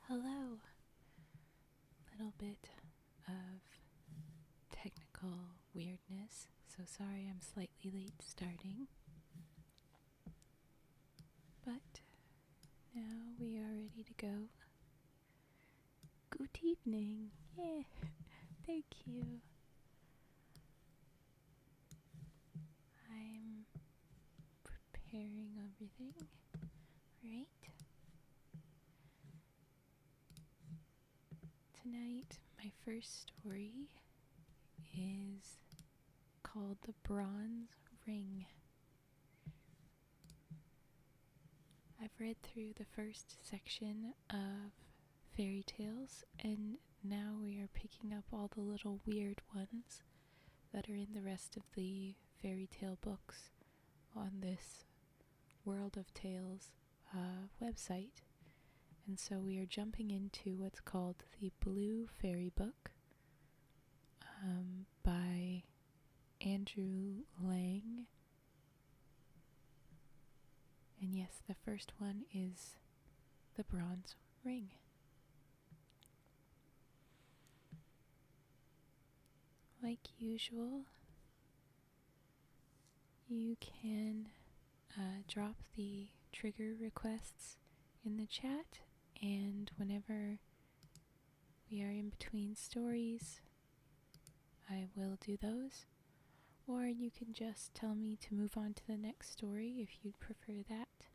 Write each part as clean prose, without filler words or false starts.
Hello. Little bit of technical weirdness, so sorry I'm slightly late starting. But now we are ready to go. Good evening. Yeah, thank you. I'm preparing everything, right? Tonight, my first story is called The Bronze Ring. I've read through the first section of fairy tales, and now we are picking up all the little weird ones that are in the rest of the fairy tale books on this World of Tales website. And so we are jumping into what's called the Blue Fairy Book by Andrew Lang. And yes, the first one is The Bronze Ring. Like usual, you can drop the trigger requests in the chat, and whenever we are in between stories, I will do those. Or you can just tell me to move on to the next story if you'd prefer that.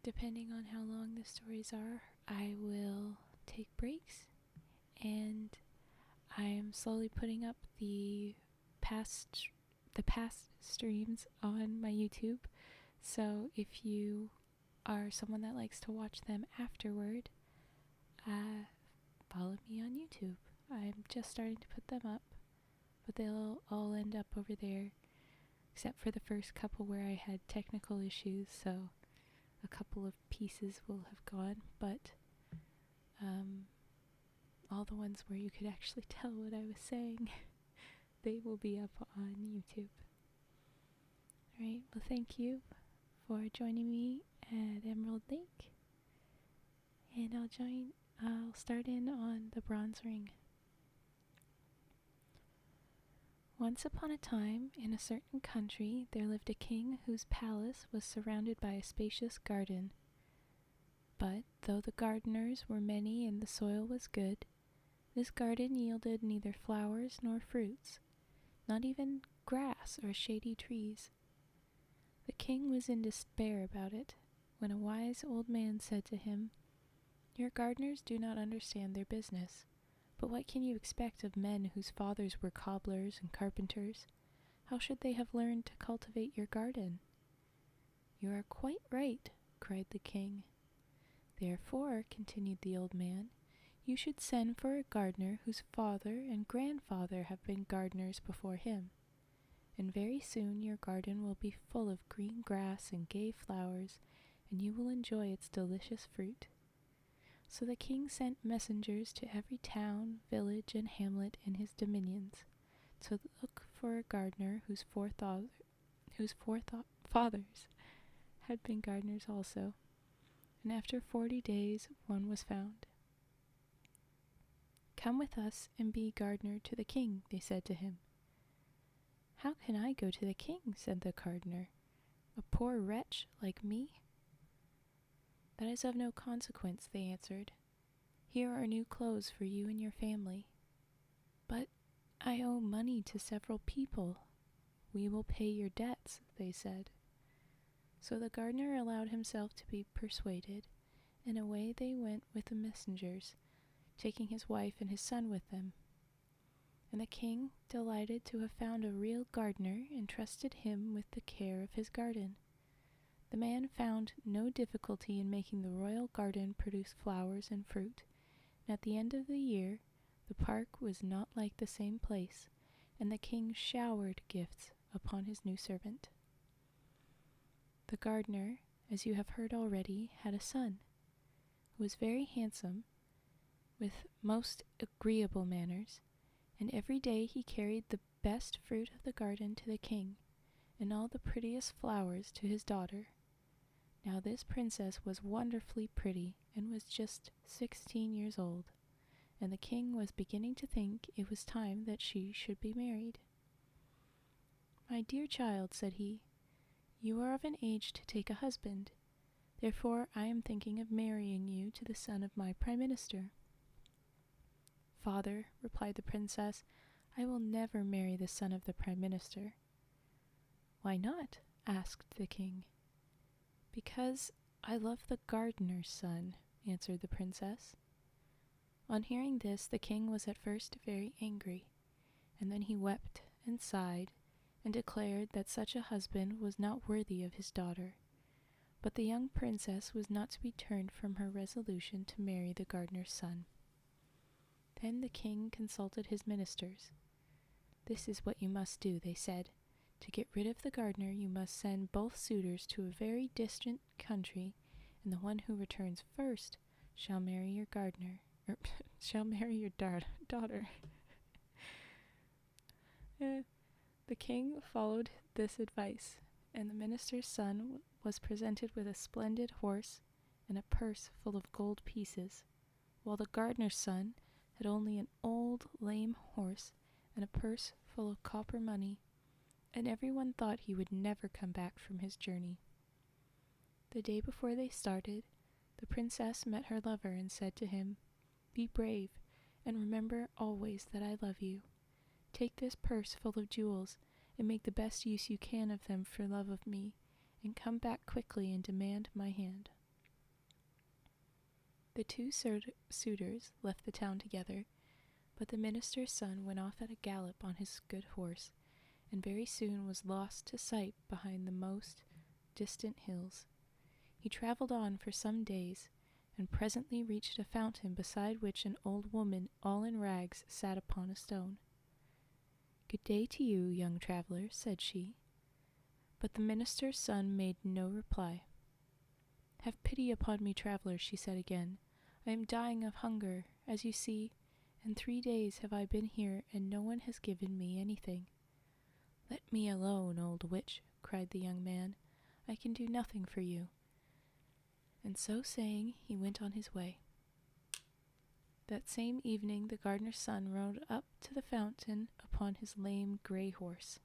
Depending on how long the stories are, I will take breaks, and I'm slowly putting up the past streams on my YouTube. So if you are someone that likes to watch them afterward, follow me on YouTube. I'm just starting to put them up, but they'll all end up over there, except for the first couple where I had technical issues, so a couple of pieces will have gone, but all the ones where you could actually tell what I was saying, they will be up on YouTube. Alright, well, thank you for joining me at Emerald Lake, and I'll start in on the Bronze Ring. Once upon a time, in a certain country, there lived a king whose palace was surrounded by a spacious garden. But, though the gardeners were many and the soil was good, this garden yielded neither flowers nor fruits, not even grass or shady trees. The king was in despair about it, when a wise old man said to him, "Your gardeners do not understand their business. But what can you expect of men whose fathers were cobblers and carpenters? How should they have learned to cultivate your garden?" "You are quite right," cried the king. "Therefore," continued the old man, "you should send for a gardener whose father and grandfather have been gardeners before him. And very soon your garden will be full of green grass and gay flowers, and you will enjoy its delicious fruit." So the king sent messengers to every town, village, and hamlet in his dominions to look for a gardener whose fathers had been gardeners also. And after 40 days, one was found. "Come with us and be gardener to the king," they said to him. "How can I go to the king?" said the gardener, "a poor wretch like me?" "That is of no consequence," they answered. "Here are new clothes for you and your family." "But I owe money to several people." "We will pay your debts," they said. So the gardener allowed himself to be persuaded, and away they went with the messengers, taking his wife and his son with them. And the king, delighted to have found a real gardener, entrusted him with the care of his garden. The man found no difficulty in making the royal garden produce flowers and fruit, and at the end of the year the park was not like the same place, and the king showered gifts upon his new servant. The gardener, as you have heard already, had a son, who was very handsome, with most agreeable manners, and every day he carried the best fruit of the garden to the king, and all the prettiest flowers to his daughter. Now this princess was wonderfully pretty and was just 16 years old, and the king was beginning to think it was time that she should be married. "My dear child," said he, "you are of an age to take a husband. Therefore I am thinking of marrying you to the son of my prime minister." "Father," replied the princess, "I will never marry the son of the prime minister." "Why not?" asked the king. "Because I love the gardener's son," answered the princess. On hearing this, the king was at first very angry, and then he wept and sighed and declared that such a husband was not worthy of his daughter. But the young princess was not to be turned from her resolution to marry the gardener's son. Then the king consulted his ministers. "This is what you must do," they said. "To get rid of the gardener, you must send both suitors to a very distant country, and the one who returns first shall marry your gardener, or shall marry your daughter." The king followed this advice, and the minister's son was presented with a splendid horse and a purse full of gold pieces, while the gardener's son had only an old lame horse and a purse full of copper money, and everyone thought he would never come back from his journey. The day before they started, the princess met her lover and said to him, "Be brave, and remember always that I love you. Take this purse full of jewels, and make the best use you can of them for love of me, and come back quickly and demand my hand." The two suitors left the town together, but the minister's son went off at a gallop on his good horse, and very soon was lost to sight behind the most distant hills. He traveled on for some days, and presently reached a fountain beside which an old woman all in rags sat upon a stone. "Good day to you, young traveler," said she. But the minister's son made no reply. "Have pity upon me, traveler," she said again. "I am dying of hunger, as you see, and 3 days have I been here, and no one has given me anything." "Let me alone, old witch," cried the young man. "I can do nothing for you." And so saying, he went on his way. That same evening the gardener's son rode up to the fountain upon his lame gray horse.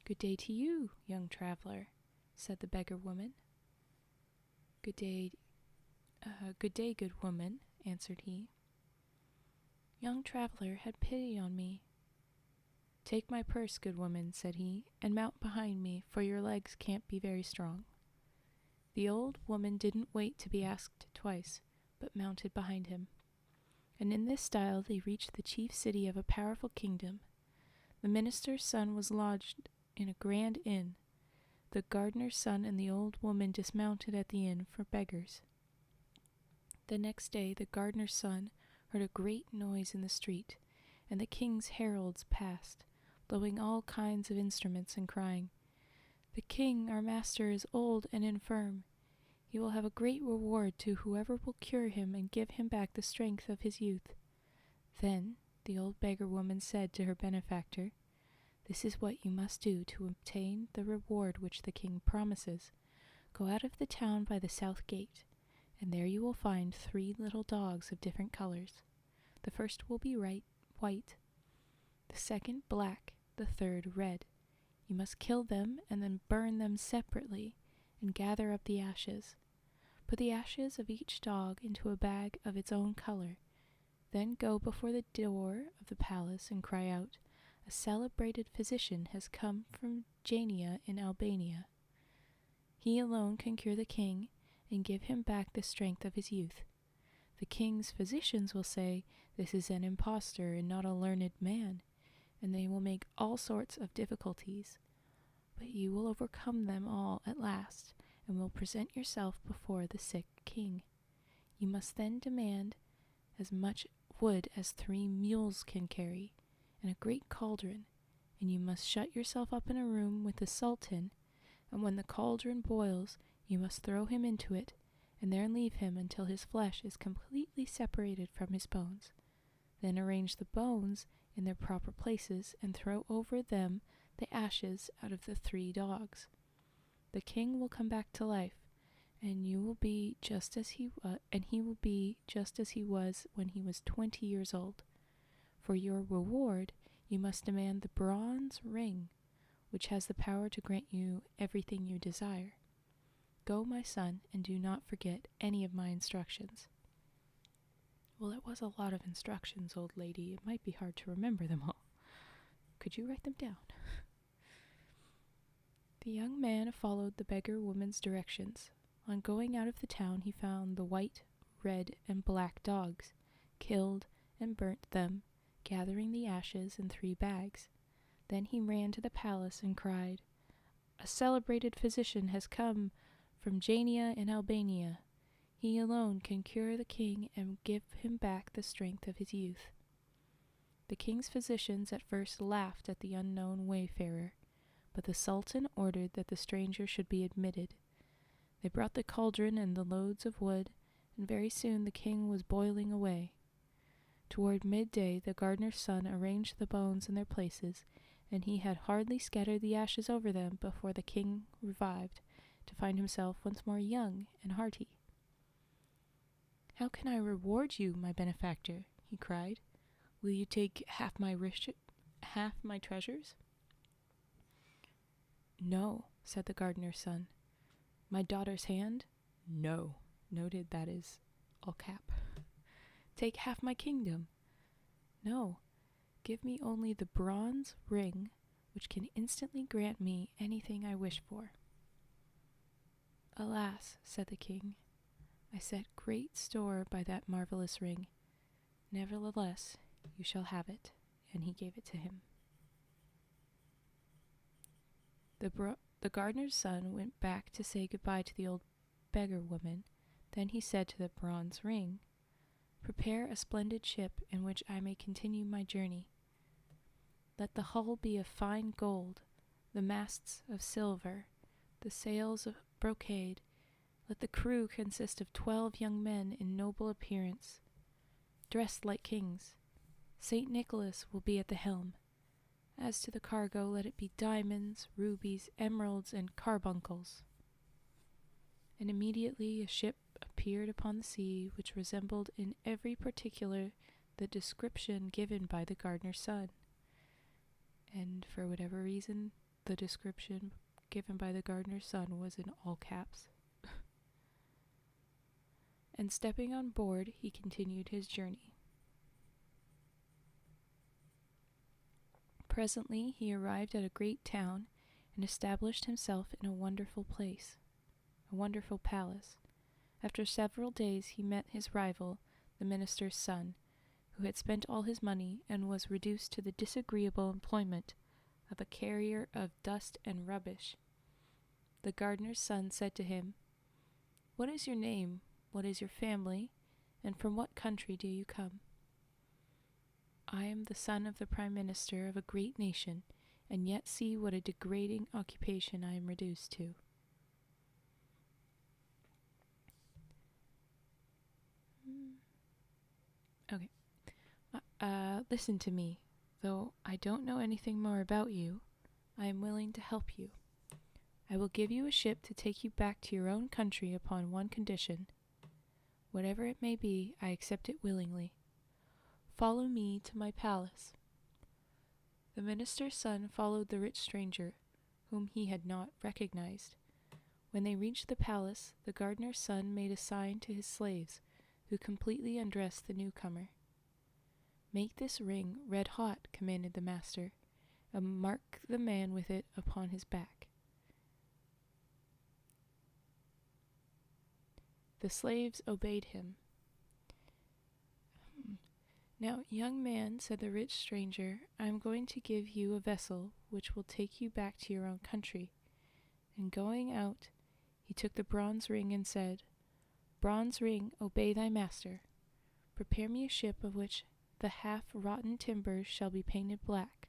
"Good day to you, young traveler," said the beggar woman. Good day, good woman," answered he. "Young traveler, had pity on me." "Take my purse, good woman," said he, "and mount behind me, for your legs can't be very strong." The old woman didn't wait to be asked twice, but mounted behind him. And in this style they reached the chief city of a powerful kingdom. The minister's son was lodged in a grand inn. The gardener's son and the old woman dismounted at the inn for beggars. The next day the gardener's son heard a great noise in the street, and the king's heralds passed, blowing all kinds of instruments and crying, "The king, our master, is old and infirm. He will have a great reward to whoever will cure him and give him back the strength of his youth." Then the old beggar woman said to her benefactor, "This is what you must do to obtain the reward which the king promises. Go out of the town by the south gate, and there you will find 3 little dogs of different colors. The first will be white, the second black, the third red. You must kill them and then burn them separately and gather up the ashes. Put the ashes of each dog into a bag of its own color. Then go before the door of the palace and cry out, 'A celebrated physician has come from Jania in Albania. He alone can cure the king and give him back the strength of his youth.' The king's physicians will say, 'This is an impostor and not a learned man,' and they will make all sorts of difficulties. But you will overcome them all at last, and will present yourself before the sick king. You must then demand as much wood as 3 mules can carry, and a great cauldron, and you must shut yourself up in a room with the sultan, and when the cauldron boils, you must throw him into it, and there leave him until his flesh is completely separated from his bones. Then arrange the bones in their proper places, and throw over them the ashes out of the 3 dogs. The king will come back to life, and you will be just as he was when he was 20 years old. For your reward, you must demand the bronze ring, which has the power to grant you everything you desire. Go, my son, and do not forget any of my instructions." Well, it was a lot of instructions, old lady. It might be hard to remember them all. Could you write them down? The young man followed the beggar woman's directions. On going out of the town, he found the white, red, and black dogs, killed and burnt them, gathering the ashes in 3 bags. Then he ran to the palace and cried, "A celebrated physician has come from Jania in Albania. He alone can cure the king and give him back the strength of his youth." The king's physicians at first laughed at the unknown wayfarer, but the sultan ordered that the stranger should be admitted. They brought the cauldron and the loads of wood, and very soon the king was boiling away. Toward midday the gardener's son arranged the bones in their places, and he had hardly scattered the ashes over them before the king revived, to find himself once more young and hearty. "How can I reward you, my benefactor?" he cried. "Will you take half my treasures?" "No," said the gardener's son. "My daughter's hand?" "No." Noted that is all cap. "Take half my kingdom?" "No. Give me only the bronze ring, which can instantly grant me anything I wish for." "Alas," said the king, "I set great store by that marvelous ring. Nevertheless, you shall have it." And he gave it to him. The gardener's son went back to say goodbye to the old beggar woman. Then he said to the bronze ring, "Prepare a splendid ship in which I may continue my journey. Let the hull be of fine gold, the masts of silver, the sails of brocade. Let the crew consist of 12 young men in noble appearance, dressed like kings. St. Nicholas will be at the helm. As to the cargo, let it be diamonds, rubies, emeralds, and carbuncles." And immediately a ship appeared upon the sea, which resembled in every particular the description given by the gardener's son. And for whatever reason, the description given by the gardener's son was in all caps. And stepping on board, he continued his journey. Presently he arrived at a great town and established himself in a wonderful palace. After several days he met his rival, the minister's son, who had spent all his money and was reduced to the disagreeable employment of a carrier of dust and rubbish. The gardener's son said to him, "What is your name? What is your family? And from what country do you come?" "I am the son of the prime minister of a great nation, and yet see what a degrading occupation I am reduced to." Okay. Listen to me. Though I don't know anything more about you, I am willing to help you. I will give you a ship to take you back to your own country upon one condition. Whatever it may be, I accept it willingly. Follow me to my palace." The minister's son followed the rich stranger, whom he had not recognized. When they reached the palace, the gardener's son made a sign to his slaves, who completely undressed the newcomer. "Make this ring red hot," commanded the master, "and mark the man with it upon his back." The slaves obeyed him. "Now, young man," said the rich stranger, "I am going to give you a vessel which will take you back to your own country." And going out, he took the bronze ring and said, "Bronze ring, obey thy master. Prepare me a ship of which the half-rotten timbers shall be painted black.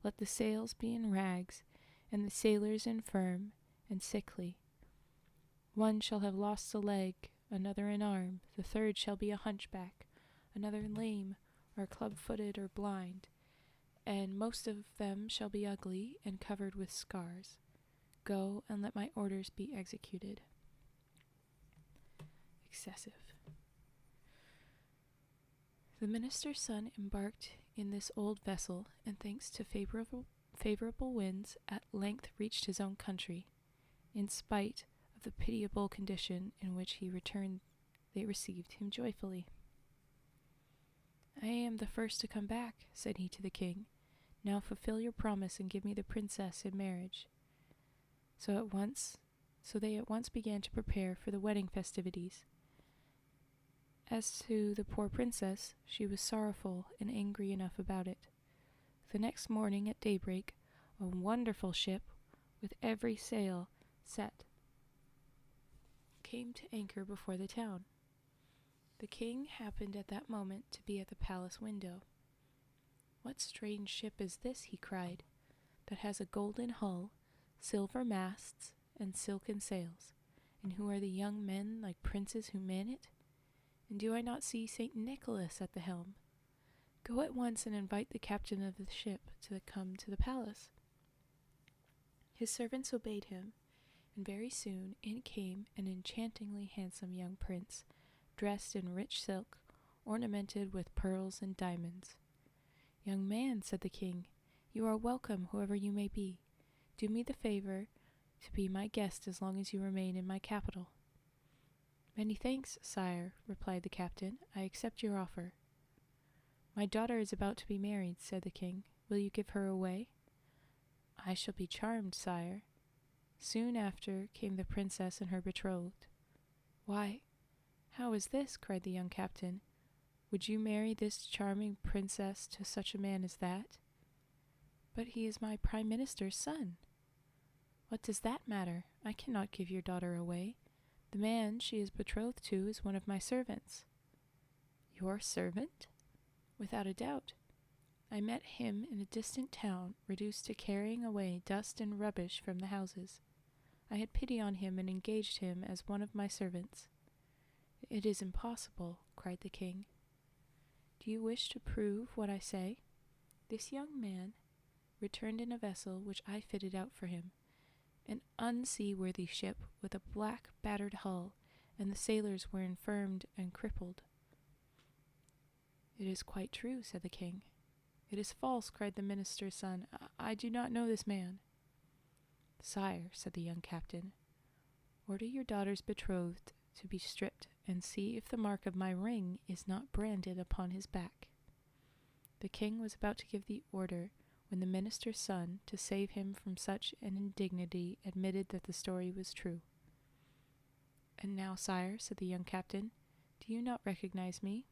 Let the sails be in rags, and the sailors infirm and sickly. One shall have lost a leg, another an arm, the third shall be a hunchback, another lame, or club-footed or blind, and most of them shall be ugly and covered with scars. go and let my orders be executed. Excessive. The minister's son embarked in this old vessel, and thanks to favorable winds, at length reached his own country. In spite of the pitiable condition in which he returned, they received him joyfully. "I am the first to come back," said he to the king. "Now fulfill your promise and give me the princess in marriage." So they at once began to prepare for the wedding festivities. As to the poor princess, she was sorrowful and angry enough about it. The next morning at daybreak, a wonderful ship, with every sail set, came to anchor before the town. The king happened at that moment to be at the palace window. "What strange ship is this," he cried, "that has a golden hull, silver masts, and silken sails? And who are the young men like princes who man it? And do I not see St. Nicholas at the helm? Go at once and invite the captain of the ship to come to the palace." His servants obeyed him, and very soon in came an enchantingly handsome young prince, dressed in rich silk, ornamented with pearls and diamonds. "Young man," said the king, "you are welcome whoever you may be. Do me the favor to be my guest as long as you remain in my capital." "Many thanks, sire," replied the captain. "I accept your offer." "My daughter is about to be married," said the king. "Will you give her away?" "I shall be charmed, sire." Soon after came the princess and her betrothed. "Why, how is this?" cried the young captain. "Would you marry this charming princess to such a man as that?" "But he is my prime minister's son." "What does that matter? I cannot give your daughter away. The man she is betrothed to is one of my servants." "Your servant?" "Without a doubt. I met him in a distant town, reduced to carrying away dust and rubbish from the houses. I had pity on him and engaged him as one of my servants." "It is impossible," cried the king. "Do you wish to prove what I say? This young man returned in a vessel which I fitted out for him, an unseaworthy ship with a black battered hull, and the sailors were infirmed and crippled." "It is quite true," said the king. "It is false," cried the minister's son. I do not know this man." "Sire," said the young captain, "order your daughter's betrothed to be stripped, and see if the mark of my ring is not branded upon his back." The king was about to give the order when the minister's son, to save him from such an indignity, admitted that the story was true. "And now, sire," said the young captain, "do you not recognize me?"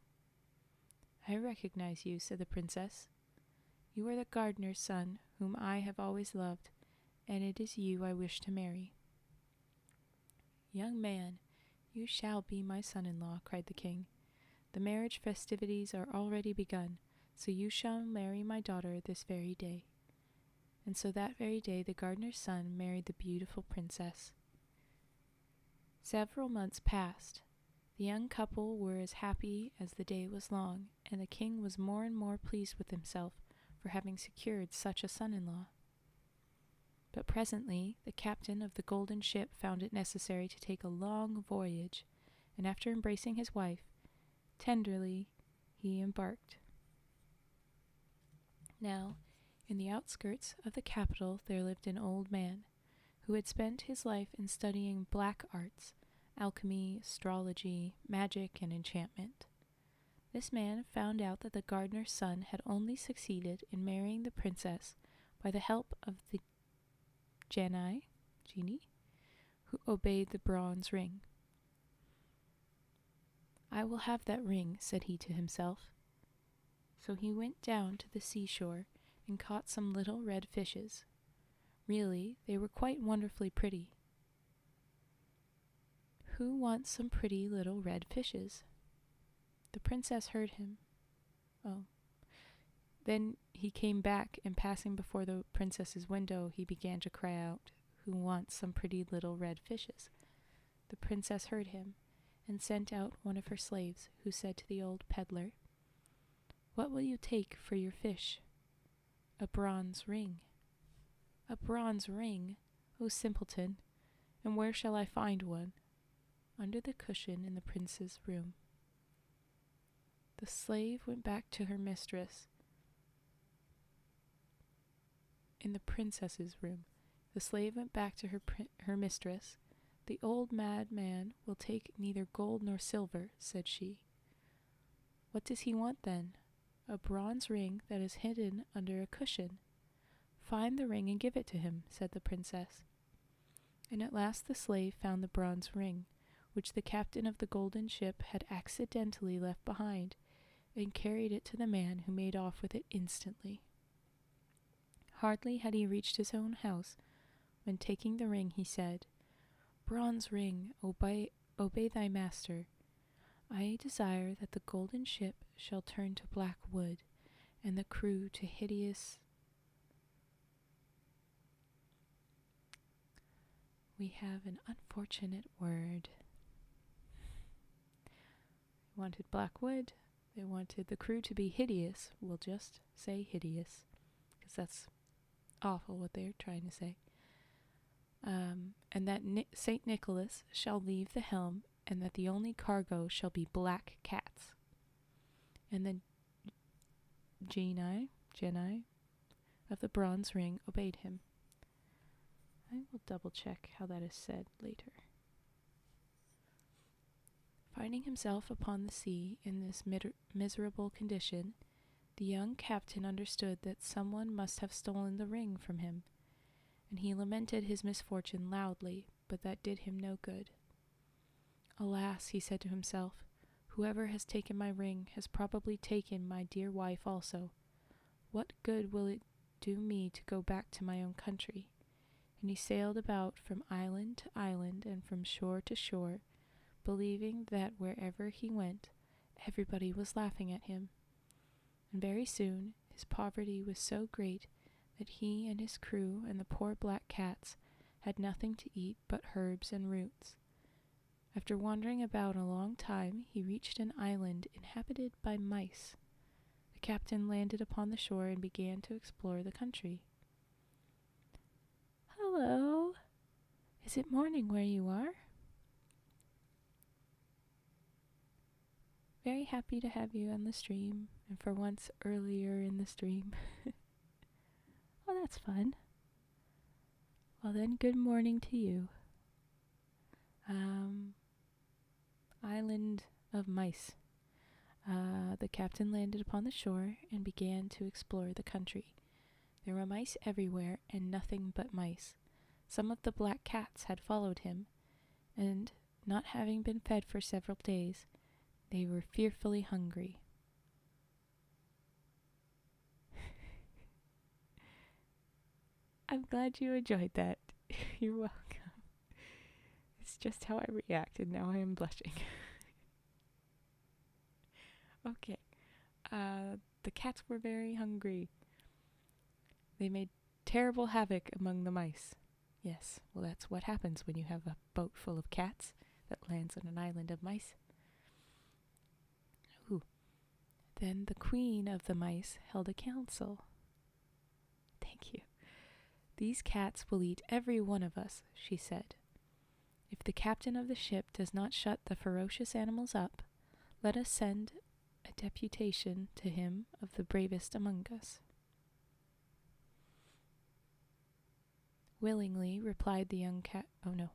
"I recognize you," said the princess. "You are the gardener's son, whom I have always loved, and it is you I wish to marry." "Young man, you shall be my son-in-law," cried the king. "The marriage festivities are already begun, so you shall marry my daughter this very day." And so that very day the gardener's son married the beautiful princess. Several months passed. The young couple were as happy as the day was long, and the king was more and more pleased with himself for having secured such a son-in-law. But presently the captain of the golden ship found it necessary to take a long voyage, and after embracing his wife, tenderly he embarked. Now, in the outskirts of the capital there lived an old man, who had spent his life in studying black arts, alchemy, astrology, magic, and enchantment. This man found out that the gardener's son had only succeeded in marrying the princess by the help of the genie, who obeyed the bronze ring. "I will have that ring," said he to himself. So he went down to the seashore and caught some little red fishes. Really, they were quite wonderfully pretty. "Who wants some pretty little red fishes?" The princess heard him. Then he came back, and passing before the princess's window, he began to cry out, "Who wants some pretty little red fishes?" The princess heard him, and sent out one of her slaves, who said to the old peddler, "What will you take for your fish?" "A bronze ring." "A bronze ring? "Oh, simpleton, and where shall I find one?" "Under the cushion in the prince's room." The slave went back to her mistress. In the princess's room. The slave went back to her mistress. "The old madman will take neither gold nor silver," said she. "What does he want then?" "A bronze ring that is hidden under a cushion." "Find the ring and give it to him," said the princess. And at last the slave found the bronze ring, which the captain of the golden ship had accidentally left behind, and carried it to the man, who made off with it instantly. Hardly had he reached his own house when, taking the ring, he said, "Bronze ring, obey thy master. I desire that the golden ship shall turn to black wood, and the crew to hideous..." We have an unfortunate word. They wanted black wood. They wanted the crew to be hideous. We'll just say hideous, because that's awful what they're trying to say. And that St. Nicholas shall leave the helm, and that the only cargo shall be black cats. And then genii of the bronze ring obeyed him. I will double check how that is said later. Finding himself upon the sea in this miserable condition, the young captain understood that someone must have stolen the ring from him, and he lamented his misfortune loudly, but that did him no good. "Alas," he said to himself, "whoever has taken my ring has probably taken my dear wife also. What good will it do me to go back to my own country?" And he sailed about from island to island and from shore to shore, believing that wherever he went, everybody was laughing at him. And very soon his poverty was so great that he and his crew and the poor black cats had nothing to eat but herbs and roots. After wandering about a long time, he reached an island inhabited by mice. The captain landed upon the shore and began to explore the country. "Hello, is it morning where you are?" "Very happy to have you on the stream, and for once earlier in the stream." "Oh, that's fun. Well then, good morning to you." Island of mice. The captain landed upon the shore and began to explore the country. There were mice everywhere, and nothing but mice. Some of the black cats had followed him, and, not having been fed for several days, they were fearfully hungry. I'm glad you enjoyed that. You're welcome. It's just how I reacted. Now I am blushing. Okay. The cats were very hungry. They made terrible havoc among the mice. Yes, well, that's what happens when you have a boat full of cats that lands on an island of mice. Ooh. Then the queen of the mice held a council. "Thank you. These cats will eat every one of us," she said. "If the captain of the ship does not shut the ferocious animals up, let us send a deputation to him of the bravest among us." "Willingly," replied the young cat. Oh no.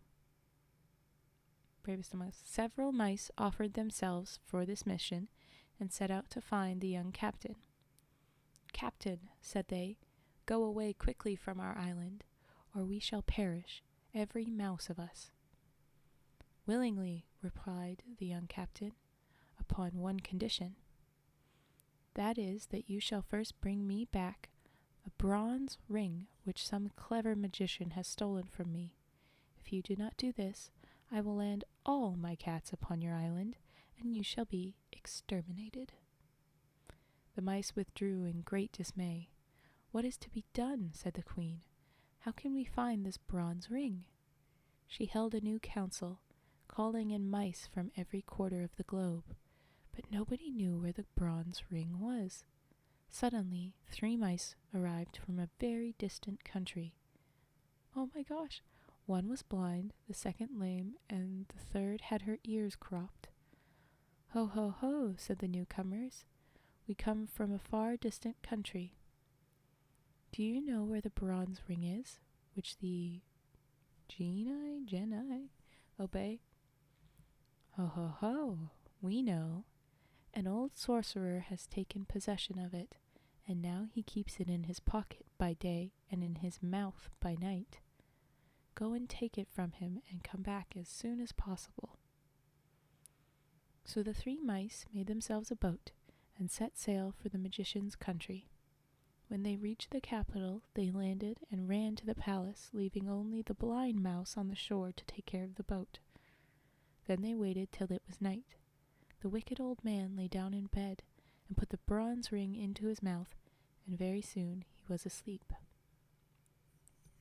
Bravest among us. Several mice offered themselves for this mission and set out to find the young captain. "Captain," said they, "go away quickly from our island, or we shall perish, every mouse of us." "Willingly," replied the young captain, "upon one condition. That is that you shall first bring me back a bronze ring which some clever magician has stolen from me. If you do not do this, I will land all my cats upon your island, and you shall be exterminated." The mice withdrew in great dismay. "What is to be done?" said the queen. "How can we find this bronze ring?" She held a new council, calling in mice from every quarter of the globe, but nobody knew where the bronze ring was. Suddenly, 3 mice arrived from a very distant country. "Oh my gosh, One was blind, the second lame, and the third had her ears cropped. "Ho, ho, ho," said the newcomers. "We come from a far distant country. Do you know where the bronze ring is, which the genii obey?" "Ho, ho, ho, we know. An old sorcerer has taken possession of it, and now he keeps it in his pocket by day and in his mouth by night. Go and take it from him and come back as soon as possible." So the three mice made themselves a boat and set sail for the magician's country. When they reached the capital, they landed and ran to the palace, leaving only the blind mouse on the shore to take care of the boat. Then they waited till it was night. The wicked old man lay down in bed and put the bronze ring into his mouth, and very soon he was asleep.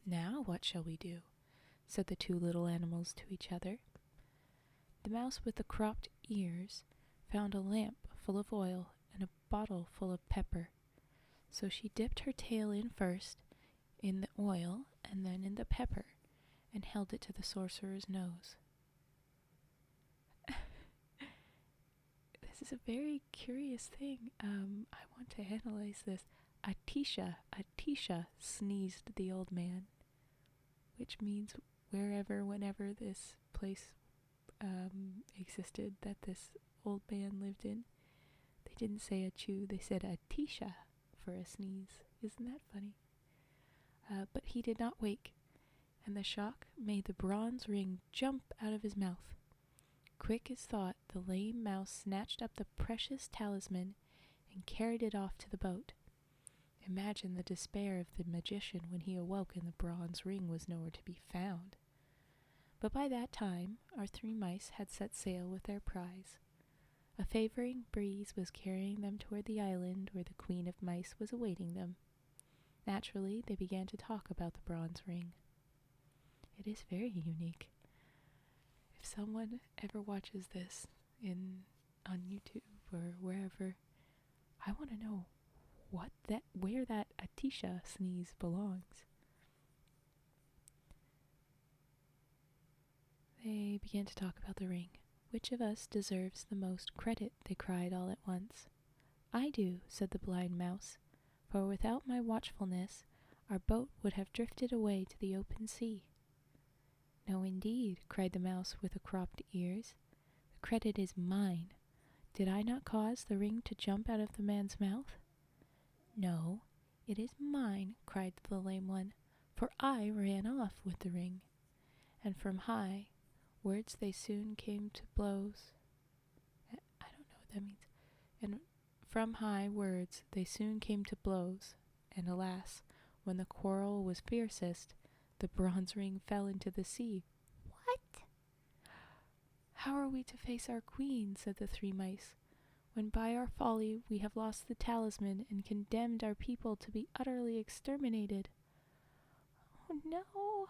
"Now what shall we do?" said the two little animals to each other. The mouse with the cropped ears found a lamp full of oil and a bottle full of pepper. So she dipped her tail in first in the oil and then in the pepper, and held it to the sorcerer's nose. This is a very curious thing. I want to analyze this. Atisha, sneezed the old man, which means whenever this place existed that this old man lived in. They didn't say achoo, they said Atisha for a sneeze. Isn't that funny? But he did not wake, and the shock made the bronze ring jump out of his mouth. Quick as thought, the lame mouse snatched up the precious talisman and carried it off to the boat. Imagine the despair of the magician when he awoke and the bronze ring was nowhere to be found. But by that time, our three mice had set sail with their prize. A favoring breeze was carrying them toward the island where the Queen of Mice was awaiting them. Naturally, they began to talk about the bronze ring. It is very unique. If someone ever watches this on YouTube or wherever, I want to know where that Atisha sneeze belongs. They began to talk about the ring. "Which of us deserves the most credit?" they cried all at once. "I do," said the blind mouse, "for without my watchfulness, our boat would have drifted away to the open sea." "No, indeed," cried the mouse with the cropped ears. "The credit is mine. Did I not cause the ring to jump out of the man's mouth?" "No, it is mine," cried the lame one, "for I ran off with the ring." And from high words they soon came to blows. I don't know what that means. And from high words they soon came to blows, and alas, when the quarrel was fiercest, the bronze ring fell into the sea. "What? How are we to face our queen," said the three mice, "when by our folly we have lost the talisman and condemned our people to be utterly exterminated?" "Oh no!"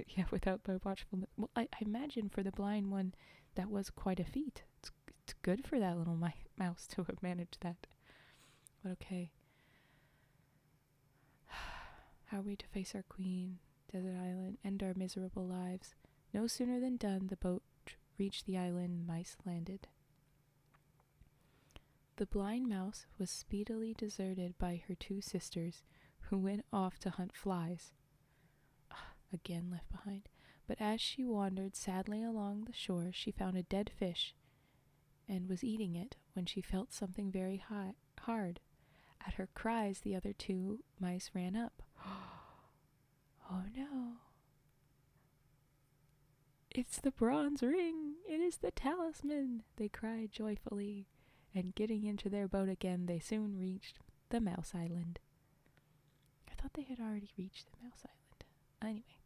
Yeah, without my watchfulness. Well, I imagine for the blind one, that was quite a feat. It's good for that little mouse to have managed that. But okay. How are we to face our queen, desert island, end our miserable lives? No sooner than done, the boat reached the island, mice landed. The blind mouse was speedily deserted by her two sisters, who went off to hunt flies. Again left behind. But as she wandered sadly along the shore, she found a dead fish and was eating it when she felt something very hard. At her cries, the other two mice ran up. "Oh no! It's the bronze ring! It is the talisman!" they cried joyfully, and getting into their boat again, they soon reached the Mouse Island. I thought they had already reached the Mouse Island. Anyway,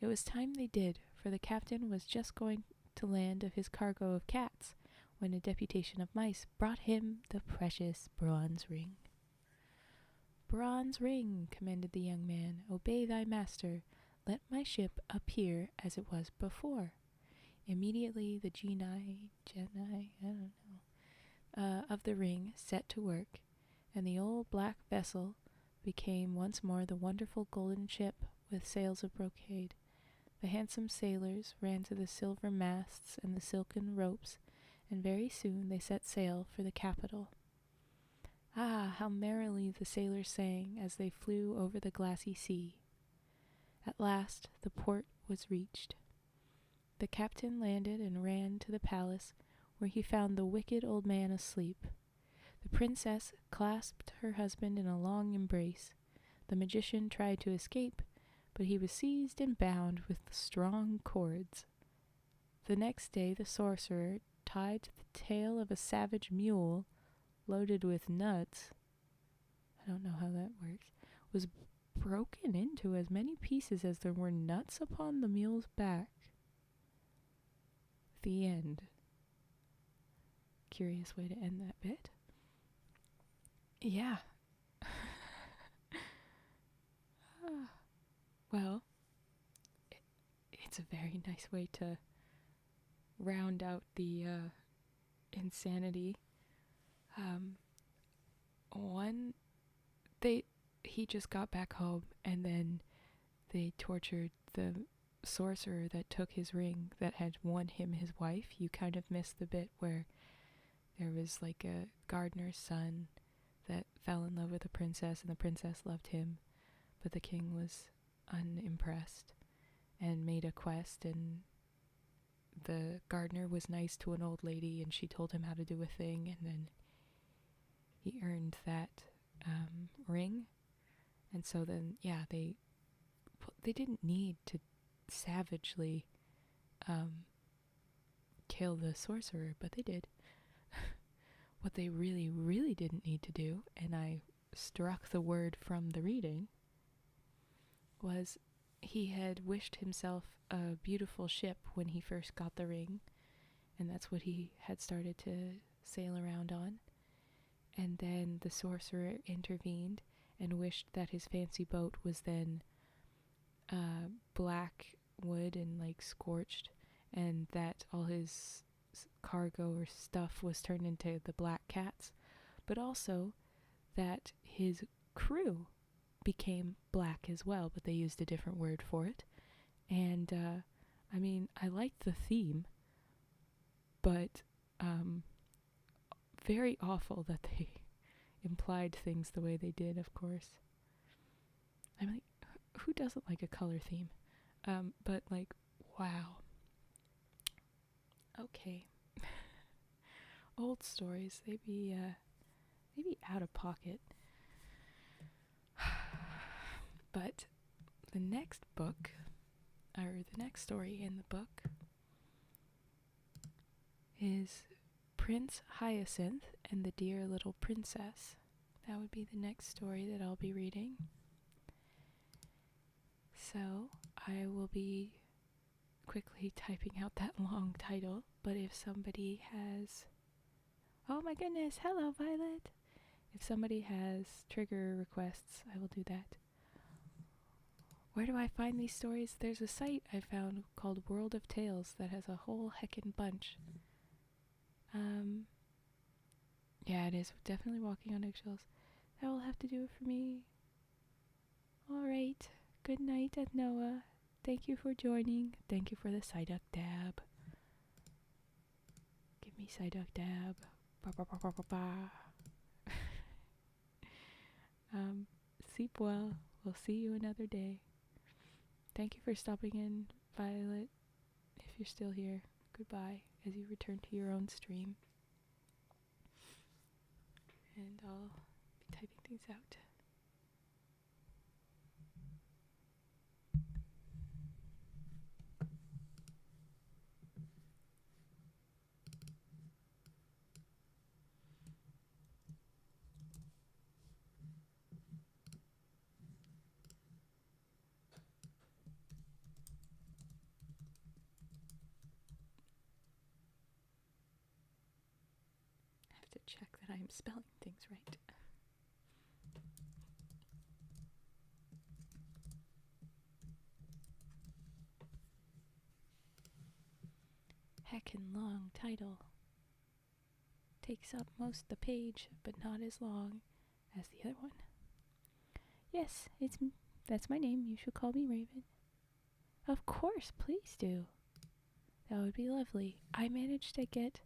it was time they did, for the captain was just going to land of his cargo of cats when a deputation of mice brought him the precious bronze ring. "Bronze ring," commanded the young man, "obey thy master. Let my ship appear as it was before." Immediately the genii, of the ring set to work, and the old black vessel became once more the wonderful golden ship with sails of brocade. The handsome sailors ran to the silver masts and the silken ropes, and very soon they set sail for the capital. Ah, how merrily the sailors sang as they flew over the glassy sea. At last the port was reached. The captain landed and ran to the palace, where he found the wicked old man asleep. The princess clasped her husband in a long embrace. The magician tried to escape, but he was seized and bound with strong cords. The next day the sorcerer, tied to the tail of a savage mule, loaded with nuts, I don't know how that works, was broken into as many pieces as there were nuts upon the mule's back. The end. Curious way to end that bit. Yeah. Well, it's a very nice way to round out the insanity. He just got back home, and then they tortured the sorcerer that took his ring that had won him his wife. You kind of missed the bit where there was like a gardener's son that fell in love with the princess, and the princess loved him, but the king was unimpressed and made a quest, and the gardener was nice to an old lady, and she told him how to do a thing, and then he earned that ring. And so then, yeah, they didn't need to savagely kill the sorcerer, but they did. What they really, really didn't need to do, and I struck the word from the reading, was he had wished himself a beautiful ship when he first got the ring, and that's what he had started to sail around on. And then the sorcerer intervened and wished that his fancy boat was then black wood and like scorched, and that all his cargo or stuff was turned into the black cats, but also that his crew became black as well, but they used a different word for it. And I mean, I liked the theme, but very awful that they implied things the way they did, of course. I'm like, who doesn't like a color theme? But like, wow. Okay. Old stories, they be out of pocket. But the next book, or the next story in the book, is Prince Hyacinth and the Dear Little Princess. That would be the next story that I'll be reading. So I will be quickly typing out that long title, but if somebody has... Oh my goodness, hello Violet! If somebody has trigger requests, I will do that. Where do I find these stories? There's a site I found called World of Tales that has a whole heckin' bunch. Yeah, it is definitely walking on eggshells. That will have to do it for me. Alright, good night, Noah. Thank you for joining. Thank you for the Psyduck dab. Give me Psyduck dab. Ba ba ba ba ba ba. Sleep well. We'll see you another day. Thank you for stopping in, Violet. If you're still here, goodbye as you return to your own stream. And I'll be typing things out. I have to check that I am spelling things right. Heckin' long title. Takes up most the page, but not as long as the other one. Yes, it's That's my name. You should call me Raven. Of course, please do. That would be lovely. I managed to get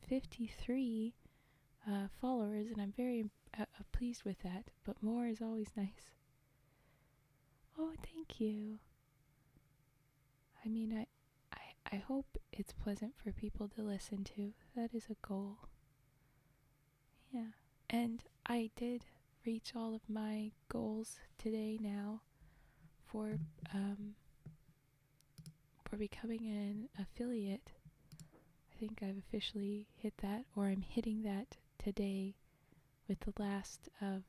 53 followers, and I'm very pleased with that, but more is always nice. Oh, thank you. I mean, I hope it's pleasant for people to listen to. That is a goal. Yeah. And I did reach all of my goals today now for becoming an affiliate. I think I've officially hit that, or I'm hitting that today with the last of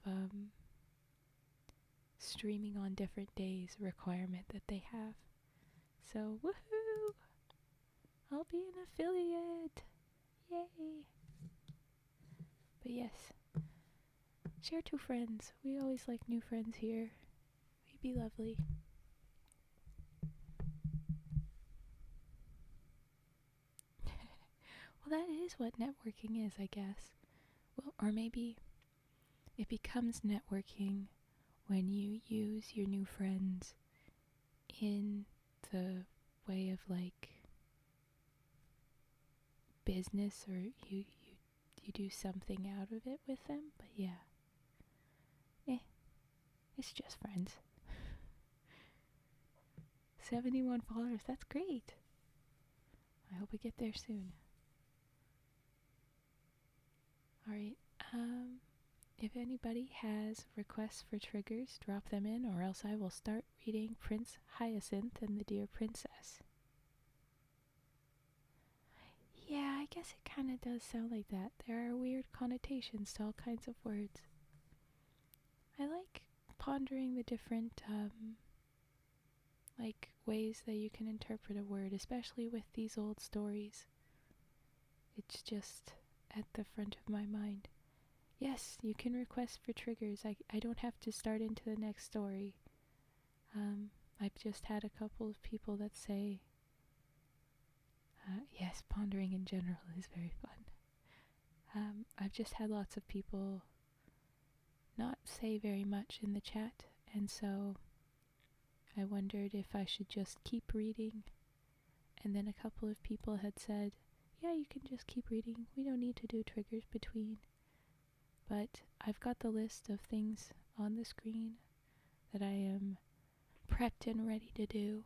streaming on different days requirement that they have. So, woohoo! I'll be an affiliate! Yay! But yes, share to friends. We always like new friends here. We'd be lovely. Well, that is what networking is, I guess. Well, or maybe it becomes networking when you use your new friends in the way of like business, or you do something out of it with them. But yeah, it's just friends. 71 followers, that's great. I hope I get there soon. Alright, if anybody has requests for triggers, drop them in, or else I will start reading Prince Hyacinth and the Dear Princess. Yeah, I guess it kind of does sound like that. There are weird connotations to all kinds of words. I like pondering the different, like, ways that you can interpret a word, especially with these old stories. It's just at the front of my mind. Yes, you can request for triggers. I don't have to start into the next story. I've just had a couple of people that say, yes, pondering in general is very fun. I've just had lots of people not say very much in the chat, and so I wondered if I should just keep reading. And then a couple of people had said, yeah, you can just keep reading. We don't need to do triggers between. But I've got the list of things on the screen that I am prepped and ready to do.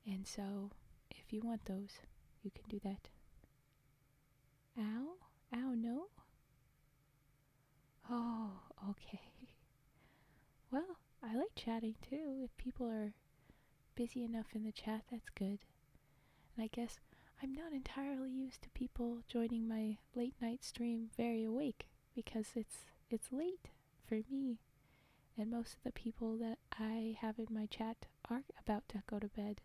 And so, if you want those, you can do that. Ow? Ow, no? Oh, okay. Well, I like chatting too. If people are busy enough in the chat, that's good. And I guess I'm not entirely used to people joining my late night stream very awake, because it's late for me, and most of the people that I have in my chat are about to go to bed,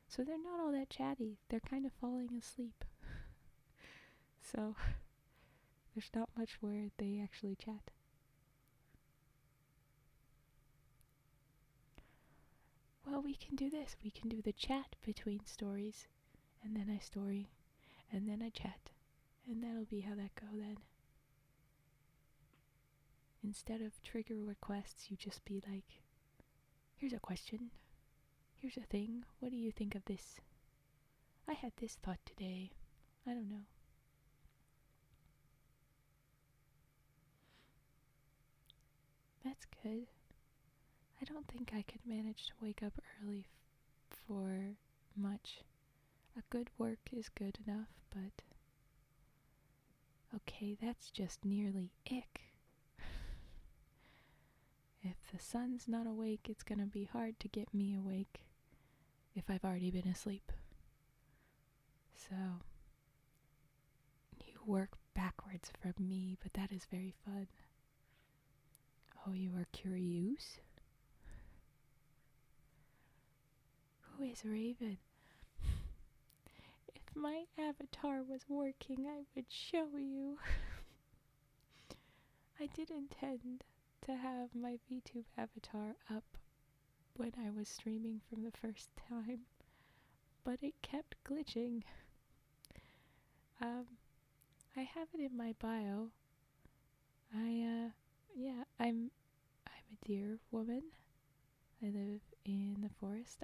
so they're not all that chatty. They're kind of falling asleep. So there's not much where they actually chat. Well, we can do this. We can do the chat between stories, and then I story, and then I chat, and that'll be how that go then. Instead of trigger requests, you just be like, here's a question, here's a thing, what do you think of this? I had this thought today. I don't know. That's good. I don't think I could manage to wake up early for much. A good work is good enough, but okay, that's just nearly ick. If the sun's not awake, it's gonna be hard to get me awake if I've already been asleep. So, you work backwards from me, but that is very fun. Oh, you are curious? Who is Raven? If my avatar was working, I would show you. I did intend to have my VTube avatar up when I was streaming from the first time, but it kept glitching. I have it in my bio. I'm a deer woman. I live in the forest.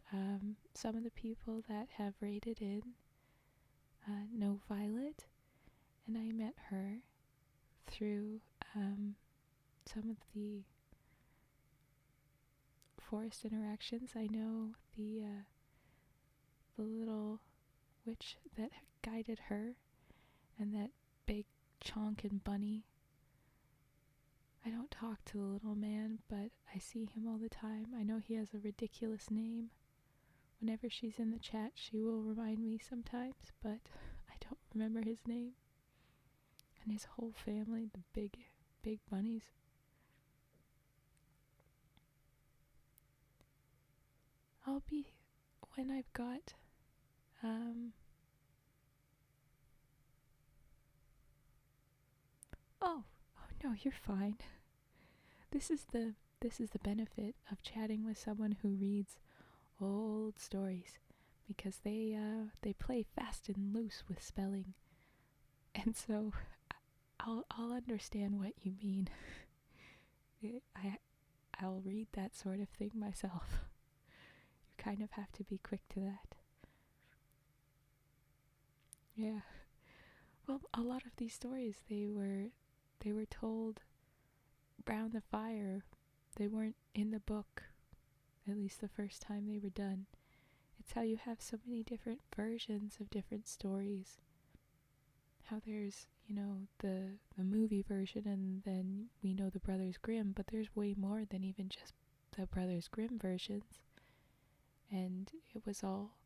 Some of the people that have raided in know Violet, and I met her through some of the forest interactions. I know the little witch that guided her, and that big chonkin bunny. I don't talk to the little man, but I see him all the time. I know he has a ridiculous name. Whenever she's in the chat, she will remind me sometimes, but I don't remember his name. And his whole family, the big bunnies. I'll be, when I've got, oh no, you're fine. This is the benefit of chatting with someone who reads old stories, because they play fast and loose with spelling, and so I'll understand what you mean. I'll read that sort of thing myself. You kind of have to be quick to that. Yeah. Well, a lot of these stories they were told round the fire. They weren't in the book, at least the first time they were done. It's how you have so many different versions of different stories. How there's, the movie version, and then we know the Brothers Grimm, but there's way more than even just the Brothers Grimm versions. And it was all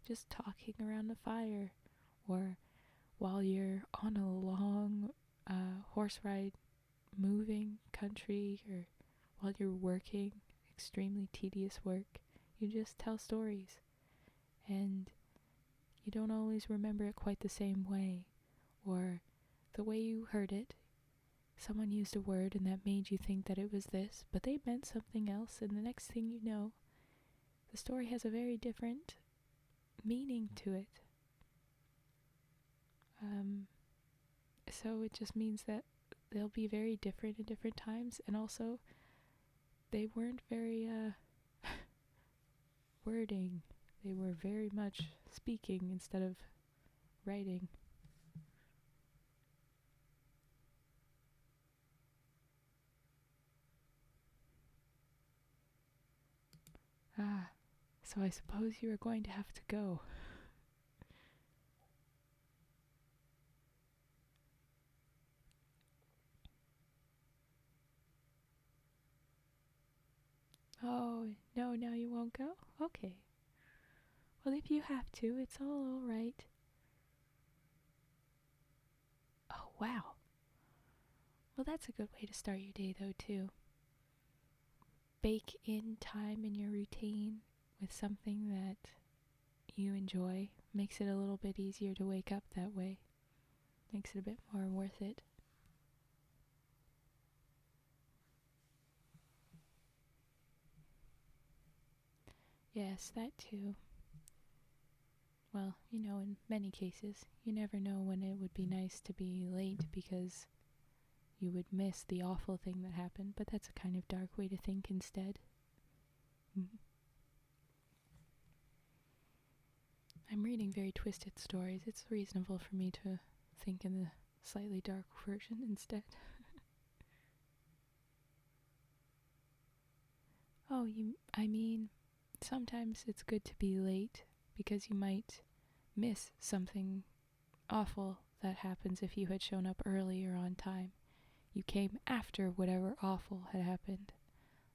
just talking around the fire, or while you're on a long horse ride moving country, or while you're working extremely tedious work, you just tell stories. And you don't always remember it quite the same way, or the way you heard it. Someone used a word and that made you think that it was this, but they meant something else, and the next thing you know, the story has a very different meaning to it. So it just means that they'll be very different at different times, and also they weren't very wording. They were very much speaking instead of writing. So I suppose you are going to have to go. Oh, no, now you won't go? Okay. Well, if you have to, it's all right. Oh, wow. Well, that's a good way to start your day, though, too. Bake in time in your routine with something that you enjoy. Makes it a little bit easier to wake up that way. Makes it a bit more worth it. Yes, that too. Well, in many cases, you never know when it would be nice to be late because you would miss the awful thing that happened, but that's a kind of dark way to think instead. I'm reading very twisted stories. It's reasonable for me to think in the slightly dark version instead. Oh, I mean, sometimes it's good to be late because you might miss something awful that happens if you had shown up early or on time. You came after whatever awful had happened,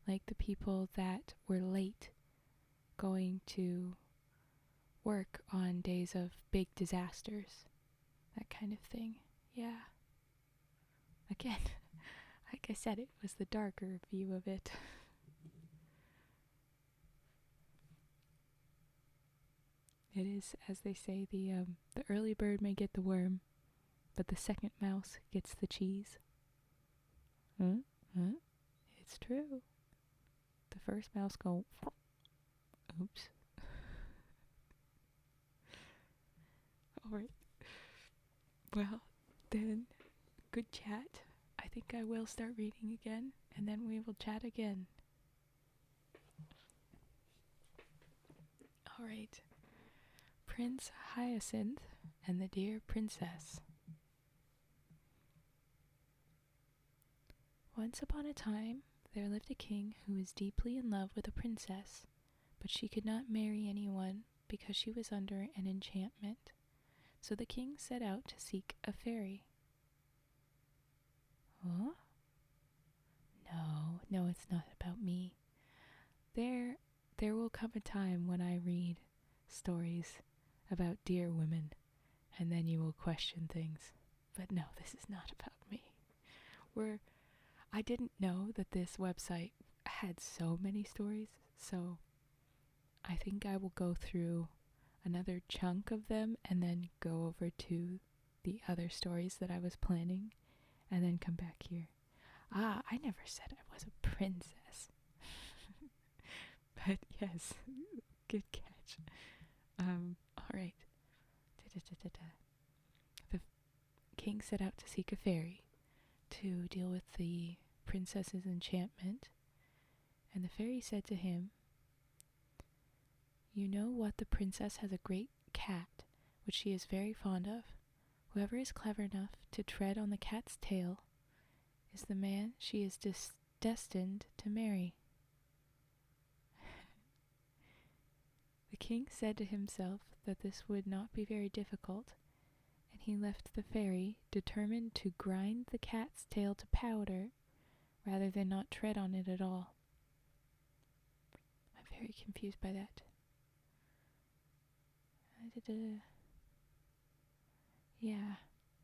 like the people that were late going to work on days of big disasters, that kind of thing. Yeah. Again, like I said, it was the darker view of it. It is, as they say, the early bird may get the worm, but the second mouse gets the cheese. It's true. The first mouse go, oops. Alright. Well, then, good chat. I think I will start reading again, and then we will chat again. All right. Prince Hyacinth and the Dear Princess. Once upon a time, there lived a king who was deeply in love with a princess, but she could not marry anyone because she was under an enchantment. So the king set out to seek a fairy. Huh? No, it's not about me. There will come a time when I read stories about dear women, and then you will question things. But no, this is not about me. I didn't know that this website had so many stories, so I think I will go through another chunk of them and then go over to the other stories that I was planning and then come back here. I never said I was a princess. But yes, good catch. Alright. The king set out to seek a fairy to deal with the princess's enchantment, and the fairy said to him, "You know what? The princess has a great cat, which she is very fond of. Whoever is clever enough to tread on the cat's tail is the man she is destined to marry." The king said to himself that this would not be very difficult, and he left the fairy determined to grind the cat's tail to powder rather than not tread on it at all. I'm very confused by that. Yeah,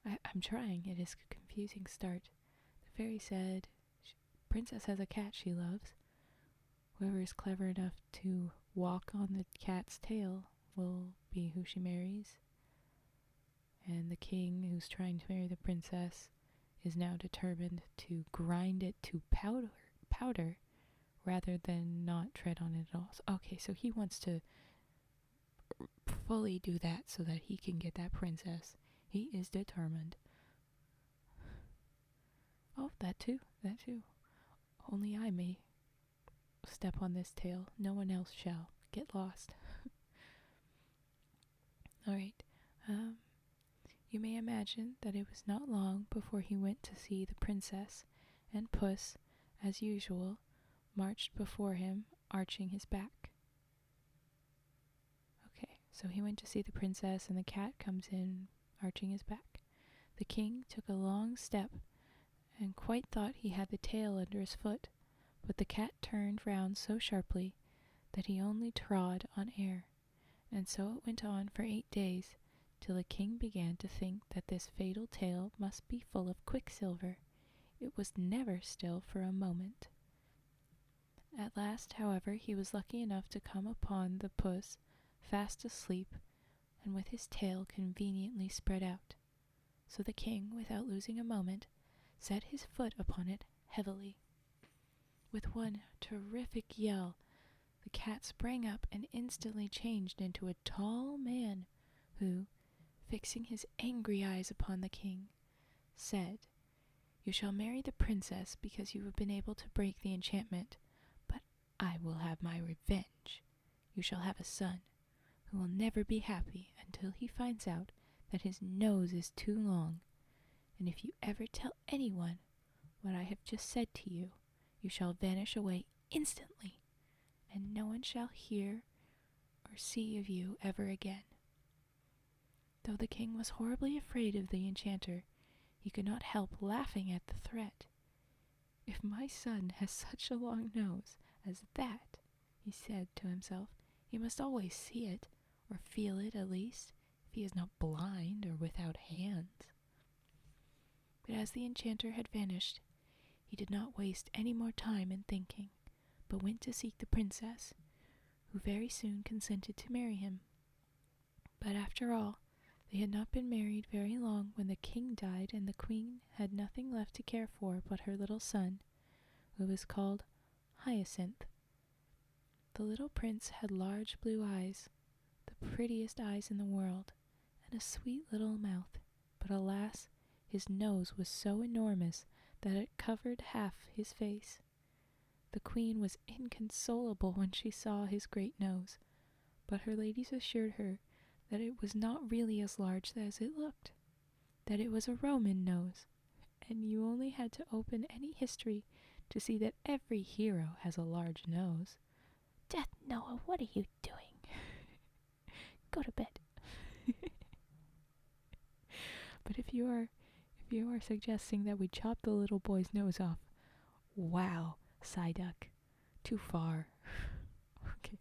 I'm trying. It is a confusing start. The fairy said, "Princess has a cat she loves. Whoever is clever enough to walk on the cat's tail will be who she marries." And the king, who's trying to marry the princess, is now determined to grind it to powder rather than not tread on it at all. Okay, so he wants to fully do that so that he can get that princess. He is determined. Oh, that too. Only I may step on this tail. No one else shall. Get lost. Alright. You may imagine that it was not long before he went to see the princess, and Puss, as usual, marched before him, arching his back. Okay, so he went to see the princess, and the cat comes in, arching his back. The king took a long step, and quite thought he had the tail under his foot, but the cat turned round so sharply that he only trod on air, and so it went on for 8 days, till the king began to think that this fatal tail must be full of quicksilver. It was never still for a moment. At last, however, he was lucky enough to come upon the puss fast asleep and with his tail conveniently spread out. So the king, without losing a moment, set his foot upon it heavily. With one terrific yell, the cat sprang up and instantly changed into a tall man who, fixing his angry eyes upon the king, said, "You shall marry the princess because you have been able to break the enchantment, but I will have my revenge. You shall have a son who will never be happy until he finds out that his nose is too long, and if you ever tell anyone what I have just said to you, you shall vanish away instantly, and no one shall hear or see of you ever again." Though the king was horribly afraid of the enchanter, he could not help laughing at the threat. "If my son has such a long nose as that," he said to himself, "he must always see it, or feel it at least, if he is not blind or without hands." But as the enchanter had vanished, he did not waste any more time in thinking, but went to seek the princess, who very soon consented to marry him. But after all, they had not been married very long when the king died, and the queen had nothing left to care for but her little son, who was called Hyacinth. The little prince had large blue eyes, the prettiest eyes in the world, and a sweet little mouth, but alas, his nose was so enormous that it covered half his face. The queen was inconsolable when she saw his great nose, But her ladies assured her that it was not really as large as it looked, that it was a Roman nose, and you only had to open any history to see that every hero has a large nose. Death, Noah, what are you doing? Go to bed. But if you are suggesting that we chop the little boy's nose off, wow, Psyduck, too far. Okay.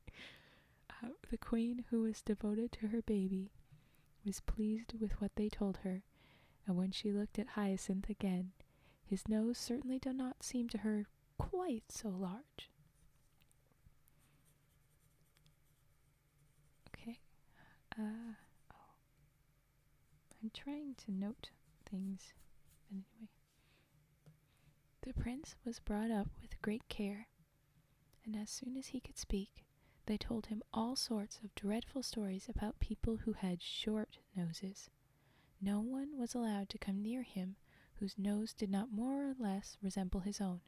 The queen, who was devoted to her baby, was pleased with what they told her, and when she looked at Hyacinth again, his nose certainly did not seem to her quite so large. Okay. I'm trying to note things. But anyway. The prince was brought up with great care, and as soon as he could speak, they told him all sorts of dreadful stories about people who had short noses. No one was allowed to come near him whose nose did not more or less resemble his own.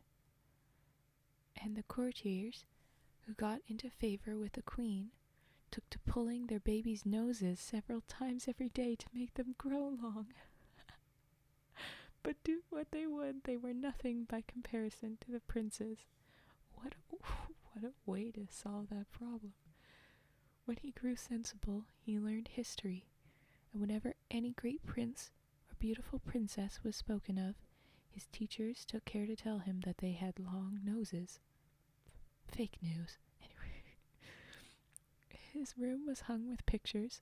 And the courtiers, who got into favor with the queen, took to pulling their babies' noses several times every day to make them grow long. But do what they would, they were nothing by comparison to the prince's. What a way to solve that problem. When he grew sensible, he learned history, and whenever any great prince or beautiful princess was spoken of, his teachers took care to tell him that they had long noses. Fake news. Anyway. His room was hung with pictures,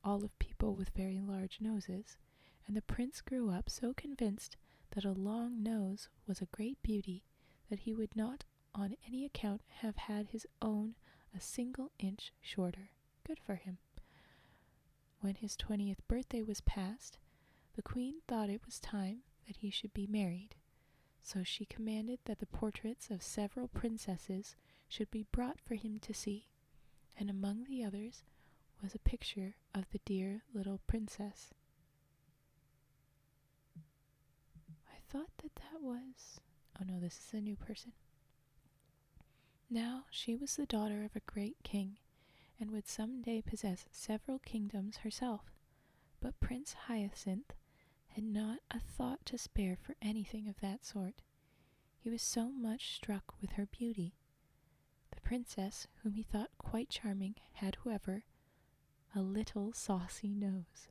all of people with very large noses, and the prince grew up so convinced that a long nose was a great beauty that he would not on any account have had his own a single inch shorter. Good for him. When his 20th birthday was past, the queen thought it was time that he should be married, so she commanded that the portraits of several princesses should be brought for him to see, and among the others was a picture of the dear little princess. I thought that was... Oh no, this is a new person. Now she was the daughter of a great king, and would some day possess several kingdoms herself. But Prince Hyacinth had not a thought to spare for anything of that sort. He was so much struck with her beauty. The princess, whom he thought quite charming, had, however, a little saucy nose.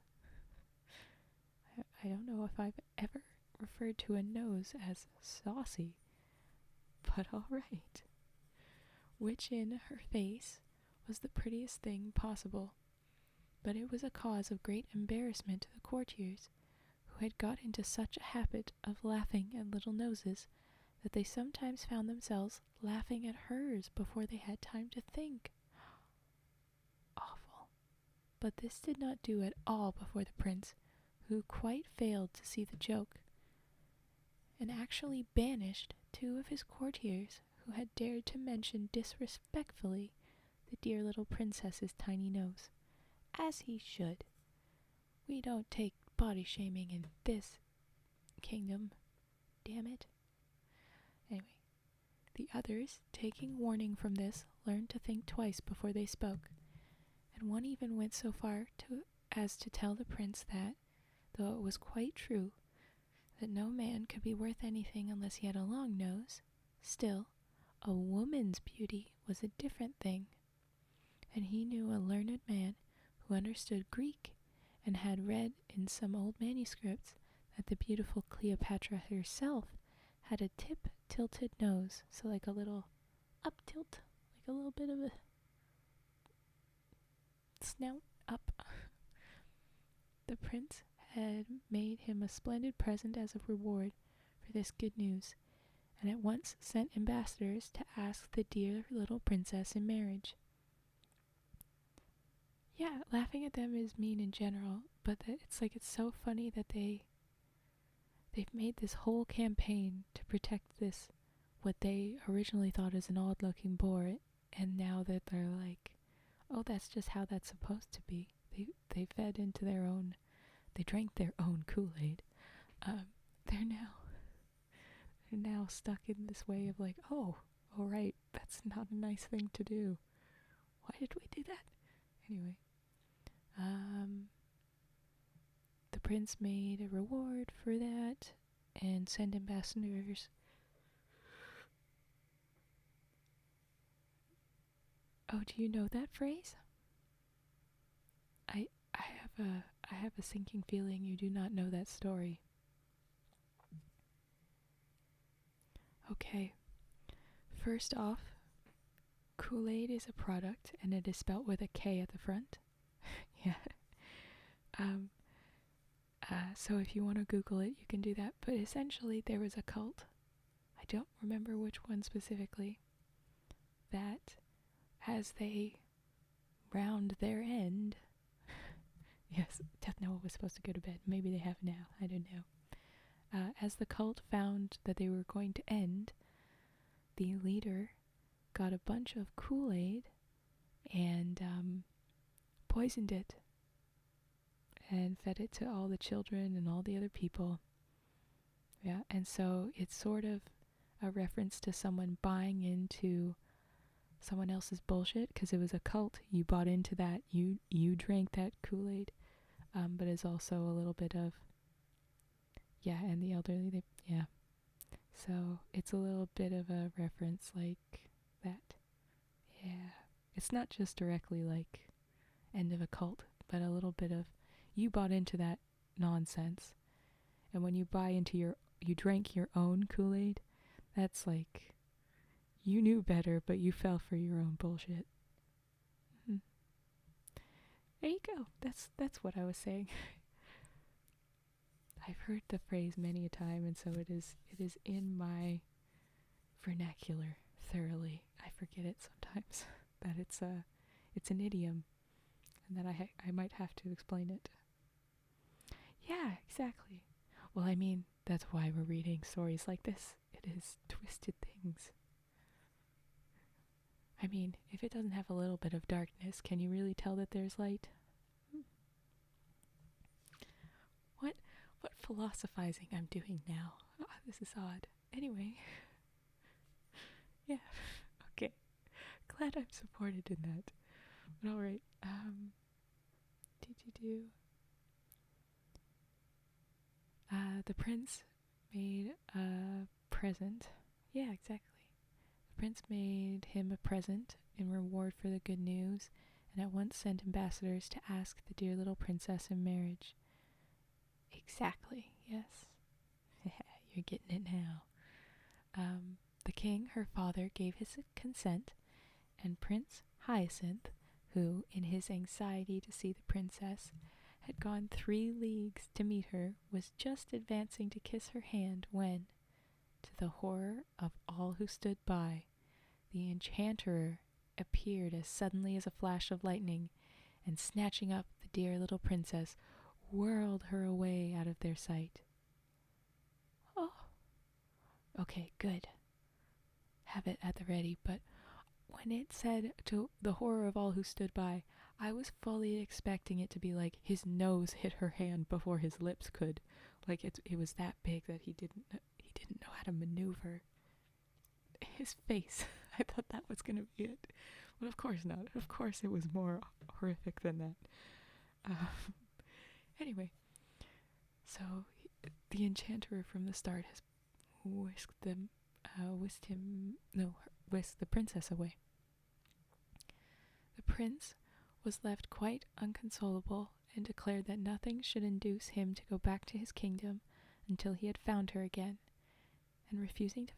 I don't know if I've ever referred to a nose as saucy, but all right. Which in her face was the prettiest thing possible, but it was a cause of great embarrassment to the courtiers, who had got into such a habit of laughing at little noses that they sometimes found themselves laughing at hers before they had time to think. Awful. But this did not do at all before the prince, who quite failed to see the joke, and actually banished 2 of his courtiers who had dared to mention disrespectfully the dear little princess's tiny nose. As he should. We don't take body shaming in this kingdom. Damn it. Anyway, the others, taking warning from this, learned to think twice before they spoke, and one even went so far as to tell the prince that, though it was quite true that no man could be worth anything unless he had a long nose, still, a woman's beauty was a different thing, and he knew a learned man who understood Greek and had read in some old manuscripts that the beautiful Cleopatra herself had a tip-tilted nose, so like a little up-tilt, like a little bit of a snout up. The prince had made him a splendid present as a reward for this good news, and at once sent ambassadors to ask the dear little princess in marriage. Yeah, laughing at them is mean in general, but it's so funny that they've made this whole campaign to protect this, what they originally thought as an odd-looking boy, and now that they're like, oh, that's just how that's supposed to be. They fed into their own, they drank their own Kool-Aid. They're now stuck in this way of like, oh, all right, that's not a nice thing to do. Why did we do that? Anyway, the prince made a reward for that and sent ambassadors. Oh, do you know that phrase? I have a sinking feeling you do not know that story. Okay. First off, Kool-Aid is a product and it is spelt with a K at the front. Yeah. So if you want to Google it, you can do that. But essentially, there was a cult. I don't remember which one specifically. That, as they round their end, yes, Death Noah was supposed to go to bed. Maybe they have now. I don't know. As the cult found that they were going to end, the leader got a bunch of Kool-Aid and poisoned it and fed it to all the children and all the other people. Yeah, and so it's sort of a reference to someone buying into someone else's bullshit because it was a cult. You bought into that. You drank that Kool-Aid. But it's also a little bit of, yeah, and the elderly, yeah. So it's a little bit of a reference like that. Yeah. It's not just directly like end of a cult, but a little bit of you bought into that nonsense. And when you buy into you drank your own Kool-Aid, that's like you knew better, but you fell for your own bullshit. Mm-hmm. There you go. That's what I was saying. I've heard the phrase many a time, and so it is in my vernacular thoroughly. I forget it sometimes that it's an idiom, and that I might have to explain it. Yeah, exactly. Well, I mean, that's why we're reading stories like this. It is twisted things. I mean, if it doesn't have a little bit of darkness, can you really tell that there's light? What philosophizing I'm doing now. Oh, this is odd. Anyway. Yeah. Okay. Glad I'm supported in that. But alright. The prince made a present. Yeah, exactly. The prince made him a present in reward for the good news, and at once sent ambassadors to ask the dear little princess in marriage. Exactly, yes. You're getting it now. The king, her father, gave his consent, and Prince Hyacinth, who, in his anxiety to see the princess, had gone 3 leagues to meet her, was just advancing to kiss her hand when, to the horror of all who stood by, the enchanter appeared as suddenly as a flash of lightning, and snatching up the dear little princess, whirled her away out of their sight. Oh, okay, good. Have it at the ready, but when it said to the horror of all who stood by, I was fully expecting it to be like his nose hit her hand before his lips could. Like it was that big that he didn't know how to maneuver. His face. I thought that was going to be it. But of course not. Of course it was more horrific than that. Anyway, so the enchanter from the start has whisked the princess away. The prince was left quite inconsolable and declared that nothing should induce him to go back to his kingdom until he had found her again, and refusing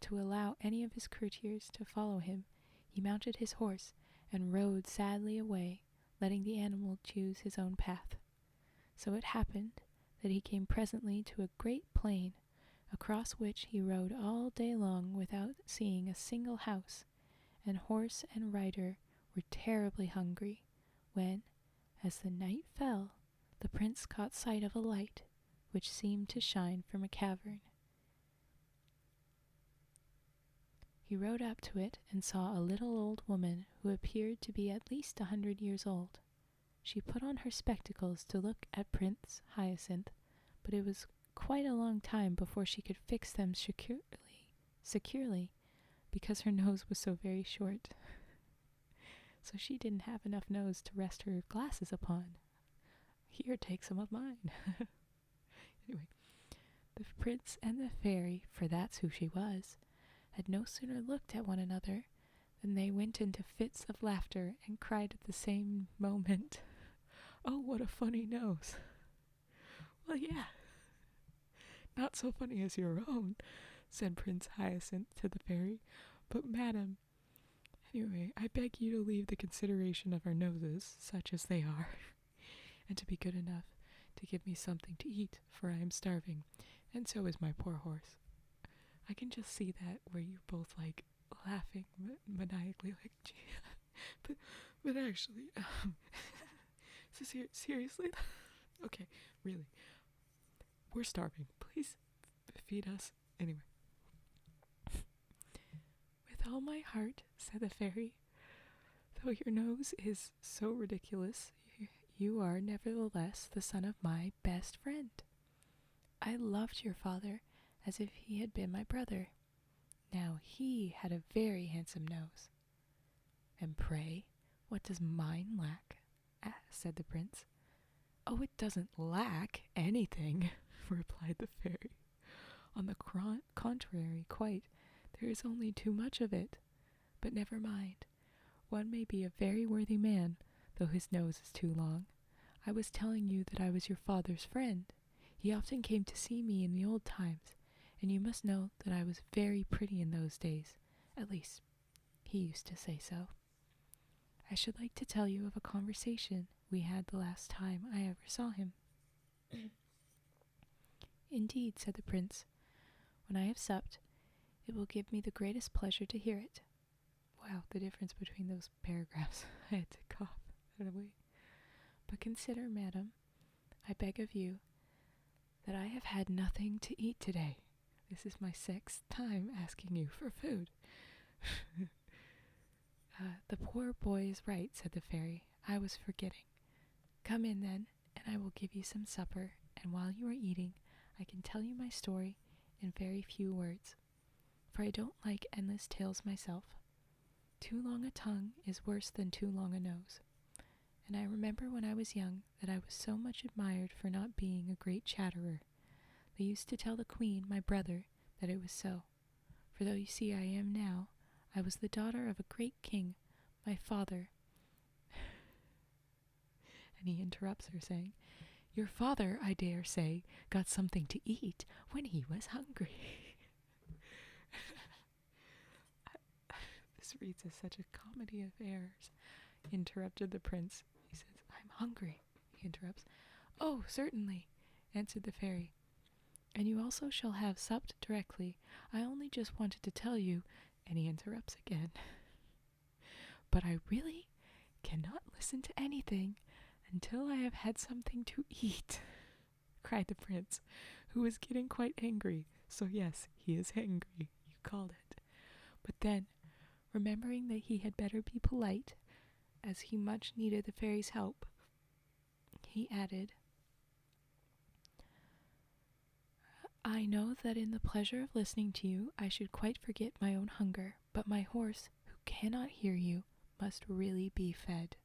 to allow any of his courtiers to follow him, he mounted his horse and rode sadly away, letting the animal choose his own path. So it happened that he came presently to a great plain, across which he rode all day long without seeing a single house, and horse and rider were terribly hungry, when, as the night fell, the prince caught sight of a light, which seemed to shine from a cavern. He rode up to it and saw a little old woman who appeared to be at least 100 years old. She put on her spectacles to look at Prince Hyacinth, but it was quite a long time before she could fix them securely, because her nose was so very short. so she didn't have enough nose to rest her glasses upon. Here, take some of mine. Anyway, the prince and the fairy, for that's who she was, had no sooner looked at one another than they went into fits of laughter and cried at the same moment, "Oh, what a funny nose!" "Well, yeah, not so funny as your own," said Prince Hyacinth to the fairy, "but madam, anyway, I beg you to leave the consideration of our noses, such as they are, and to be good enough to give me something to eat, for I am starving, and so is my poor horse." I can just see that where you both like laughing maniacally, like, gee, but actually, so seriously, okay, really, we're starving. Please feed us anyway. "With all my heart," said the fairy. "Though your nose is so ridiculous, you are nevertheless the son of my best friend. I loved your father as if he had been my brother. Now he had a very handsome nose." "And pray, what does mine lack?" said the prince. "Oh, it doesn't lack anything," replied the fairy. "On the contrary, quite. There is only too much of it. But never mind. One may be a very worthy man, though his nose is too long. I was telling you that I was your father's friend. He often came to see me in the old times, and you must know that I was very pretty in those days. At least, he used to say so. I should like to tell you of a conversation we had the last time I ever saw him." "Indeed," said the prince. "When I have supped, it will give me the greatest pleasure to hear it." Wow, the difference between those paragraphs. I had to cough out of the way. "But consider, madam, I beg of you, that I have had nothing to eat today. This is my 6th time asking you for food." "The poor boy is right," said the fairy. "I was forgetting. Come in, then, and I will give you some supper, and while you are eating, I can tell you my story in very few words, for I don't like endless tales myself. Too long a tongue is worse than too long a nose. And I remember when I was young that I was so much admired for not being a great chatterer. They used to tell the queen, my brother, that it was so. For though you see I am now, I was the daughter of a great king, my father." And he interrupts her, saying, "Your father, I dare say, got something to eat when he was hungry." This reads as such a comedy of errors, interrupted the prince. He says, "I'm hungry," he interrupts. "Oh, certainly," answered the fairy. "And you also shall have supped directly. I only just wanted to tell you," and he interrupts again. "But I really cannot listen to anything until I have had something to eat," cried the prince, who was getting quite angry. So yes, he is angry. You called it. But then, remembering that he had better be polite, as he much needed the fairy's help, he added, "I know that in the pleasure of listening to you, I should quite forget my own hunger, but my horse, who cannot hear you, must really be fed."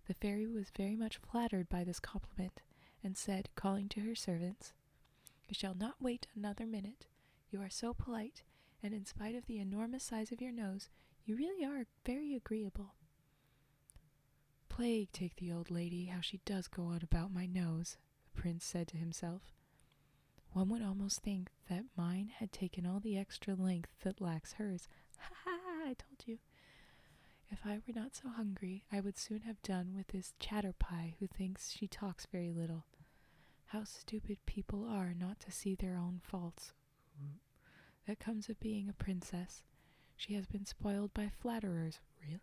The fairy was very much flattered by this compliment, and said, calling to her servants, "I shall not wait another minute. You are so polite, and in spite of the enormous size of your nose, you really are very agreeable." "Plague take the old lady, how she does go on about my nose," the prince said to himself. "One would almost think that mine had taken all the extra length that lacks hers. Ha ha ha, I told you. If I were not so hungry, I would soon have done with this chatterpie who thinks she talks very little. How stupid people are not to see their own faults. That comes of being a princess. She has been spoiled by flatterers." Really?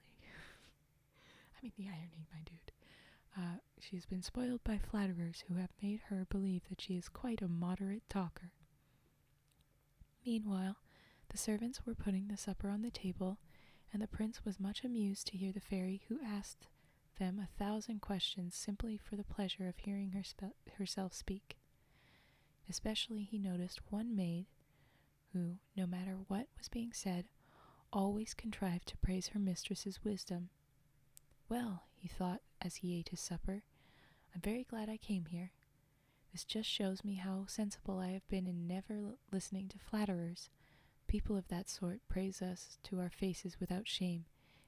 I mean, the irony, my dude. She has been spoiled by flatterers who have made her believe that she is quite a moderate talker. Meanwhile, the servants were putting the supper on the table, and the prince was much amused to hear the fairy, who asked them 1,000 questions simply for the pleasure of hearing herself speak. Especially he noticed one maid who, no matter what was being said, always contrived to praise her mistress's wisdom. Well, he thought as he ate his supper, I'm very glad I came here. This just shows me how sensible I have been in never listening to flatterers. People of that sort praise us to our faces without shame,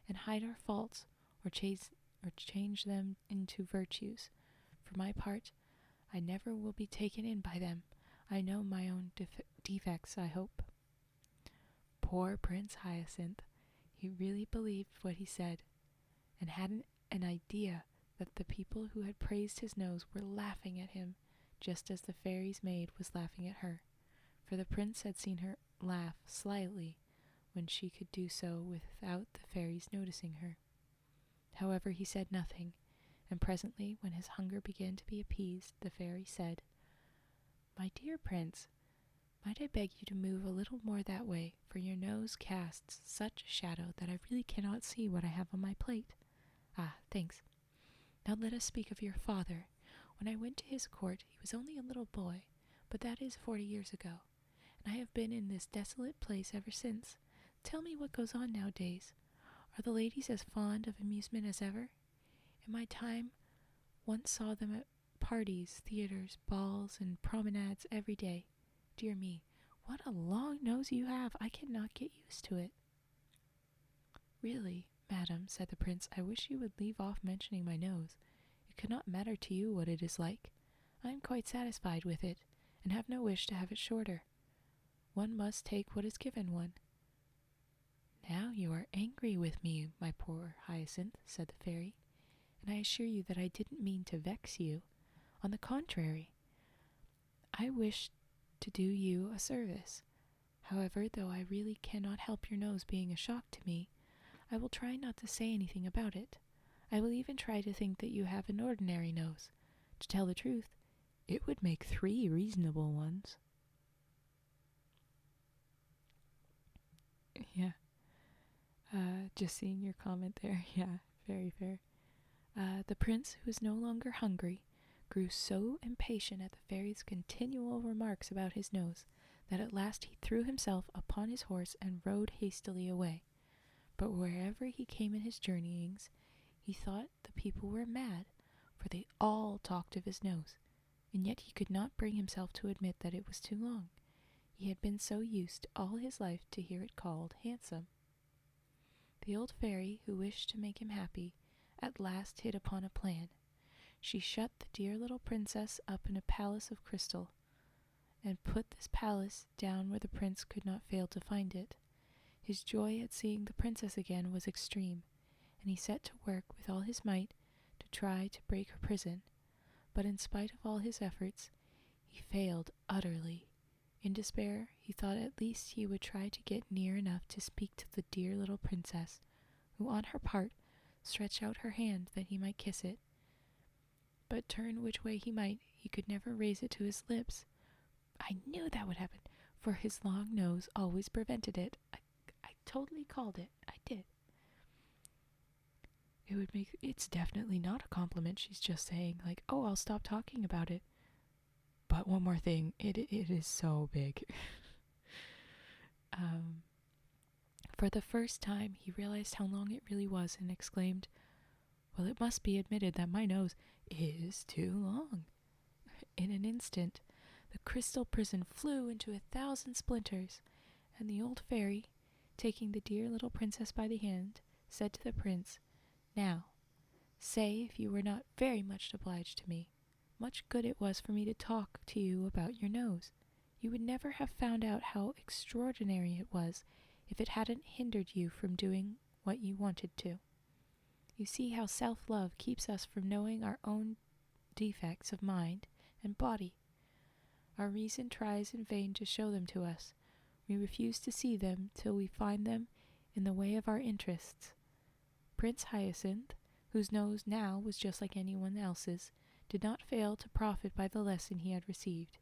and hide our faults, or change them into virtues. For my part, I never will be taken in by them. I know my own defects, I hope. Poor Prince Hyacinth. He really believed what he said, and hadn't an idea that the people who had praised his nose were laughing at him, just as the fairy's maid was laughing at her, for the prince had seen her laugh slyly when she could do so without the fairy's noticing her. However, he said nothing, and presently, when his hunger began to be appeased, the fairy said, My dear prince, might I beg you to move a little more that way, for your nose casts such a shadow that I really cannot see what I have on my plate. Ah, thanks. Now let us speak of your father. When I went to his court, he was only a little boy, but that is 40 years ago, and I have been in this desolate place ever since. Tell me what goes on nowadays. Are the ladies as fond of amusement as ever? In my time, one saw them at parties, theaters, balls, and promenades every day. Dear me, what a long nose you have! I cannot get used to it. Really, madam, said the prince, I wish you would leave off mentioning my nose. It could not matter to you what it is like. I am quite satisfied with it, and have no wish to have it shorter. One must take what is given one. Now you are angry with me, my poor Hyacinth, said the fairy, and I assure you that I didn't mean to vex you. On the contrary, I wished to do you a service. However, though I really cannot help your nose being a shock to me, I will try not to say anything about it. I will even try to think that you have an ordinary nose. To tell the truth, it would make 3 reasonable ones. Yeah. Just seeing your comment there. Yeah, very fair. The prince, who was no longer hungry, grew so impatient at the fairy's continual remarks about his nose that at last he threw himself upon his horse and rode hastily away. But wherever he came in his journeyings, he thought the people were mad, for they all talked of his nose, and yet he could not bring himself to admit that it was too long. He had been so used all his life to hear it called handsome. The old fairy, who wished to make him happy, at last hit upon a plan. She shut the dear little princess up in a palace of crystal, and put this palace down where the prince could not fail to find it. His joy at seeing the princess again was extreme, and he set to work with all his might to try to break her prison. But in spite of all his efforts, he failed utterly. In despair, he thought at least he would try to get near enough to speak to the dear little princess, who on her part stretched out her hand that he might kiss it. But turn which way he might, he could never raise it to his lips. I knew that would happen, for his long nose always prevented it. I totally called it. I did. It's definitely not a compliment. She's just saying, like, oh, I'll stop talking about it. But one more thing, it is so big. For the first time, he realized how long it really was and exclaimed, well, it must be admitted that my nose is too long. In an instant, the crystal prison flew into 1,000 splinters, and the old fairy, taking the dear little princess by the hand, said to the prince, Now, say if you were not very much obliged to me. Much good it was for me to talk to you about your nose. You would never have found out how extraordinary it was if it hadn't hindered you from doing what you wanted to. You see how self-love keeps us from knowing our own defects of mind and body. Our reason tries in vain to show them to us. We refuse to see them till we find them in the way of our interests. Prince Hyacinth, whose nose now was just like anyone else's, did not fail to profit by the lesson he had received.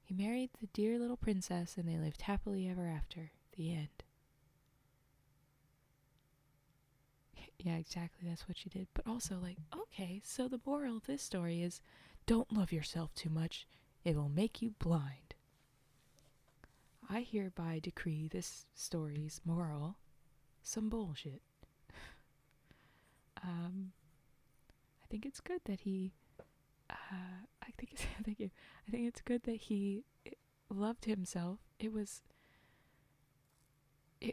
He married the dear little princess, and they lived happily ever after. The end. Yeah, exactly, that's what she did. But also, like, okay, so the moral of this story is, don't love yourself too much. It will make you blind. I hereby decree this story's moral some bullshit. I think it's good that he. Thank you. I think it's good that he loved himself. It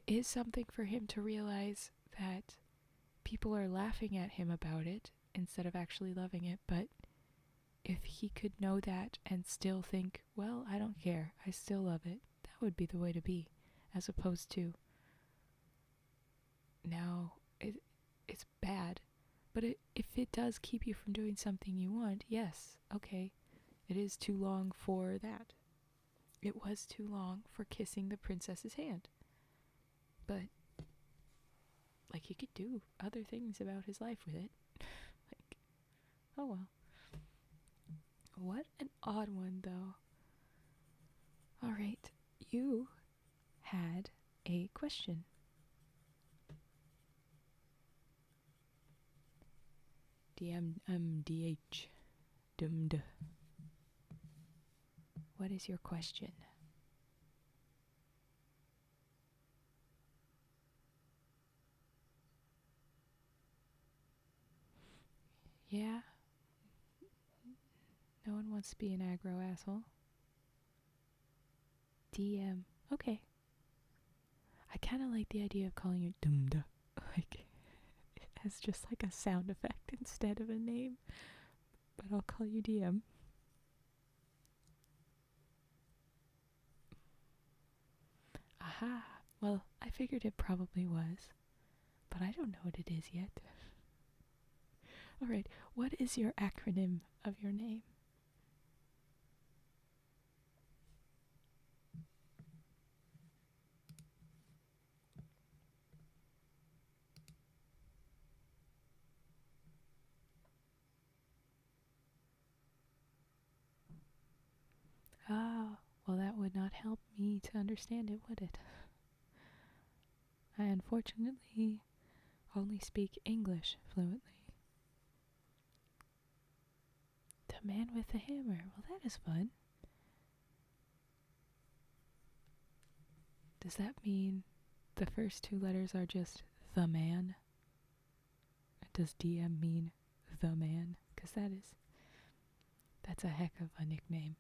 is something for him to realize that people are laughing at him about it instead of actually loving it. But if he could know that and still think, well, I don't care, I still love it, that would be the way to be, as opposed to now it's bad. But if it does keep you from doing something you want, yes, okay, it is too long for that. It was too long for kissing the princess's hand. But, like, he could do other things about his life with it. Like, oh well. What an odd one, though. Alright, you had a question. DH. Dumd. What is your question? Yeah? No one wants to be an aggro asshole. DM. Okay. I kind of like the idea of calling you Dumda. Like, it has just like a sound effect instead of a name. But I'll call you DM. Aha. Well, I figured it probably was. But I don't know what it is yet. Alright, what is your acronym of your name? Oh, well, that would not help me to understand it, would it? I unfortunately only speak English fluently. The man with the hammer. Well, that is fun. Does that mean the first two letters are just the man? Or does DM mean the man? Because that's a heck of a nickname.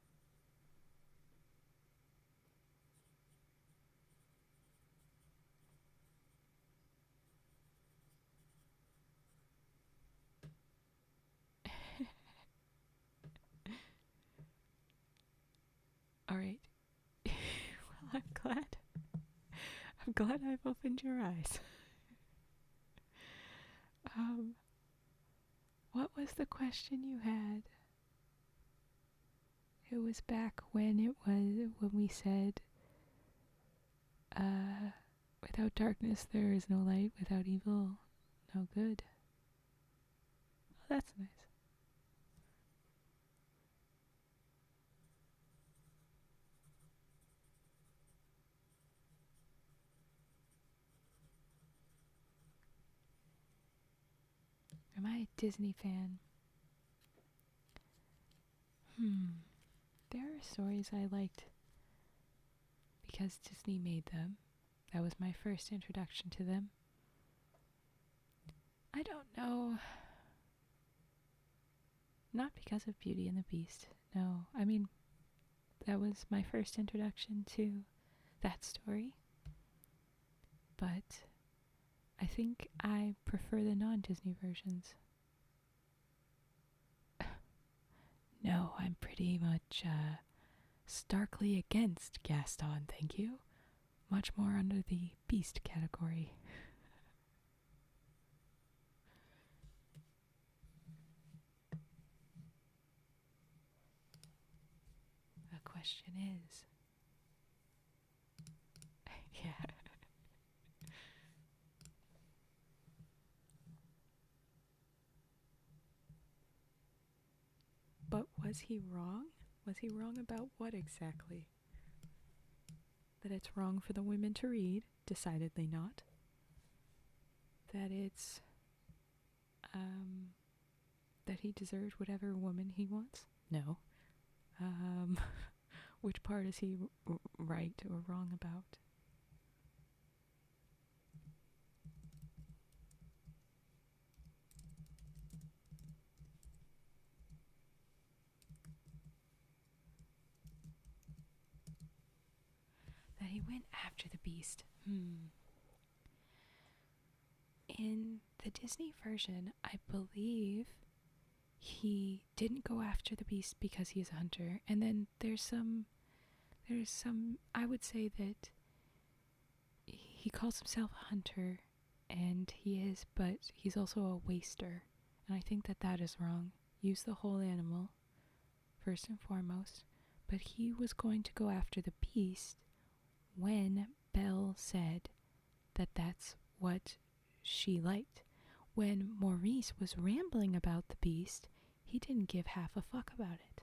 Alright. Well, I'm glad I've opened your eyes. What was the question you had? It was back when we said, without darkness there is no light, without evil, no good. Oh, that's nice. Am I a Disney fan? There are stories I liked because Disney made them. That was my first introduction to them. I don't know. Not because of Beauty and the Beast. No, I mean, that was my first introduction to that story. But I think I prefer the non-Disney versions. No, I'm pretty much starkly against Gaston, thank you. Much more under the Beast category. The question is... yeah. But was he wrong? Was he wrong about what exactly? That it's wrong for the women to read? Decidedly not. That it's... that he deserves whatever woman he wants? No. Which part is he right or wrong about? That he went after the beast. In the Disney version, I believe he didn't go after the beast because he's a hunter. And then there's some, I would say that he calls himself a hunter, and he is, but he's also a waster. And I think that that is wrong. Use the whole animal, first and foremost. But he was going to go after the beast when Belle said that that's what she liked. When Maurice was rambling about the beast, he didn't give half a fuck about it.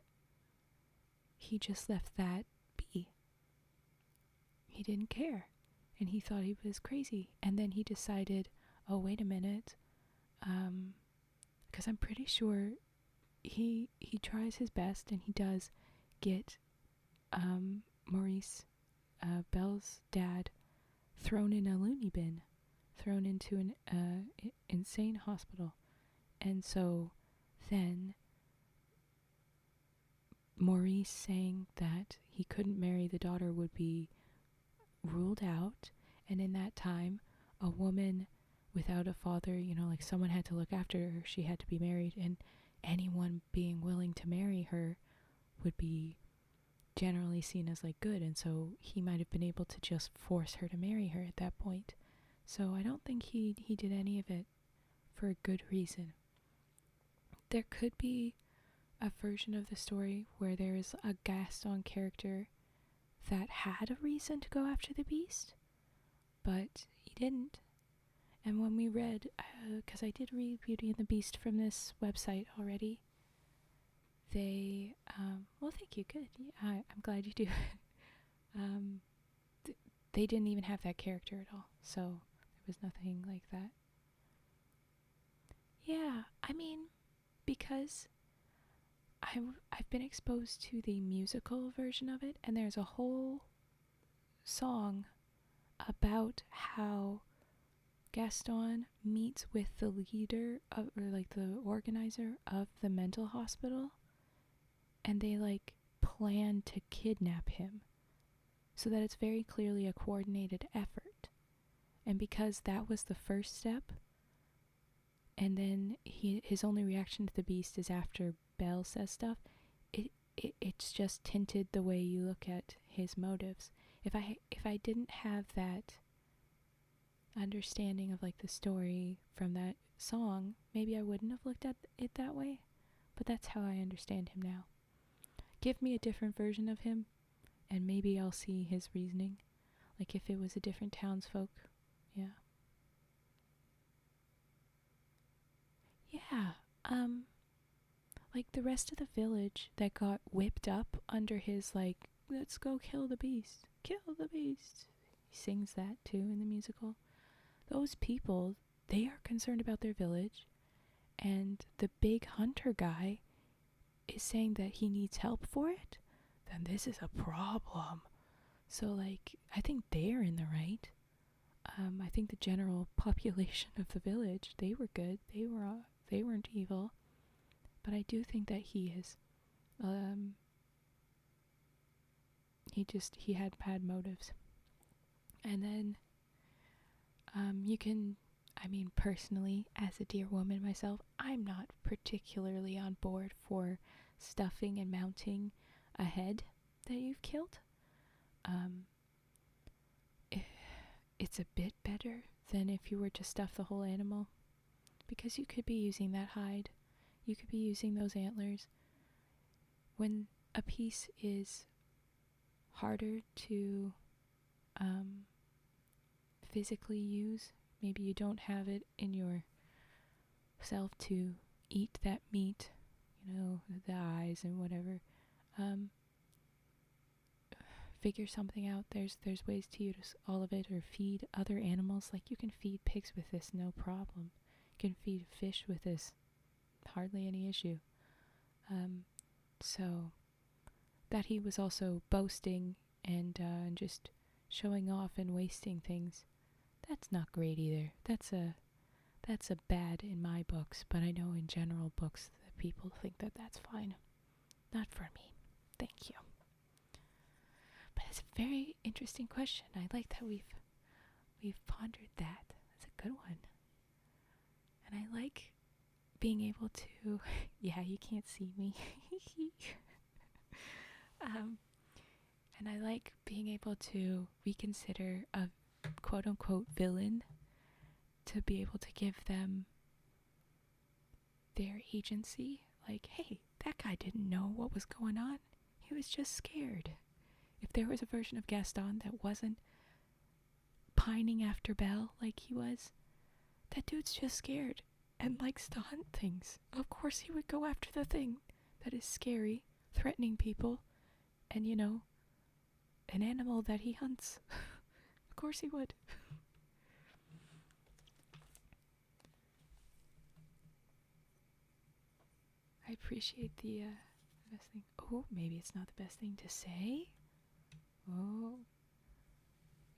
He just left that be. He didn't care. And he thought he was crazy. And then he decided, oh, wait a minute. Because I'm pretty sure he tries his best, and he does get Maurice, Belle's dad, thrown in a loony bin, thrown into an insane hospital. And so then Maurice saying that he couldn't marry the daughter would be ruled out. And in that time, a woman without a father, like someone had to look after her, she had to be married, and anyone being willing to marry her would be generally seen as like good. And so he might have been able to just force her to marry her at that point. So I don't think he did any of it for a good reason. There could be a version of the story where there is a Gaston character that had a reason to go after the beast, but he didn't. And when we read, because I did read Beauty and the Beast from this website already, they, well, thank you, good. Yeah, I'm glad you do. They didn't even have that character at all, so there was nothing like that. Yeah, I mean, because I've been exposed to the musical version of it, and there's a whole song about how Gaston meets with the leader of, or like the organizer of the mental hospital, and they like plan to kidnap him, so that it's very clearly a coordinated effort. And because that was the first step, and then his only reaction to the beast is after Belle says stuff, it's just tinted the way you look at his motives. If I didn't have that understanding of like the story from that song, maybe I wouldn't have looked at it that way. But that's how I understand him now. Give me a different version of him, and maybe I'll see his reasoning. Like if it was a different townsfolk. Yeah. Yeah. Like the rest of the village that got whipped up under his like, let's go kill the beast. Kill the beast. He sings that too in the musical. Those people, they are concerned about their village, and the big hunter guy is saying that he needs help for it, then this is a problem. So like, I think they're in the right. I think the general population of the village, they were good. They weren't evil. But I do think that he is. He had bad motives. And then, you can, I mean, personally, as a dear woman myself, I'm not particularly on board for stuffing and mounting a head that you've killed. It's a bit better than if you were to stuff the whole animal, because you could be using that hide. You could be using those antlers. When a piece is harder to physically use, maybe you don't have it in yourself to eat that meat, the eyes and whatever. Figure something out. There's ways to use all of it, or feed other animals. Like you can feed pigs with this, no problem. You can feed fish with this, hardly any issue. So that he was also boasting and just showing off and wasting things, that's not great either. That's a bad in my books, but I know in general books that people think that that's fine. Not for me. Thank you. But It's a very interesting question. I like that we've pondered that. That's a good one. And I like being able to yeah, you can't see me. And I like being able to reconsider a quote unquote villain, to be able to give them their agency. Like, hey, that guy didn't know what was going on. He was just scared. If there was a version of Gaston that wasn't pining after Belle like he was, that dude's just scared and likes to hunt things. Of course he would go after the thing that is scary, threatening people, and, an animal that he hunts. Of course he would. I appreciate the best thing. Oh, maybe it's not the best thing to say. Oh,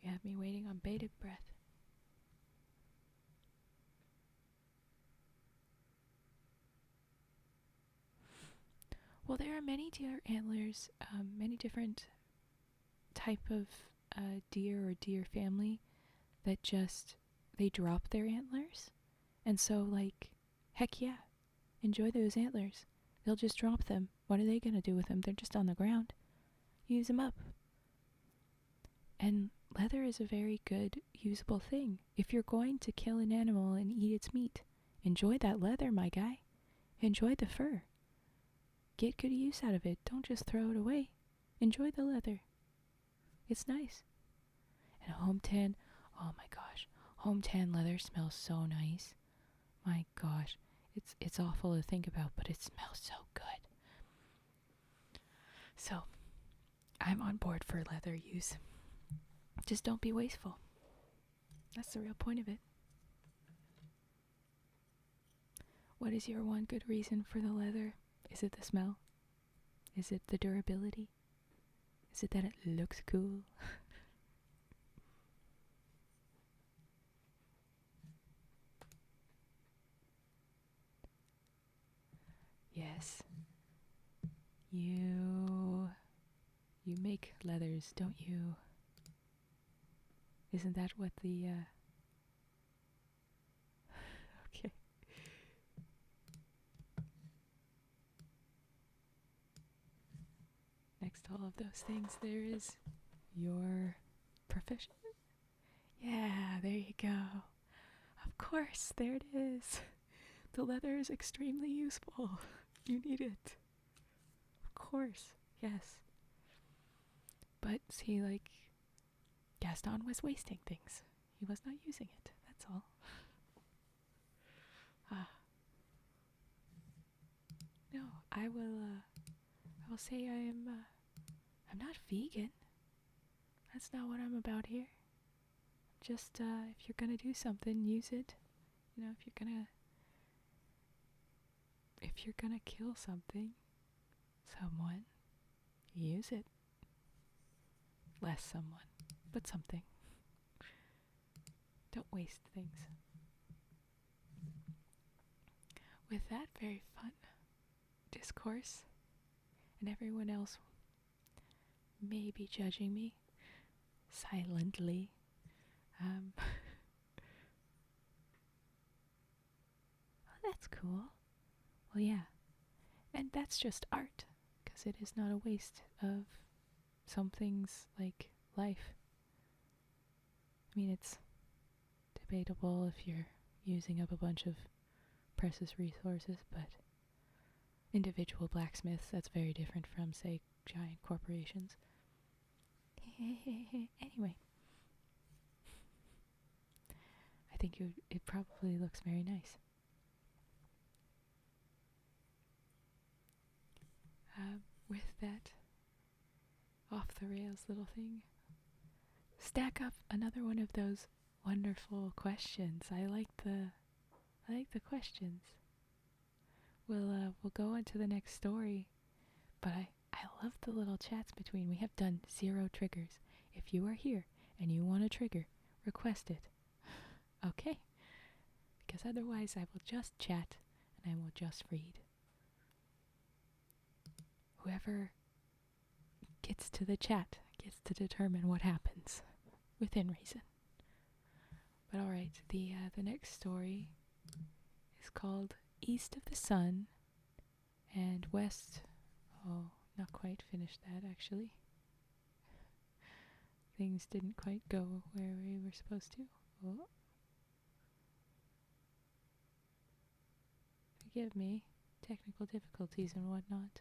you have me waiting on bated breath. Well, there are many deer antlers, many different type of deer or deer family that just, they drop their antlers. And so, like, heck yeah, enjoy those antlers. They'll just drop them. What are they going to do with them? They're just on the ground. Use them up. And leather is a very good, usable thing. If you're going to kill an animal and eat its meat, enjoy that leather, my guy. Enjoy the fur. Get good use out of it. Don't just throw it away. Enjoy the leather. It's nice. And home tan, oh my gosh, home tan leather smells so nice. My gosh, it's awful to think about, but it smells so good. So, I'm on board for leather use. Just don't be wasteful. That's the real point of it. What is your one good reason for the leather? Is it the smell? Is it the durability? Is it that it looks cool? Yes. You make leathers, don't you? Isn't that what the okay. Next to all of those things, there is your profession. Yeah, there you go. Of course, there it is. The leather is extremely useful. You need it. Of course, yes. But see, like, Gaston was wasting things. He was not using it, that's all. No, I will say I'm not vegan. That's not what I'm about here. Just, if you're gonna do something, use it. If you're gonna kill someone, use it. Less someone, but something. Don't waste things. With that very fun discourse, and everyone else may be judging me silently. Oh, that's cool. Well, yeah. And that's just art, because it is not a waste of some things like life. I mean, it's debatable if you're using up a bunch of precious resources, but individual blacksmiths, that's very different from, say, giant corporations. Anyway, I think it probably looks very nice. With that off the rails little thing, stack up another one of those wonderful questions. I like the questions. We'll go into the next story, but I love the little chats between. We have done 0 triggers. If you are here and you want a trigger, request it. Okay? Because otherwise I will just chat and I will just read. Whoever gets to the chat gets to determine what happens within reason. But alright, the next story is called East of the Sun and West. Oh, not quite finished that actually. Things didn't quite go where we were supposed to. Oh. Forgive me. Technical difficulties and whatnot.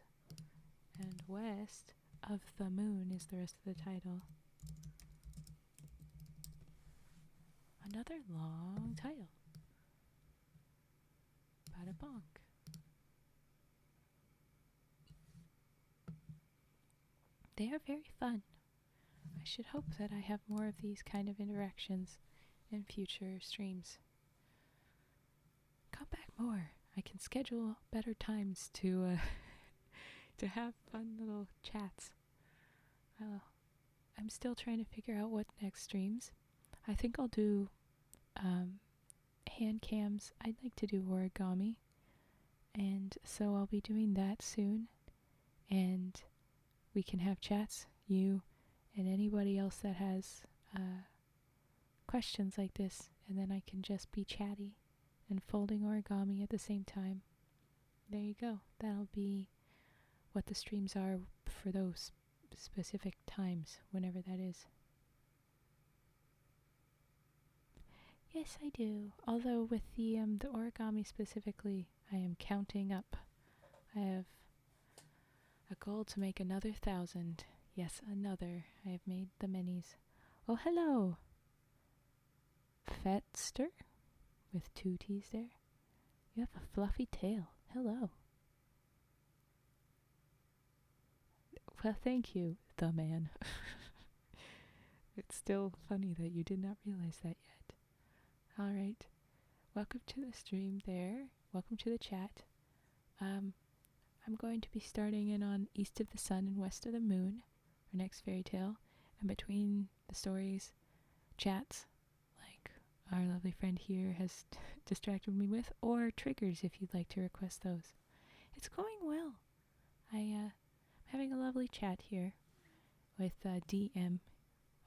And West of the Moon is the rest of the title. Another long title. Bada bonk. They are very fun. I should hope that I have more of these kind of interactions in future streams. Come back more. I can schedule better times to to have fun little chats. I'm still trying to figure out what next streams. I think I'll do hand cams. I'd like to do origami, and so I'll be doing that soon. And we can have chats, you and anybody else that has questions like this, and then I can just be chatty and folding origami at the same time. There you go. That'll be what the streams are for those specific times, whenever that is. Yes, I do. Although with the origami specifically, I am counting up. I have a goal to make another 1,000. Yes, another. I have made the minis. Oh, hello! Fetster? With 2 T's there. You have a fluffy tail. Hello. Well, thank you, the man. It's still funny that you did not realize that yet. Alright. Welcome to the stream there. Welcome to the chat. I'm going to be starting in on East of the Sun and West of the Moon, our next fairy tale. And between the stories, chats, like our lovely friend here has distracted me with, or triggers if you'd like to request those. It's going well. I'm having a lovely chat here with DM,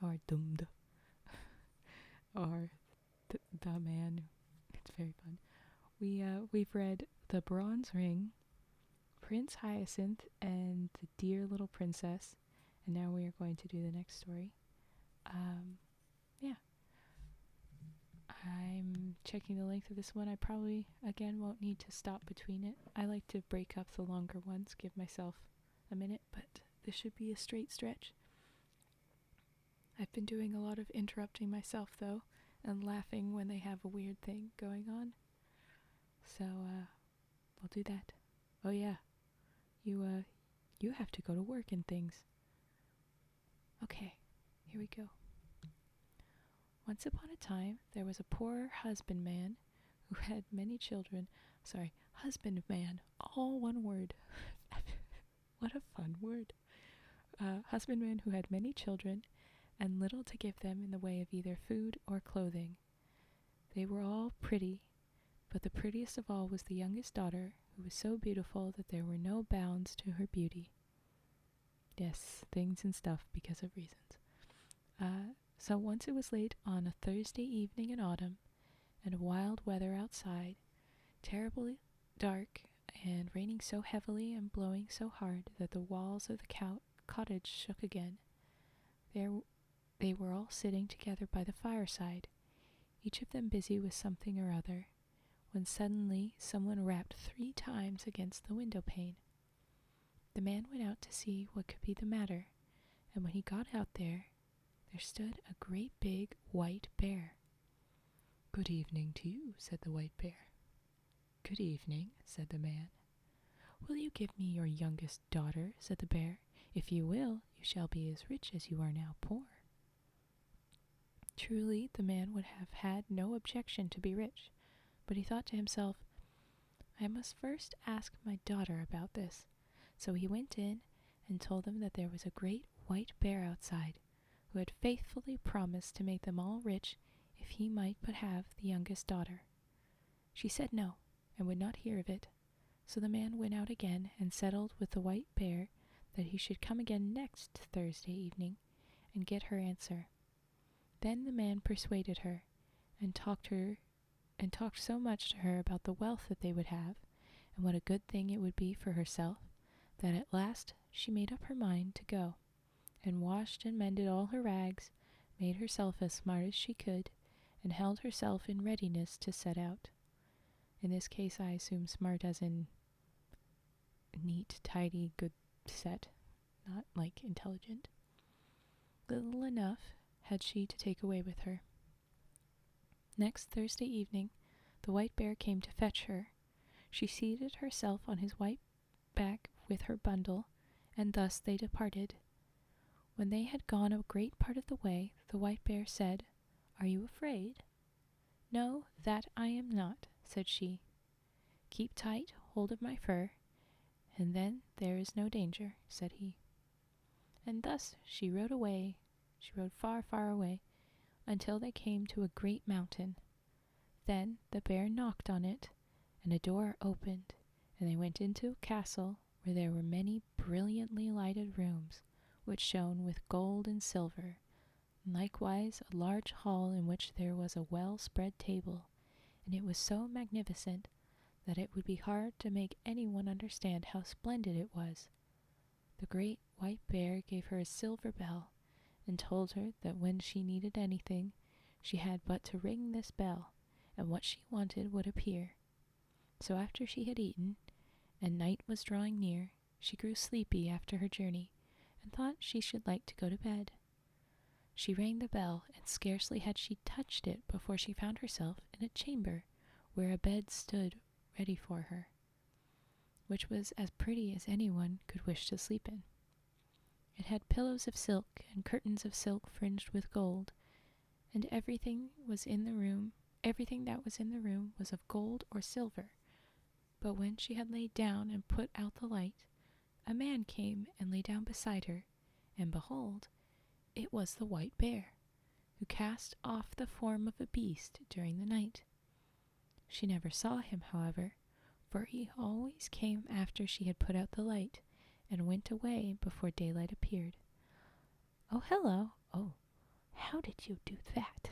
or Dumd, or the man. It's very fun. We've read The Bronze Ring, Prince Hyacinth, and The Dear Little Princess, and now we are going to do the next story. Yeah. I'm checking the length of this one. I probably, again, won't need to stop between it. I like to break up the longer ones, give myself a minute, but this should be a straight stretch. I've been doing a lot of interrupting myself, though, and laughing when they have a weird thing going on. So, we'll do that. Oh yeah, you have to go to work and things. Okay, here we go. Once upon a time, there was a poor husbandman who had many children. Sorry, husbandman, all one word. What a fun word. Husbandman who had many children and little to give them in the way of either food or clothing. They were all pretty, but the prettiest of all was the youngest daughter, who was so beautiful that there were no bounds to her beauty. Yes, things and stuff because of reasons. So once it was late on a Thursday evening in autumn, and wild weather outside, terribly dark, and raining so heavily and blowing so hard that the walls of the cottage shook again. They were all sitting together by the fireside, each of them busy with something or other, when suddenly someone rapped 3 times against the window pane. The man went out to see what could be the matter, and when he got out there stood a great big white bear. "Good evening to you," said the white bear. "Good evening," said the man. "Will you give me your youngest daughter?" said the bear. "If you will, you shall be as rich as you are now poor." Truly, the man would have had no objection to be rich, but he thought to himself, "I must first ask my daughter about this." So he went in and told them that there was a great white bear outside, who had faithfully promised to make them all rich if he might but have the youngest daughter. She said no, and would not hear of it, so the man went out again and settled with the white bear that he should come again next Thursday evening and get her answer. Then the man persuaded her, and talked so much to her about the wealth that they would have, and what a good thing it would be for herself, that at last she made up her mind to go, and washed and mended all her rags, made herself as smart as she could, and held herself in readiness to set out. In this case, I assume smart as in neat, tidy, good set, not like intelligent. Little enough had she to take away with her. Next Thursday evening, the white bear came to fetch her. She seated herself on his white back with her bundle, and thus they departed. When they had gone a great part of the way, the white bear said, "Are you afraid?" "No, that I am not," said she. "Keep tight hold of my fur, and then there is no danger," said he. And thus she rode away. She rode far, far away, until they came to a great mountain. Then the bear knocked on it, and a door opened, and they went into a castle where there were many brilliantly lighted rooms, which shone with gold and silver, and likewise a large hall in which there was a well-spread table, and it was so magnificent that it would be hard to make anyone understand how splendid it was. The great white bear gave her a silver bell, and told her that when she needed anything, she had but to ring this bell, and what she wanted would appear. So after she had eaten, and night was drawing near, she grew sleepy after her journey, and thought she should like to go to bed. She rang the bell, and scarcely had she touched it before she found herself in a chamber where a bed stood ready for her, which was as pretty as anyone could wish to sleep in. It had pillows of silk and curtains of silk fringed with gold, and everything that was in the room was of gold or silver. But when she had laid down and put out the light, a man came and lay down beside her, and behold, it was the white bear, who cast off the form of a beast during the night. She never saw him, however, for he always came after she had put out the light, and went away before daylight appeared. "Oh, hello! Oh, how did you do that?"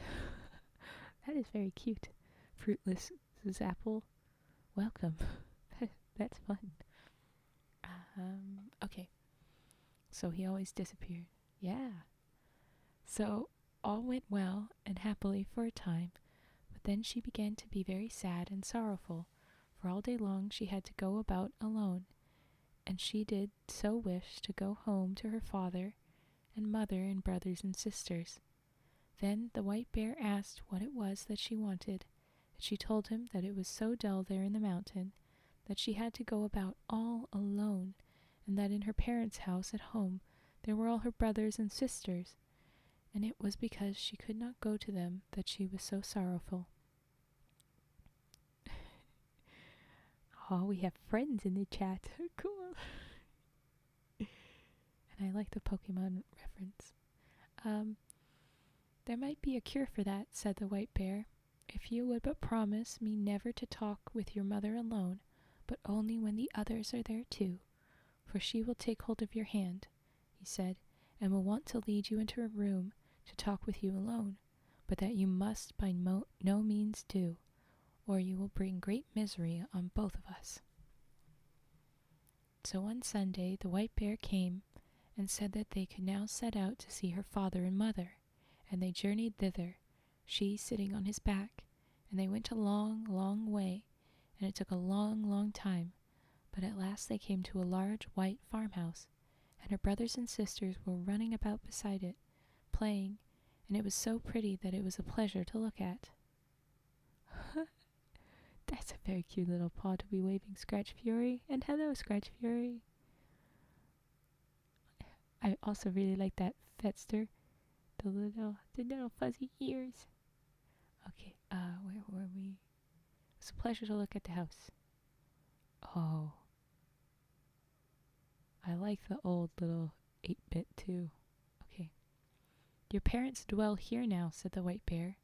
"That is very cute. Fruitless apple. Welcome." That's fun. Okay. So he always disappeared. Yeah. So all went well and happily for a time, but then she began to be very sad and sorrowful, for all day long she had to go about alone, and she did so wish to go home to her father and mother and brothers and sisters. Then the white bear asked what it was that she wanted, and she told him that it was so dull there in the mountain that she had to go about all alone, and that in her parents' house at home there were all her brothers and sisters, and it was because she could not go to them that she was so sorrowful. Oh, we have friends in the chat. Cool. And I like the Pokemon reference. There might be a cure for that, said the white bear, if you would but promise me never to talk with your mother alone, but only when the others are there too, for she will take hold of your hand, he said, and will want to lead you into a room to talk with you alone, but that you must by no means do, or you will bring great misery on both of us. So one Sunday the white bear came and said that they could now set out to see her father and mother, and they journeyed thither, she sitting on his back, and they went a long, long way, and it took a long, long time, but at last they came to a large white farmhouse, and her brothers and sisters were running about beside it, playing, and it was so pretty that it was a pleasure to look at. That's a very cute little paw to be waving, Scratch Fury, and hello, Scratch Fury. I also really like that Fetster, the little fuzzy ears. Okay, where were we? It was a pleasure to look at the house. Oh, I like the old little 8-bit too. Okay. Your parents dwell here now, said the white bear,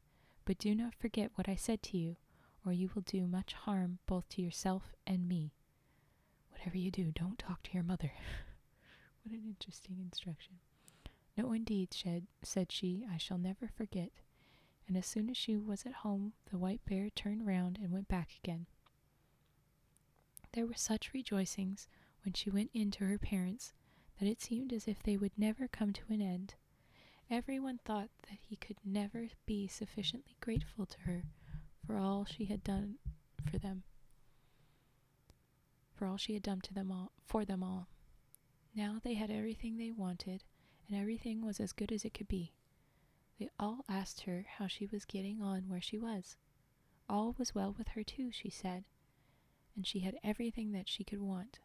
but do not forget what I said to you, or you will do much harm both to yourself and me. Whatever you do, don't talk to your mother. What an interesting instruction. No, indeed, said she, I shall never forget. And as soon as she was at home, the white bear turned round and went back again. There were such rejoicings when she went in to her parents that it seemed as if they would never come to an end. Everyone thought that he could never be sufficiently grateful to her for all she had done for them, for them all. Now they had everything they wanted, and everything was as good as it could be. They all asked her how she was getting on where she was. All was well with her too, she said, and she had everything that she could want.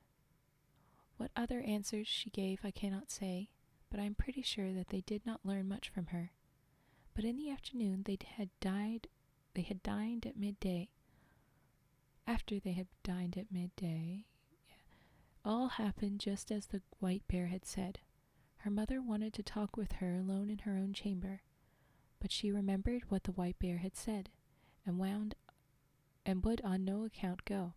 What other answers she gave I cannot say, but I am pretty sure that they did not learn much from her. But in the afternoon they had dined at midday. After they had dined at midday, all happened just as the white bear had said. Her mother wanted to talk with her alone in her own chamber, but she remembered what the white bear had said, and would on no account go.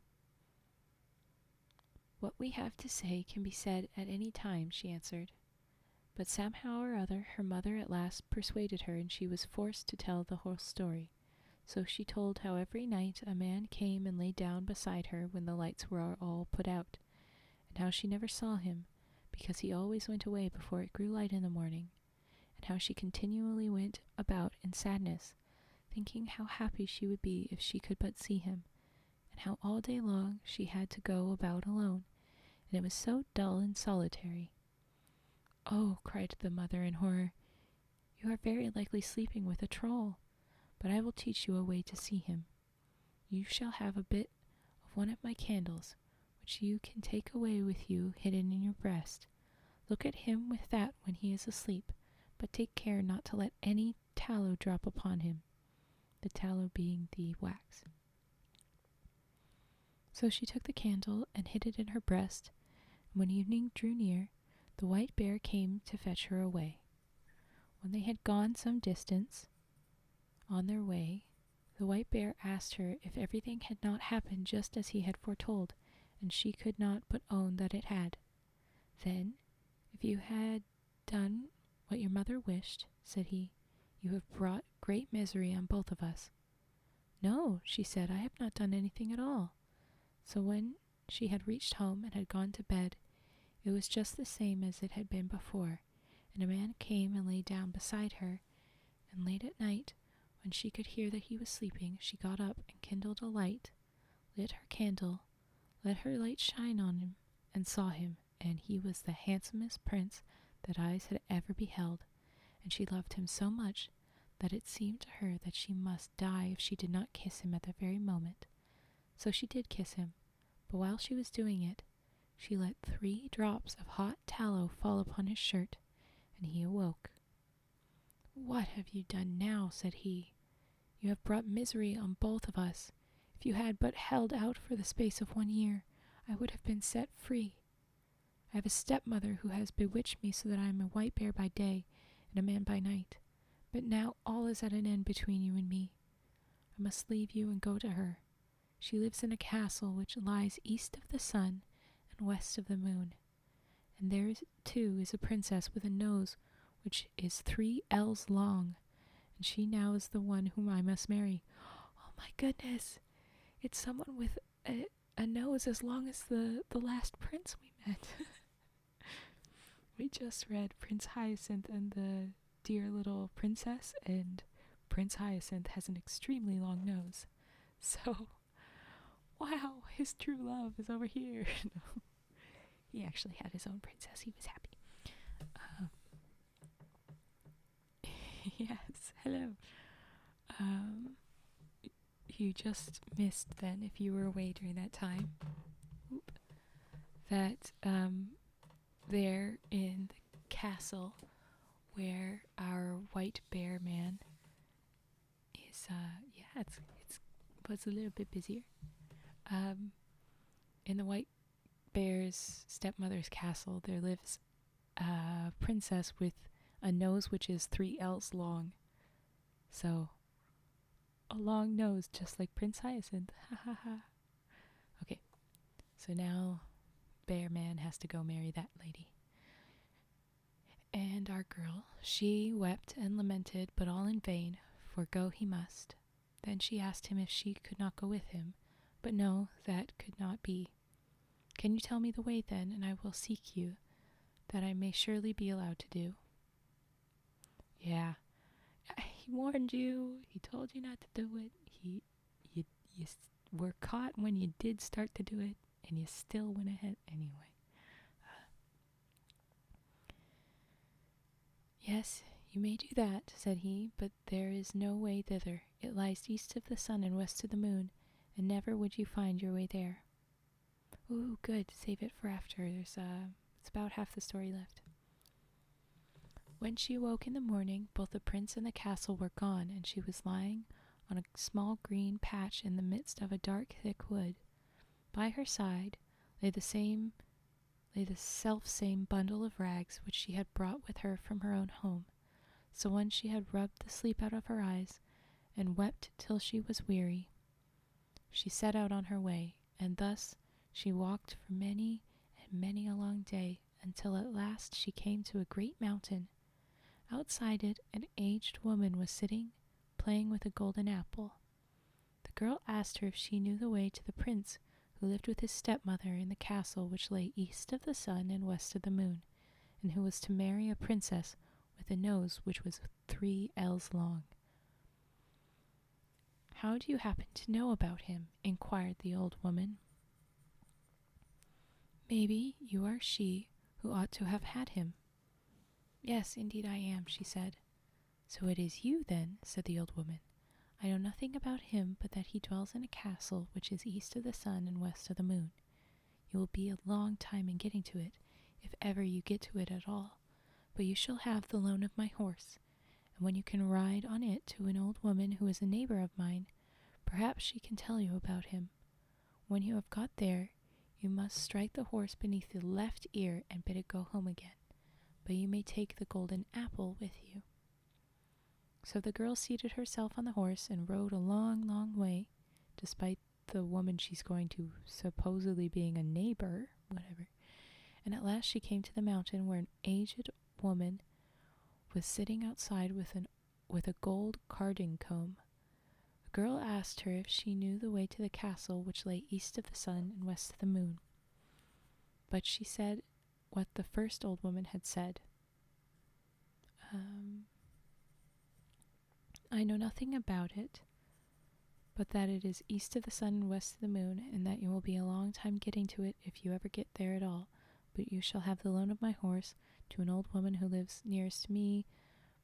What we have to say can be said at any time, she answered. But somehow or other her mother at last persuaded her, and she was forced to tell the whole story. So she told how every night a man came and lay down beside her when the lights were all put out, and how she never saw him, because he always went away before it grew light in the morning, and how she continually went about in sadness, thinking how happy she would be if she could but see him, and how all day long she had to go about alone, and it was so dull and solitary. Oh, cried the mother in horror, you are very likely sleeping with a troll, but I will teach you a way to see him. You shall have a bit of one of my candles, which you can take away with you hidden in your breast. Look at him with that when he is asleep, but take care not to let any tallow drop upon him, the tallow being the wax. So she took the candle and hid it in her breast, and when evening drew near, the white bear came to fetch her away. When they had gone some distance on their way, the white bear asked her if everything had not happened just as he had foretold, and she could not but own that it had. Then, if you had done what your mother wished, said he, you have brought great misery on both of us. No, she said, I have not done anything at all. So when she had reached home and had gone to bed, it was just the same as it had been before, and a man came and lay down beside her, and late at night, when she could hear that he was sleeping, she got up and kindled a light, lit her candle, let her light shine on him, and saw him, and he was the handsomest prince that eyes had ever beheld, and she loved him so much that it seemed to her that she must die if she did not kiss him at the very moment. So she did kiss him, but while she was doing it, she let 3 drops of hot tallow fall upon his shirt, and he awoke. What have you done now? Said he. You have brought misery on both of us. If you had but held out for the space of 1 year, I would have been set free. I have a stepmother who has bewitched me so that I am a white bear by day and a man by night. But now all is at an end between you and me. I must leave you and go to her. She lives in a castle which lies east of the sun and west of the moon. And there, too, is a princess with a nose which is 3 ells long, and she now is the one whom I must marry. Oh, my goodness! It's someone with a nose as long as the last prince we met. We just read Prince Hyacinth and the Dear Little Princess, and Prince Hyacinth has an extremely long nose. So, wow, his true love is over here. No. He actually had his own princess. He was happy. Yes, hello. You just missed then, if you were away during that time, that there in the castle where our white bear man is, it was a little bit busier. In the white bear's stepmother's castle, there lives a princess with a nose which is 3 ells long. So, a long nose, just like Prince Hyacinth. Ha ha ha. Okay, so now Bear Man has to go marry that lady. And our girl, she wept and lamented, but all in vain, for go he must. Then she asked him if she could not go with him, but no, that could not be. Can you tell me the way then, and I will seek you, that I may surely be allowed to do. Yeah, he warned you, he told you not to do it, you were caught when you did start to do it, and you still went ahead anyway. Yes, you may do that, said he, but there is no way thither. It lies east of the sun and west of the moon, and never would you find your way there. Ooh, good, save it for after. It's about half the story left. When she awoke in the morning, both the prince and the castle were gone, and she was lying on a small green patch in the midst of a dark, thick wood. By her side lay the self-same bundle of rags which she had brought with her from her own home. So when she had rubbed the sleep out of her eyes, and wept till she was weary, she set out on her way, and thus she walked for many and many a long day, until at last she came to a great mountain. Outside it, an aged woman was sitting, playing with a golden apple. The girl asked her if she knew the way to the prince who lived with his stepmother in the castle which lay east of the sun and west of the moon, and who was to marry a princess with a nose which was 3 ells long. How do you happen to know about him? Inquired the old woman. Maybe you are she who ought to have had him. Yes, indeed I am, she said. So it is you, then, said the old woman. I know nothing about him but that he dwells in a castle which is east of the sun and west of the moon. You will be a long time in getting to it, if ever you get to it at all, but you shall have the loan of my horse, and when you can ride on it to an old woman who is a neighbor of mine, perhaps she can tell you about him. When you have got there, you must strike the horse beneath the left ear and bid it go home again, but you may take the golden apple with you. So the girl seated herself on the horse and rode a long, long way, despite the woman she's going to supposedly being a neighbor, whatever. And at last she came to the mountain where an aged woman was sitting outside with a gold carding comb. The girl asked her if she knew the way to the castle which lay east of the sun and west of the moon. But she said what the first old woman had said. I know nothing about it, but that it is east of the sun and west of the moon, and that you will be a long time getting to it if you ever get there at all. But you shall have the loan of my horse to an old woman who lives nearest to me.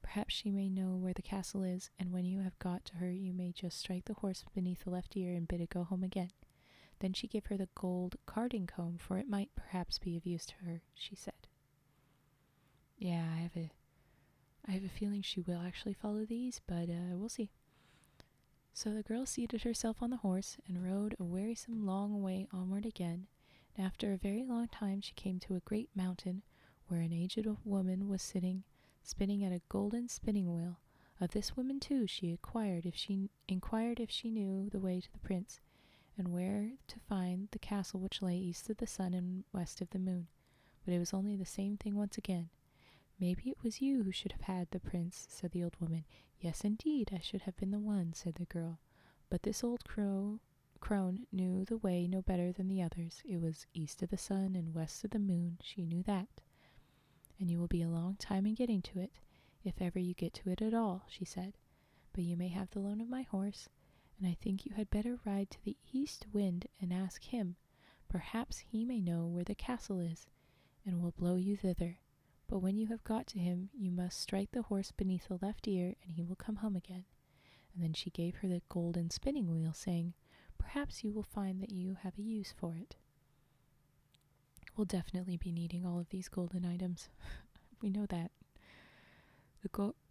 Perhaps she may know where the castle is, and when you have got to her, you may just strike the horse beneath the left ear and bid it go home again. Then she gave her the gold carding comb, for it might perhaps be of use to her, she said. Yeah, I have a feeling she will actually follow these, but we'll see. So the girl seated herself on the horse and rode a wearisome long way onward again, and after a very long time she came to a great mountain where an aged woman was sitting, spinning at a golden spinning wheel. Of this woman too she inquired if she knew the way to the prince, and where to find the castle which lay east of the sun and west of the moon. But it was only the same thing once again. Maybe it was you who should have had the prince, said the old woman. Yes, indeed, I should have been the one, said the girl. But this old crone knew the way no better than the others. It was east of the sun and west of the moon, she knew that. And you will be a long time in getting to it, if ever you get to it at all, she said. But you may have the loan of my horse, and I think you had better ride to the east wind and ask him. Perhaps he may know where the castle is, and will blow you thither. But when you have got to him, you must strike the horse beneath the left ear, and he will come home again. And then she gave her the golden spinning wheel, saying, Perhaps you will find that you have a use for it. We'll definitely be needing all of these golden items. We know that.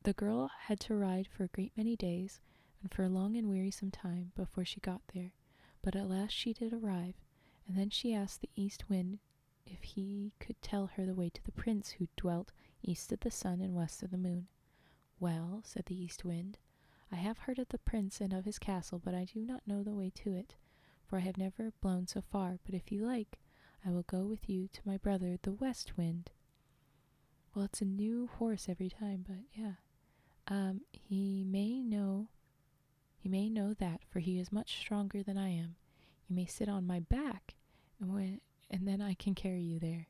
The girl had to ride for a great many days, and for a long and wearisome time, before she got there. But at last she did arrive, and then she asked the east wind if he could tell her the way to the prince who dwelt east of the sun and west of the moon. Well, said the east wind, I have heard of the prince and of his castle, but I do not know the way to it, for I have never blown so far. But if you like, I will go with you to my brother, the west wind. Well, it's a new horse every time, but yeah. He may know that, for he is much stronger than I am. You may sit on my back, and then I can carry you there.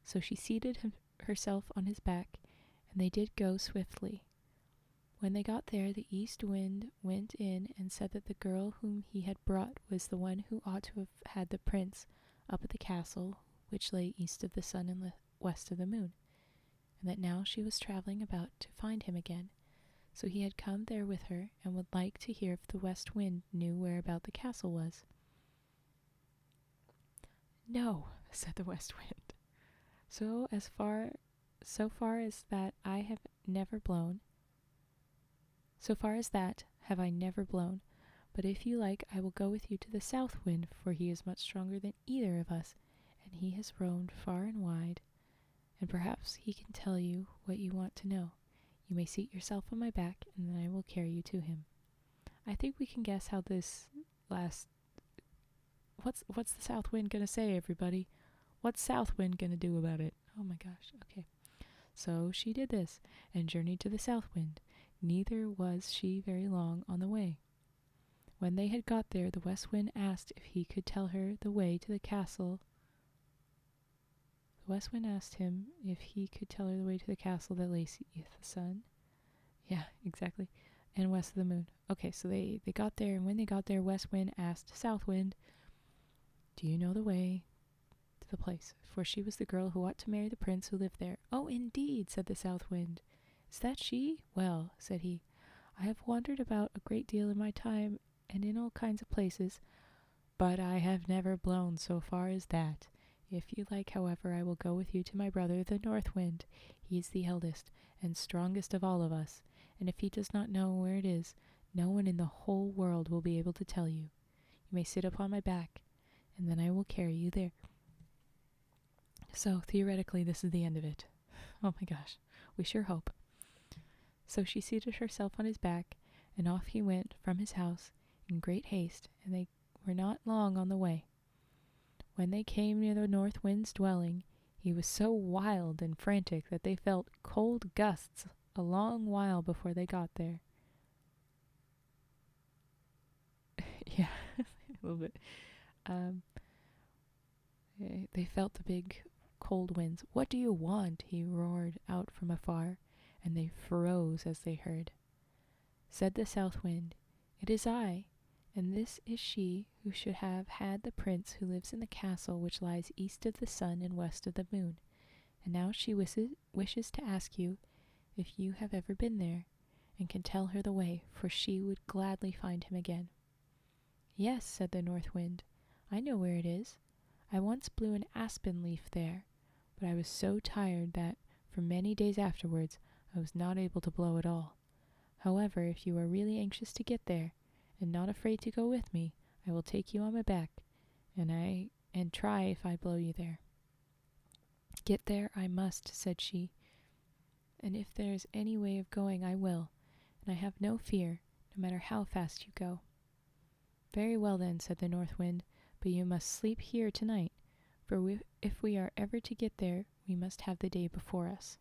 So she seated herself on his back, and they did go swiftly. When they got there, the east wind went in and said that the girl whom he had brought was the one who ought to have had the prince up at the castle, which lay east of the sun and west of the moon, and that now she was travelling about to find him again. So he had come there with her, and would like to hear if the west wind knew whereabout the castle was. No, said the west wind. So far as that have I never blown. But if you like, I will go with you to the south wind, for he is much stronger than either of us, and he has roamed far and wide, and perhaps he can tell you what you want to know. You may seat yourself on my back, and then I will carry you to him. I think we can guess how this last... What's the south wind gonna say, everybody? What's south wind gonna do about it? Oh my gosh, okay. So she did this, and journeyed to the south wind. Neither was she very long on the way. When they had got there, the west wind asked if he could tell her the way to the castle. The west wind asked him if he could tell her the way to the castle that lay east of the sun. Yeah, exactly. And west of the moon. Okay, so they got there, and when they got there, west wind asked south wind, do you know the way to the place? For she was the girl who ought to marry the prince who lived there. Oh, indeed, said the south wind. Is that she? Well, said he, I have wandered about a great deal in my time, and in all kinds of places, but I have never blown so far as that. If you like, however, I will go with you to my brother, the north wind. He is the eldest and strongest of all of us, and if he does not know where it is, no one in the whole world will be able to tell you. You may sit upon my back, and then I will carry you there. So, theoretically, this is the end of it. Oh my gosh, we sure hope. So she seated herself on his back, and off he went from his house in great haste, and they were not long on the way. When they came near the north wind's dwelling, he was so wild and frantic that they felt cold gusts a long while before they got there. Yeah, a little bit. They felt the big cold winds. What do you want? He roared out from afar, and they froze as they heard. Said the south wind, it is I, and this is she who should have had the prince who lives in the castle which lies east of the sun and west of the moon. And now she wishes to ask you if you have ever been there, and can tell her the way, for she would gladly find him again. Yes, said the north wind, I know where it is. I once blew an aspen leaf there, but I was so tired that, for many days afterwards, I was not able to blow at all. However, if you are really anxious to get there, and not afraid to go with me, I will take you on my back, and try if I blow you there. Get there I must, said she, and if there is any way of going, I will, and I have no fear, no matter how fast you go. Very well then, said the north wind, but you must sleep here tonight, for if we are ever to get there, we must have the day before us.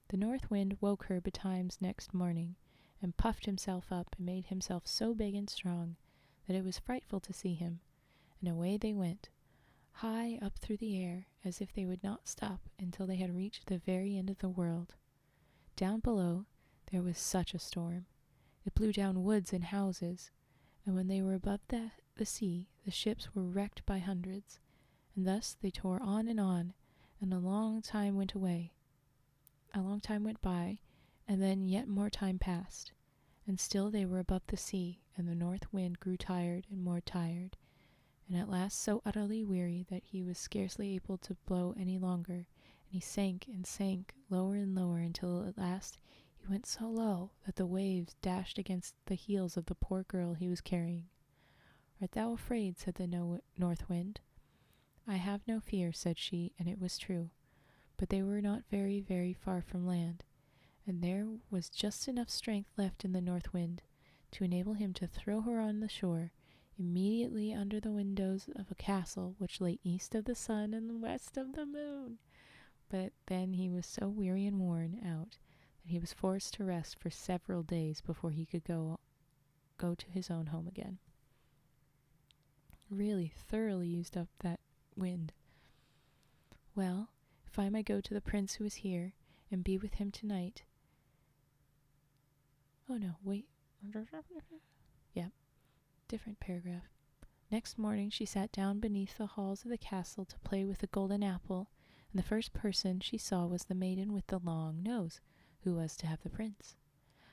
The north wind woke her betimes next morning, and puffed himself up and made himself so big and strong that it was frightful to see him, and away they went, high up through the air, as if they would not stop until they had reached the very end of the world. Down below there was such a storm. It blew down woods and houses, and when they were above the sea, the ships were wrecked by hundreds, and thus they tore on, and a long time went by, and then yet more time passed, and still they were above the sea, and the north wind grew tired and more tired, and at last so utterly weary that he was scarcely able to blow any longer, and he sank and sank lower and lower until at last he went so low that the waves dashed against the heels of the poor girl he was carrying. Art thou afraid? Said the north wind. I have no fear, said she, and it was true. But they were not very, very far from land, and there was just enough strength left in the north wind to enable him to throw her on the shore, immediately under the windows of a castle which lay east of the sun and west of the moon. But then he was so weary and worn out that he was forced to rest for several days before he could go to his own home again. Really thoroughly used up that wind. Well, if I may go to the prince who is here and be with him tonight. Oh no, wait. Yeah, different paragraph. Next morning she sat down beneath the halls of the castle to play with the golden apple, and the first person she saw was the maiden with the long nose, who was to have the prince.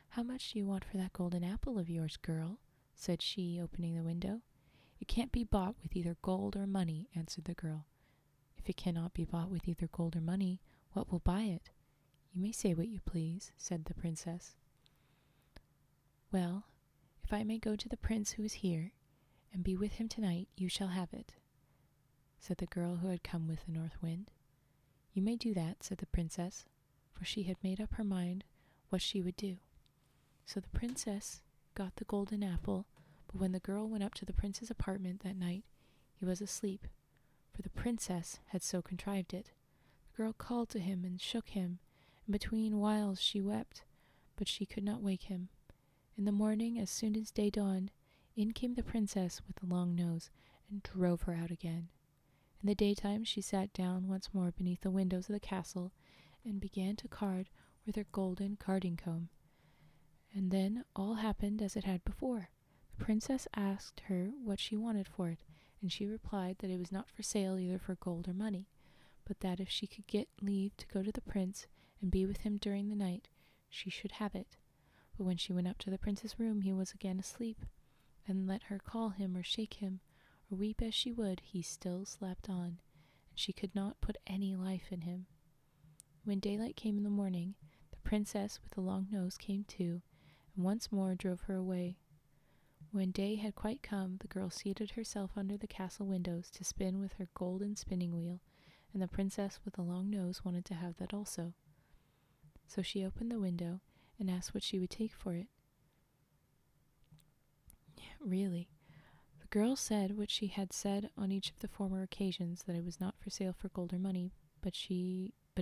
"How much do you want for that golden apple of yours, girl?" said she, opening the window. "It can't be bought with either gold or money," answered the girl. "If it cannot be bought with either gold or money, what will buy it?" "You may say what you please," said the princess. "Well, if I may go to the prince who is here, and be with him tonight, you shall have it," said the girl who had come with the north wind. "You may do that," said the princess, for she had made up her mind what she would do. So the princess got the golden apple, but when the girl went up to the prince's apartment that night, he was asleep, for the princess had so contrived it. The girl called to him and shook him, and between whiles she wept, but she could not wake him. In the morning, as soon as day dawned, in came the princess with the long nose, and drove her out again. In the daytime she sat down once more beneath the windows of the castle, and began to card with her golden carding comb. And then all happened as it had before. The princess asked her what she wanted for it, and she replied that it was not for sale either for gold or money, but that if she could get leave to go to the prince and be with him during the night, she should have it. But when she went up to the prince's room, he was again asleep, and let her call him or shake him, or weep as she would, he still slept on, and she could not put any life in him. When daylight came in the morning, the princess with the long nose came to, and once more drove her away. When day had quite come, the girl seated herself under the castle windows to spin with her golden spinning wheel, and the princess with the long nose wanted to have that also. So she opened the window and asked what she would take for it. Really, the girl said what she had said on each of the former occasions, that it was not for sale for gold or money, but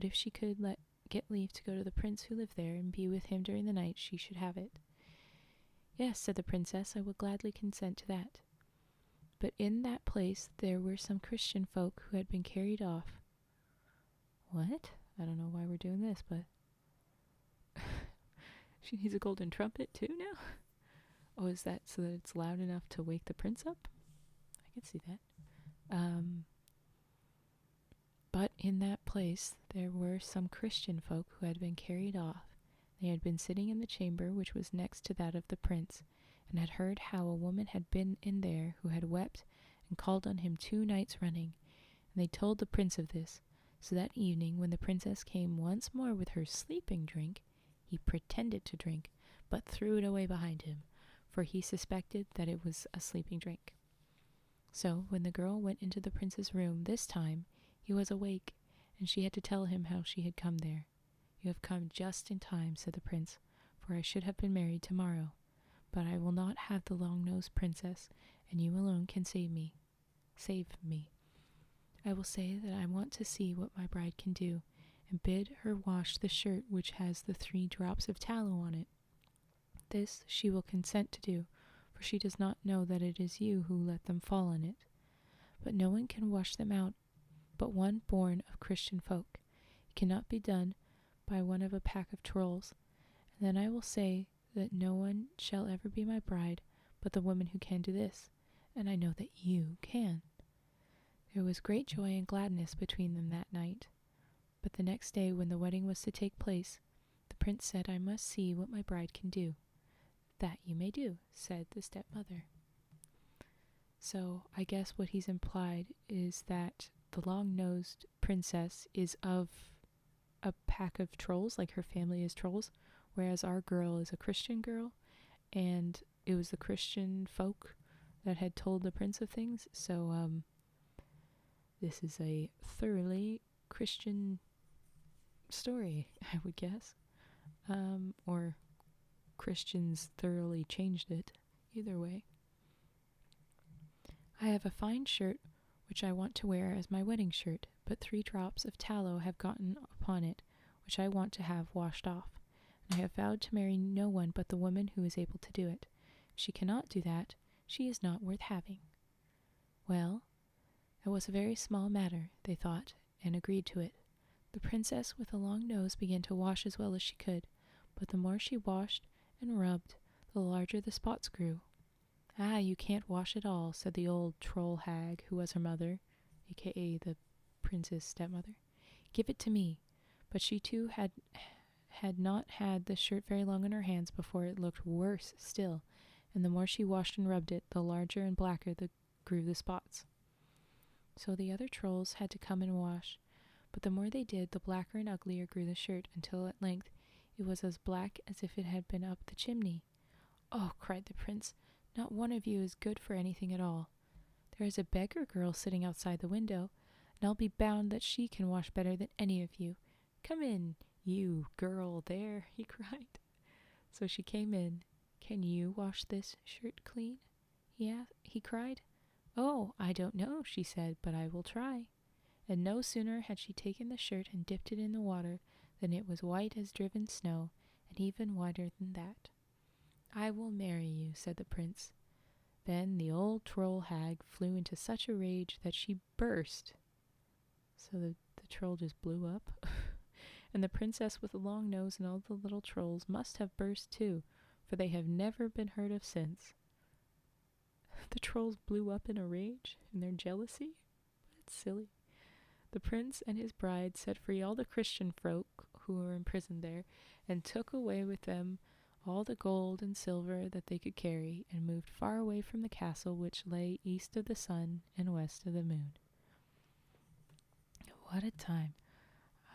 if she could get leave to go to the prince who lived there and be with him during the night, she should have it. "Yes," said the princess, "I will gladly consent to that." But in that place there were some Christian folk who had been carried off. What? I don't know why we're doing this, but she needs a golden trumpet too now? Oh, is that so that it's loud enough to wake the prince up? I can see that. But in that place there were some Christian folk who had been carried off. They had been sitting in the chamber which was next to that of the prince, and had heard how a woman had been in there who had wept and called on him 2 nights running, and they told the prince of this. So that evening, when the princess came once more with her sleeping drink, he pretended to drink, but threw it away behind him, for he suspected that it was a sleeping drink. So when the girl went into the prince's room this time, he was awake, and she had to tell him how she had come there. "You have come just in time," said the prince, "for I should have been married tomorrow. But I will not have the long-nosed princess, and you alone can save me. I will say that I want to see what my bride can do, and bid her wash the shirt which has the 3 drops of tallow on it. This she will consent to do, for she does not know that it is you who let them fall on it. But no one can wash them out but one born of Christian folk. It cannot be done by one of a pack of trolls. And then I will say that no one shall ever be my bride but the woman who can do this, and I know that you can." There was great joy and gladness between them that night. But the next day, when the wedding was to take place, the prince said, "I must see what my bride can do." "That you may do," said the stepmother. So I guess what he's implied is that the long-nosed princess is of a pack of trolls, like her family is trolls, whereas our girl is a Christian girl, and it was the Christian folk that had told the prince of things. So this is a thoroughly Christian story, I would guess, or Christians thoroughly changed it. Either way. "I have a fine shirt which I want to wear as my wedding shirt, but 3 drops of tallow have gotten upon it, which I want to have washed off. And I have vowed to marry no one but the woman who is able to do it. If she cannot do that, she is not worth having. Well, that was a very small matter, they thought, and agreed to it. The princess with a long nose began to wash as well as she could, but the more she washed and rubbed, the larger the spots grew. Ah, you can't wash at all, said the old troll hag, who was her mother, aka the prince's stepmother. Give it to me. But she too had not had the shirt very long in her hands before it looked worse still, and the more she washed and rubbed it, the larger and blacker grew the spots. So the other trolls had to come and wash, but the more they did, the blacker and uglier grew the shirt, until at length it was as black as if it had been up the chimney. Oh, cried the prince, not one of you is good for anything at all. There is a beggar girl sitting outside the window, and I'll be bound that she can wash better than any of you. Come in, you girl there, he cried. So she came in. Can you wash this shirt clean? He cried. Oh, I don't know, she said, but I will try. And no sooner had she taken the shirt and dipped it in the water than it was white as driven snow, and even whiter than that. I will marry you, said the prince. Then the old troll hag flew into such a rage that she burst. So the troll just blew up. And the princess with the long nose and all the little trolls must have burst too, for they have never been heard of since. The trolls blew up in a rage in their jealousy? That's silly. The prince and his bride set free all the Christian folk who were imprisoned there, and took away with them all the gold and silver that they could carry, and moved far away from the castle which lay east of the sun and west of the moon. What a time.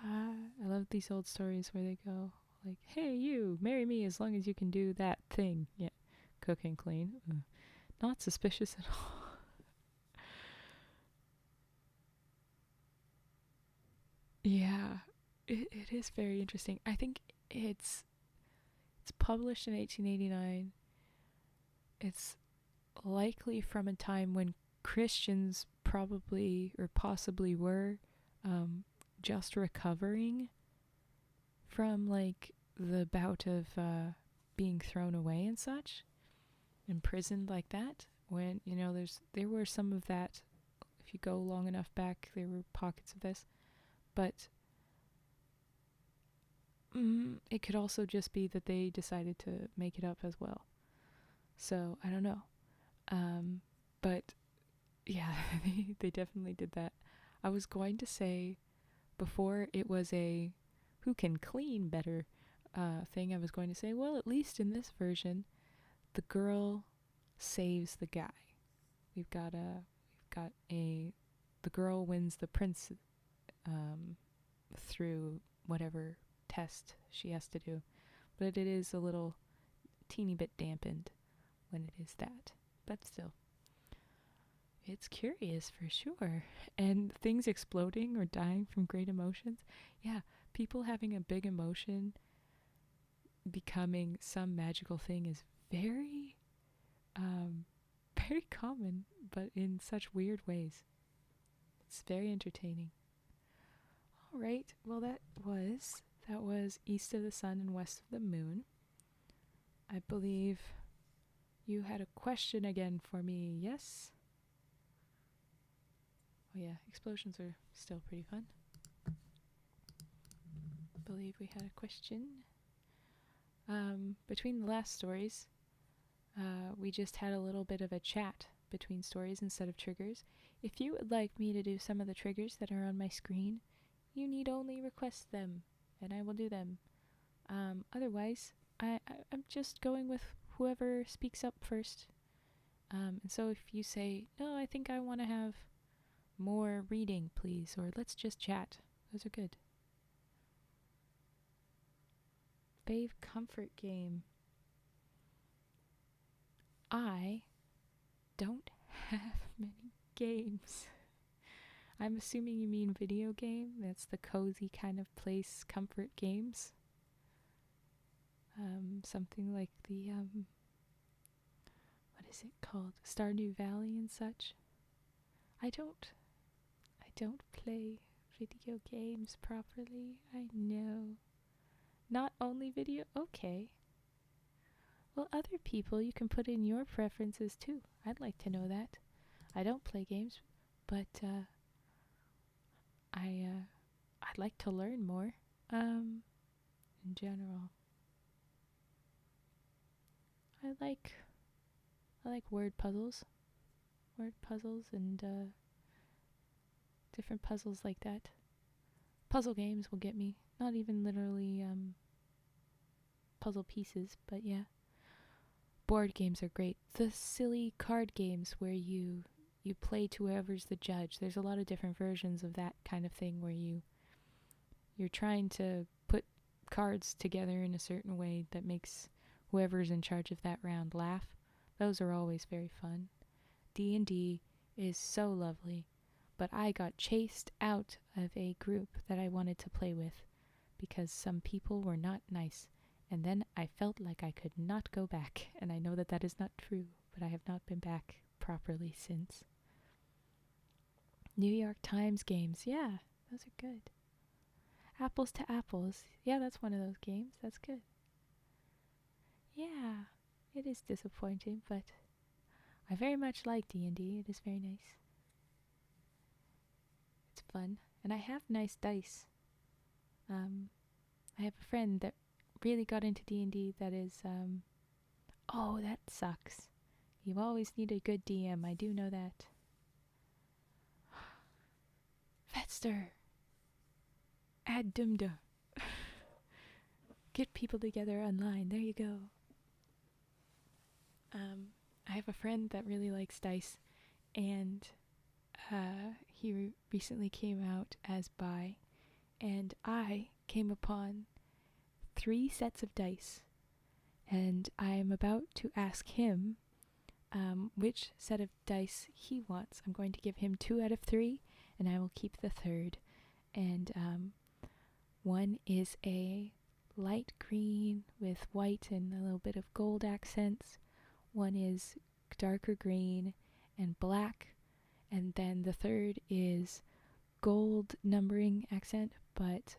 I love these old stories where they go like, hey, you, marry me as long as you can do that thing. Yeah, cook and clean. Not suspicious at all. Yeah, it is very interesting. I think it's published in 1889. It's likely from a time when Christians probably or possibly were just recovering from like the bout of being thrown away and such, imprisoned like that. When there were some of that. If you go long enough back, there were pockets of this, but it could also just be that they decided to make it up as well. So I don't know, but yeah, they definitely did that. I was going to say before it was a who can clean better thing. I was going to say, well, at least in this version, the girl saves the guy. The girl wins the prince through whatever test she has to do, but it is a little teeny bit dampened when it is that. But still, it's curious for sure. And things exploding or dying from great emotions. Yeah, people having a big emotion becoming some magical thing is very, very common, but in such weird ways. It's very entertaining. All right, well that was East of the Sun and West of the Moon. I believe you had a question again for me, yes? Oh yeah, explosions are still pretty fun. I believe we had a question. Between the last stories, we just had a little bit of a chat between stories instead of triggers. If you would like me to do some of the triggers that are on my screen, you need only request them, and I will do them. Otherwise, I'm just going with whoever speaks up first. And so if you say, no, I think I want to have more reading, please, or let's just chat, those are good. Fave comfort game. I don't have many games. I'm assuming you mean video game. That's the cozy kind of place comfort games. Something like the what is it called? Stardew Valley and such. I don't play video games properly. I know. Not only video? Okay. Well, other people, you can put in your preferences too. I'd like to know that. I don't play games, but I'd like to learn more. In general, I like word puzzles, and different puzzles like that. Puzzle games will get me. Not even literally puzzle pieces, but yeah. Board games are great. The silly card games where you play to whoever's the judge. There's a lot of different versions of that kind of thing where you're trying to put cards together in a certain way that makes whoever's in charge of that round laugh. Those are always very fun. D&D is so lovely, but I got chased out of a group that I wanted to play with because some people were not nice, and then I felt like I could not go back, and I know that that is not true, but I have not been back properly since. New York Times games, yeah, those are good. Apples to Apples, yeah, that's one of those games, that's good. Yeah, it is disappointing, but I very much like D&D. It is very nice. It's fun, and I have nice dice. I have a friend that really got into D&D that is, oh, that sucks. You always need a good DM, I do know that. Vetster! Add Dumda. Get people together online, there you go. I have a friend that really likes dice, and he recently came out as bi, and I came upon 3 sets of dice, and I'm about to ask him which set of dice he wants. I'm going to give him 2 out of 3, and I will keep the third. And one is a light green with white and a little bit of gold accents. One is darker green and black, and then the third is gold numbering accent, but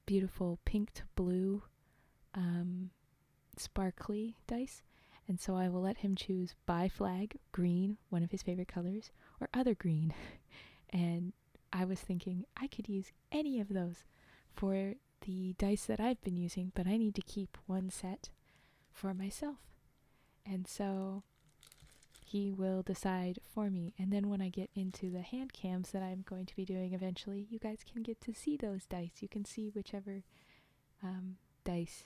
beautiful pink to blue sparkly dice. And so I will let him choose bi flag, green, one of his favorite colors, or other green. And I was thinking I could use any of those for the dice that I've been using, but I need to keep one set for myself. And so he will decide for me. And then when I get into the hand cams that I'm going to be doing eventually, you guys can get to see those dice. You can see whichever dice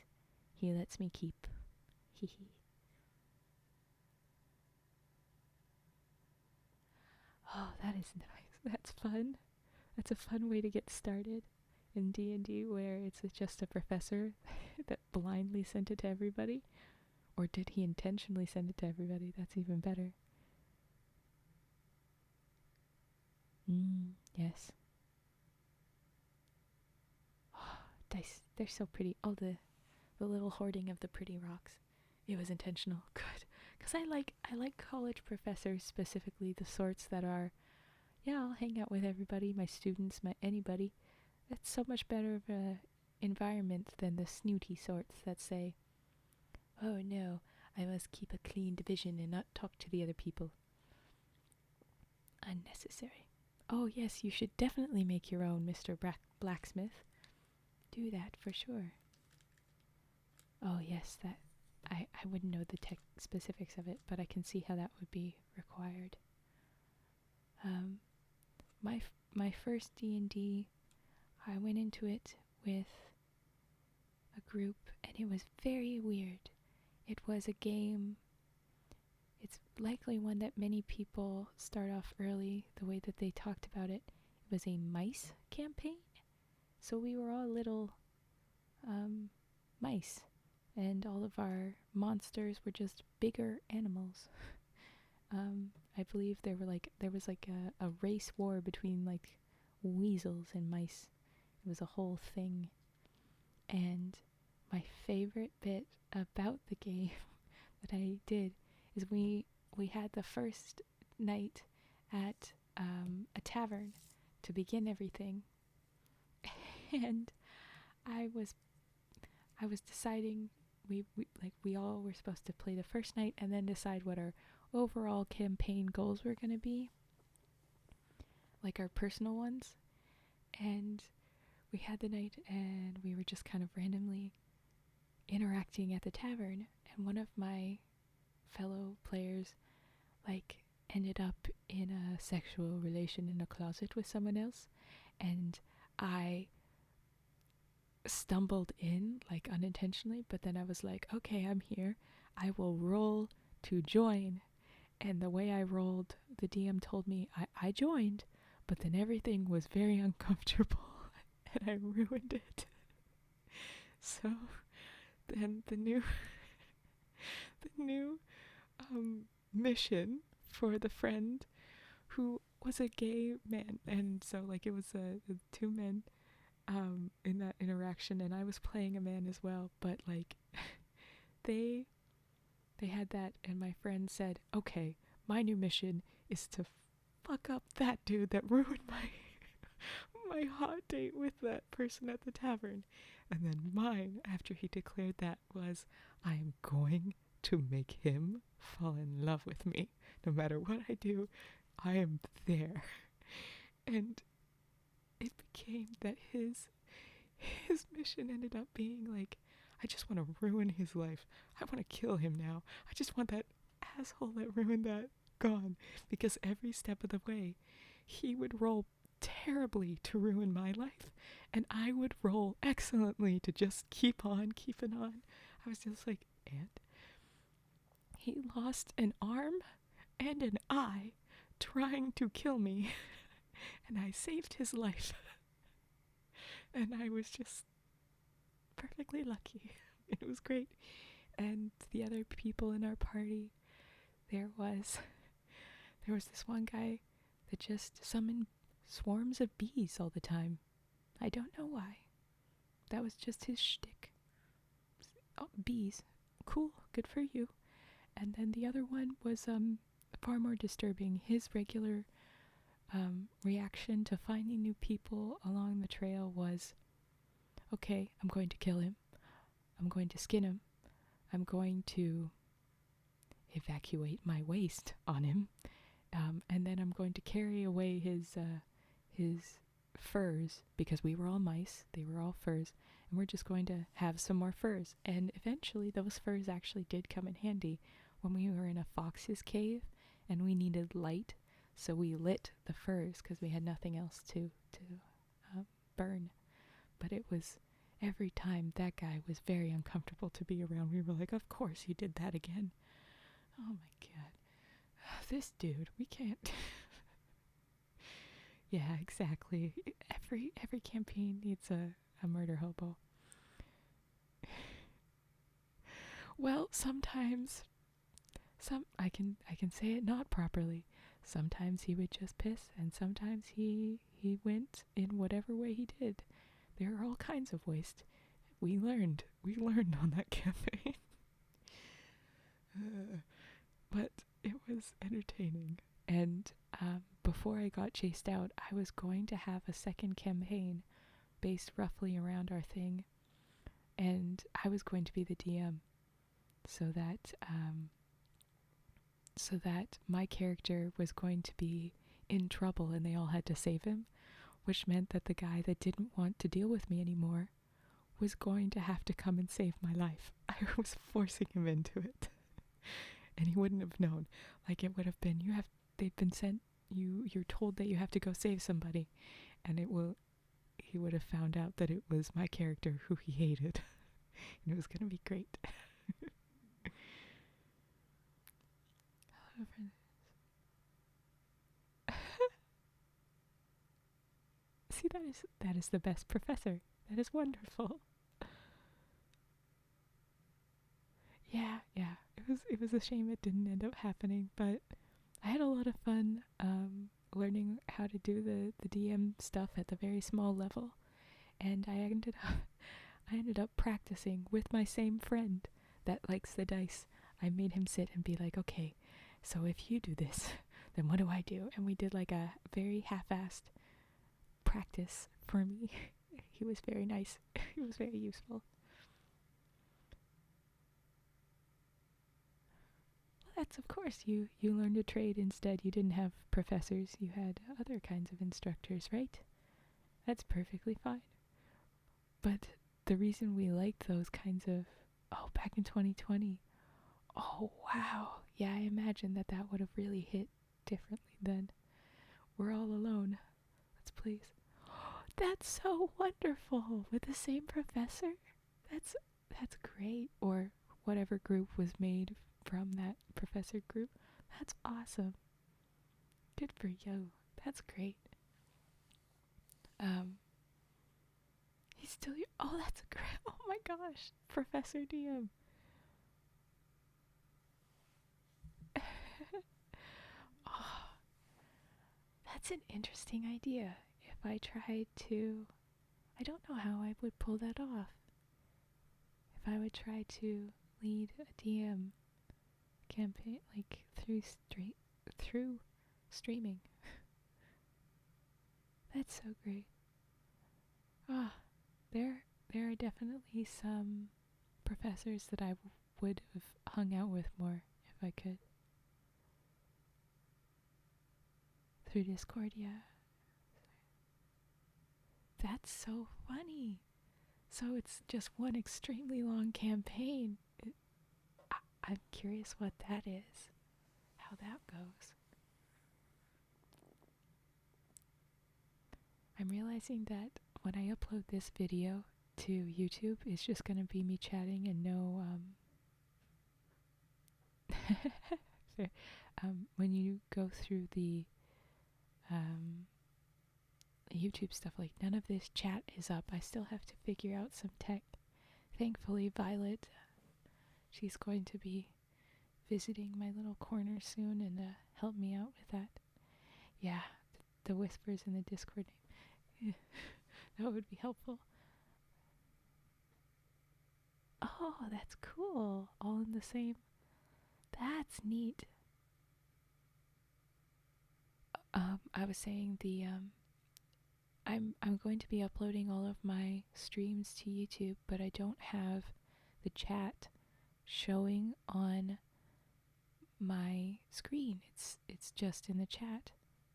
he lets me keep. Hee hee. Oh, that is nice. That's fun. That's a fun way to get started in D&D, where it's just a professor that blindly sent it to everybody. Or did he intentionally send it to everybody? That's even better. Yes. Dice, they're so pretty. Oh, the little hoarding of the pretty rocks. It was intentional. Good. Because I like college professors, specifically the sorts that are, yeah, I'll hang out with everybody, my students, my anybody. That's so much better of a environment than the snooty sorts that say, oh no, I must keep a clean division and not talk to the other people. Unnecessary. Oh yes, you should definitely make your own, Mr. Blacksmith. Do that for sure. Oh yes, that I wouldn't know the tech specifics of it, but I can see how that would be required. My first D&D, I went into it with a group, and it was very weird. It was a game. It's likely one that many people start off early, the way that they talked about it. It was a mice campaign. So we were all little mice, and all of our monsters were just bigger animals. I believe there was a race war between like weasels and mice. It was a whole thing. And my favorite bit about the game that I did is we had the first night at a tavern to begin everything, And I was deciding we all were supposed to play the first night and then decide what our overall campaign goals were going to be, like our personal ones. And we had the night and we were just kind of randomly interacting at the tavern, and one of my fellow players ended up in a sexual relation in a closet with someone else, and I stumbled in unintentionally, but then I was like, okay, I'm here, I will roll to join. And the way I rolled, the DM told me I joined, but then everything was very uncomfortable and I ruined it. So then the new mission for the friend who was a gay man, and so it was two men in that interaction, and I was playing a man as well, but they had that, and my friend said, okay, my new mission is to fuck up that dude that ruined my hot date with that person at the tavern. And then mine, after he declared that, was, I am going to make him fall in love with me. No matter what I do, I am there. And it became that his mission ended up being I just want to ruin his life. I want to kill him now. I just want that asshole that ruined that gone. Because every step of the way, he would roll terribly to ruin my life, and I would roll excellently to just keep on keeping on. I was just and he lost an arm and an eye trying to kill me, and I saved his life. And I was just perfectly lucky. It was great. And the other people in our party, there was this one guy that just summoned swarms of bees all the time. I don't know why. That was just his shtick. Oh, bees. Cool. Good for you. And then the other one was far more disturbing. His regular reaction to finding new people along the trail was, okay, I'm going to kill him. I'm going to skin him. I'm going to evacuate my waste on him. And then I'm going to carry away his furs, because we were all mice, they were all furs, and we're just going to have some more furs. And eventually those furs actually did come in handy when we were in a fox's cave and we needed light, so we lit the furs because we had nothing else to burn. But it was, every time, that guy was very uncomfortable to be around. We were like, of course you did that again. Oh my god. This dude, we can't. Yeah, exactly. Every campaign needs a murder hobo. Well, sometimes I can say it not properly. Sometimes he would just piss, and sometimes he went in whatever way he did. There are all kinds of ways. We learned on that campaign. But it was entertaining. And before I got chased out, I was going to have a second campaign based roughly around our thing, and I was going to be the DM, so that my character was going to be in trouble and they all had to save him, which meant that the guy that didn't want to deal with me anymore was going to have to come and save my life. I was forcing him into it. And he wouldn't have known. It would have been, they've been sent, you're told that you have to go save somebody. And he would have found out that it was my character who he hated. And it was going to be great. See, that is the best professor. That is wonderful. Yeah. It was a shame it didn't end up happening, but I had a lot of fun learning how to do the DM stuff at the very small level, and I ended up practicing with my same friend that likes the dice. I made him sit and be like, okay, so if you do this, then what do I do? And we did a very half-assed practice for me. he was very nice. He was very useful. That's of course you learned a trade instead. You didn't have professors, you had other kinds of instructors, right? That's perfectly fine. But the reason we liked those kinds of, oh, back in 2020, oh wow, yeah, I imagine that would have really hit differently then. We're all alone. Let's please. That's so wonderful. With the same professor? That's great. Or whatever group was made from that professor group. That's awesome. Good for you. That's great. He's still here. Oh, that's great. Oh my gosh. Professor DM. Oh, that's an interesting idea. If I tried to, I don't know how I would pull that off. If I would try to lead a DM campaign, like through streaming. That's so great. Ah, there are definitely some professors that I would have hung out with more if I could. Through Discord, yeah. That's so funny. So it's just one extremely long campaign. I'm curious what that is. How that goes. I'm realizing that when I upload this video to YouTube, it's just going to be me chatting and no, when you go through the YouTube stuff, like none of this chat is up. I still have to figure out some tech. Thankfully, Violet, she's going to be visiting my little corner soon and help me out with that. Yeah, the whispers in the Discord name. That would be helpful. Oh, that's cool. All in the same. That's neat. I was saying I'm going to be uploading all of my streams to YouTube, but I don't have the chat showing on my screen. It's just in the chat.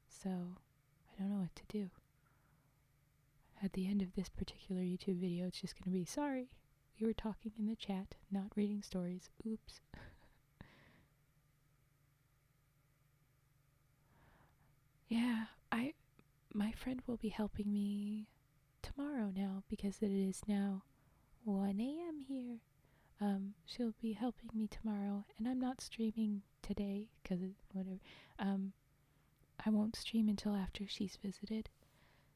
So I don't know what to do. At the end of this particular YouTube video, it's just going to be, sorry, we were talking in the chat, not reading stories. Oops. Yeah, my friend will be helping me tomorrow now because it is now 1 a.m. here. She'll be helping me tomorrow, and I'm not streaming today because whatever. I won't stream until after she's visited,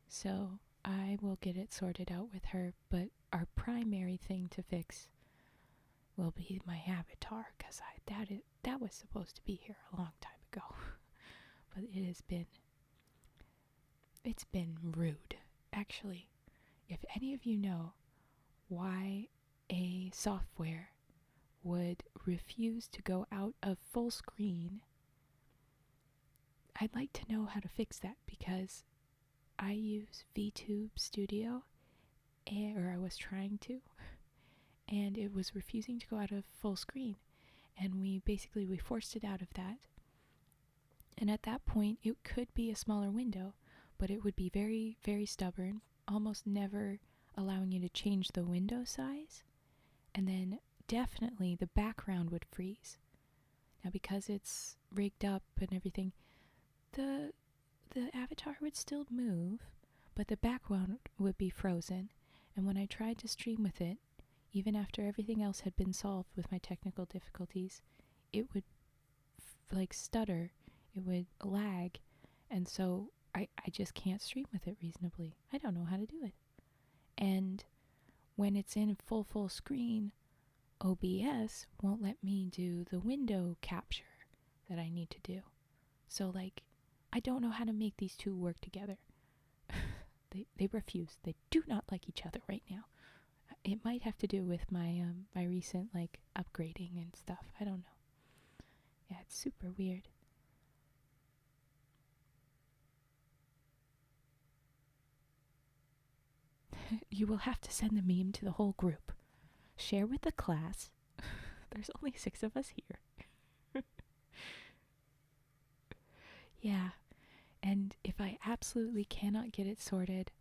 so I will get it sorted out with her. But our primary thing to fix will be my avatar because that was supposed to be here a long time ago, but it's been rude. Actually, if any of you know why a software would refuse to go out of full screen, I'd like to know how to fix that because I use VTube Studio, or I was trying to, and it was refusing to go out of full screen. And we forced it out of that. And at that point, it could be a smaller window, but it would be very, very stubborn, almost never allowing you to change the window size. And then definitely the background would freeze. Now, because it's rigged up and everything, the avatar would still move, but the background would be frozen. And when I tried to stream with it, even after everything else had been solved with my technical difficulties, it would stutter, it would lag, and so I just can't stream with it reasonably. I don't know how to do it. And when it's in full screen, OBS won't let me do the window capture that I need to do. So I don't know how to make these two work together. They refuse. They do not like each other right now. It might have to do with my my recent upgrading and stuff. I don't know. Yeah, it's super weird. You will have to send the meme to the whole group. Share with the class. There's only 6 of us here. Yeah, and if I absolutely cannot get it sorted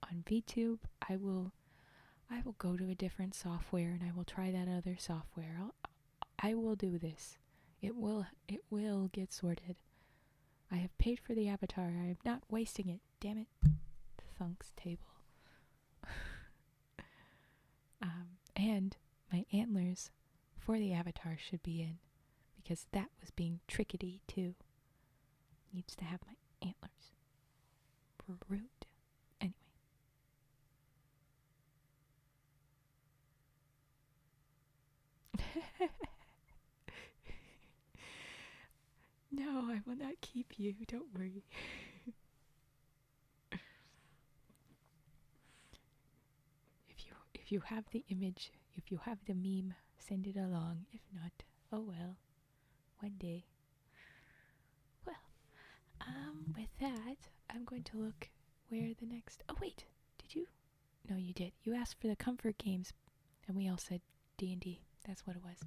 on VTube, I will go to a different software and I will try that other software. I will do this. It will get sorted. I have paid for the avatar. I am not wasting it. Damn it. Thunk's table. And my antlers for the avatar should be in, because that was being trickety too. Needs to have my antlers. Rude. Anyway. No, I will not keep you. Don't worry. If you have the image, if you have the meme, send it along. If not, oh well. One day. Well, with that, I'm going to look where the next... Oh, wait. Did you? No, you did. You asked for the comfort games, and we all said D&D. That's what it was.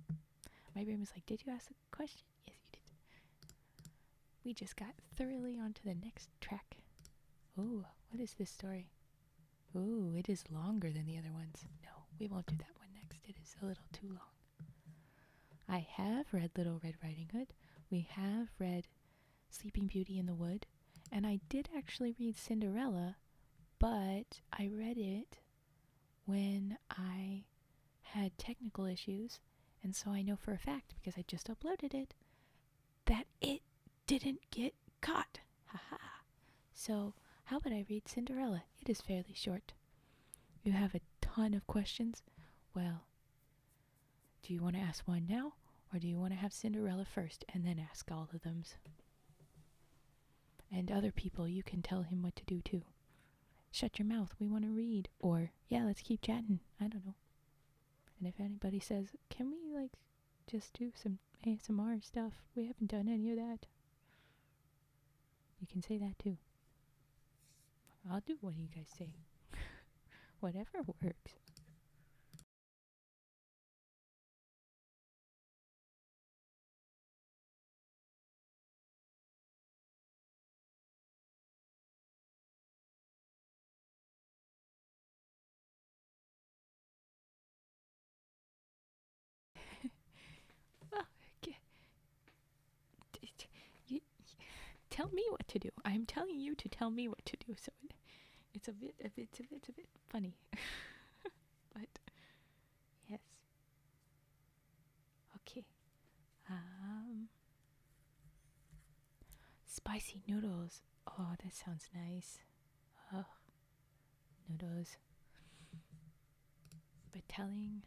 My brain was like, did you ask a question? Yes, you did. We just got thoroughly onto the next track. Ooh, what is this story? Ooh, it is longer than the other ones. No, we won't do that one next. It is a little too long. I have read Little Red Riding Hood. We have read Sleeping Beauty in the Wood. And I did actually read Cinderella, but I read it when I had technical issues. And so I know for a fact, because I just uploaded it, that it didn't get caught. Haha. So how about I read Cinderella? It is fairly short. You have a ton of questions. Well, do you want to ask one now? Or do you want to have Cinderella first and then ask all of them? And other people, you can tell him what to do too. Shut your mouth, we want to read. Or, yeah, let's keep chatting. I don't know. And if anybody says, can we, just do some ASMR stuff? We haven't done any of that. You can say that too. I'll do what you guys say. Whatever works. Well, tell me what to do. I'm telling you to tell me what to do. So it's a bit funny. But yes. Okay. Spicy noodles. Oh, that sounds nice. Oh, noodles. But telling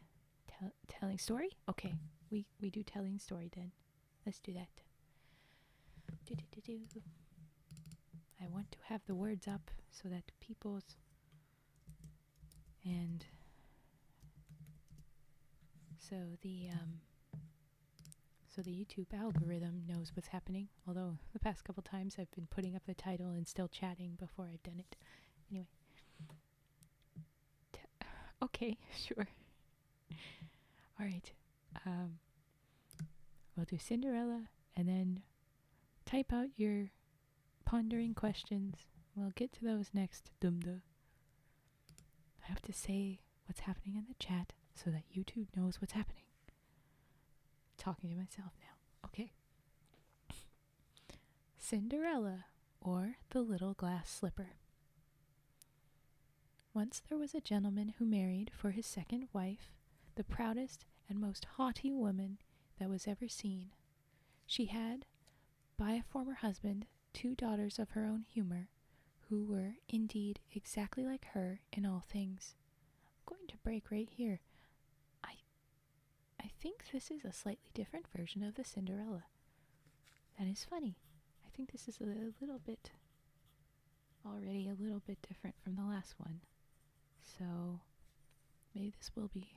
story? Okay. We do telling story then. Let's do that. I want to have the words up so that people's and so the YouTube algorithm knows what's happening. Although the past couple times I've been putting up the title and still chatting before I've done it. Anyway. Okay, sure. All right. We'll do Cinderella and then type out your pondering questions. We'll get to those next. I have to say what's happening in the chat so that YouTube knows what's happening. Talking to myself now. Okay. Cinderella, or the Little Glass Slipper. Once there was a gentleman who married for his second wife the proudest and most haughty woman that was ever seen. She had, by a former husband, 2 daughters of her own humor, who were indeed exactly like her in all things. I'm going to break right here. I think this is a slightly different version of the Cinderella. That is funny. I think this is a little bit different from the last one. So maybe this will be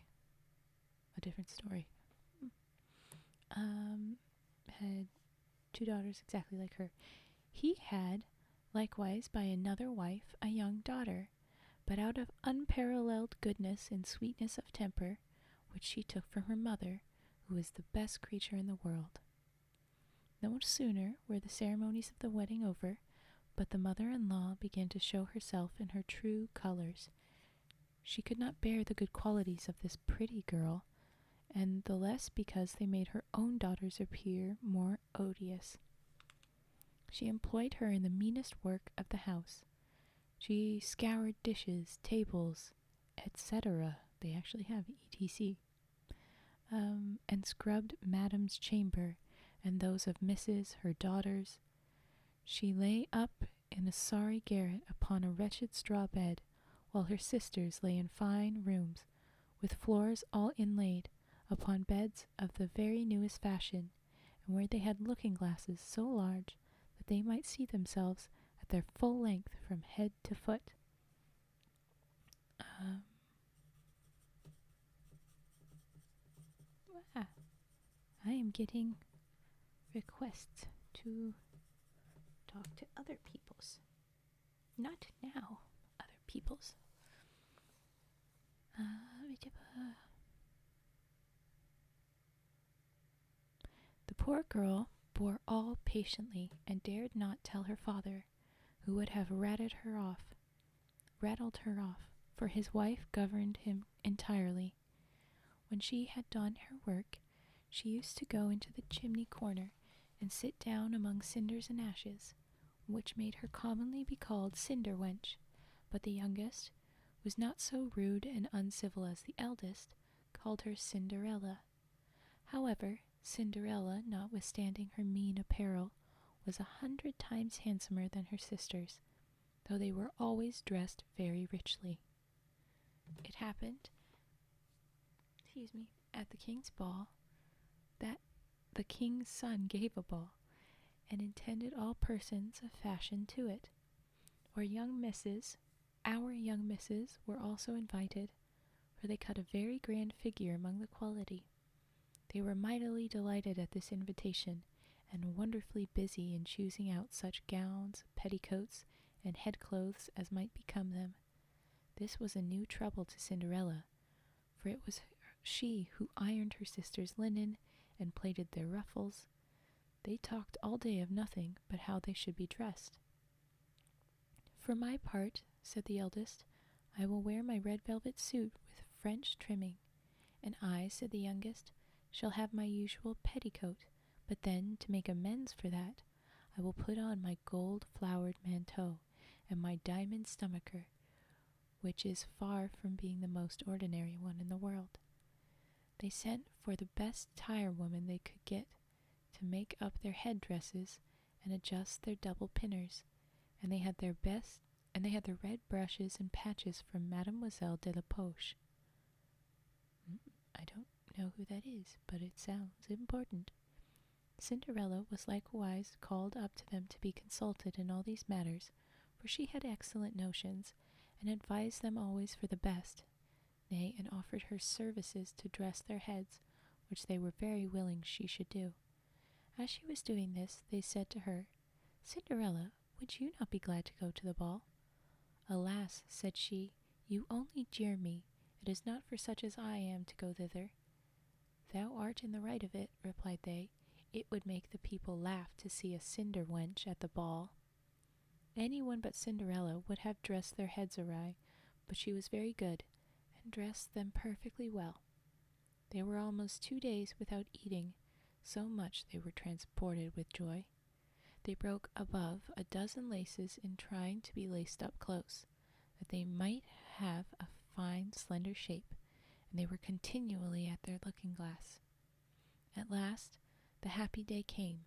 a different story. Had 2 daughters exactly like her. He had, likewise by another wife, a young daughter, but out of unparalleled goodness and sweetness of temper, which she took from her mother, who was the best creature in the world. No sooner were the ceremonies of the wedding over, but the mother-in-law began to show herself in her true colors. She could not bear the good qualities of this pretty girl, and the less because they made her own daughters appear more odious. She employed her in the meanest work of the house. She scoured dishes, tables, etc. They actually have etc. And scrubbed Madam's chamber and those of Mrs. her daughters. She lay up in a sorry garret upon a wretched straw bed, while her sisters lay in fine rooms, with floors all inlaid, upon beds of the very newest fashion, and where they had looking-glasses so large that they might see themselves at their full length from head to foot. I am getting requests to talk to other peoples. Not now, other peoples. The poor girl bore all patiently and dared not tell her father, who would have rattled her off, for his wife governed him entirely. When she had done her work, she used to go into the chimney corner and sit down among cinders and ashes, which made her commonly be called Cinder Wench, but the youngest was not so rude and uncivil as the eldest, called her Cinderella. However, Cinderella, notwithstanding her mean apparel, was 100 times handsomer than her sisters, though they were always dressed very richly. It happened, at the king's ball, that the king's son gave a ball, and intended all persons of fashion to it. Our young misses were also invited, for they cut a very grand figure among the quality. They were mightily delighted at this invitation, and wonderfully busy in choosing out such gowns, petticoats, and head clothes as might become them. This was a new trouble to Cinderella, for it was she who ironed her sisters' linen and plaited their ruffles. They talked all day of nothing but how they should be dressed. "For my part," said the eldest, "I will wear my red velvet suit with French trimming." "And I," said the youngest, "shall have my usual petticoat, but then, to make amends for that, I will put on my gold-flowered manteau and my diamond stomacher, which is far from being the most ordinary one in the world." They sent for the best tire-woman they could get to make up their head-dresses and adjust their double pinners, and they had their red brushes and patches from Mademoiselle de la Poche. I don't know who that is, but it sounds important. Cinderella was likewise called up to them to be consulted in all these matters, for she had excellent notions, and advised them always for the best, nay, and offered her services to dress their heads, which they were very willing she should do. As she was doing this, they said to her, "Cinderella, would you not be glad to go to the ball?" "Alas," said she, "you only jeer me. It is not for such as I am to go thither." "Thou art in the right of it," replied they. "It would make the people laugh to see a cinder wench at the ball." Anyone but Cinderella would have dressed their heads awry, but she was very good, and dressed them perfectly well. They were almost 2 days without eating, so much they were transported with joy. They broke above a dozen laces in trying to be laced up close, that they might have a fine slender shape, and they were continually at their looking-glass. At last the happy day came.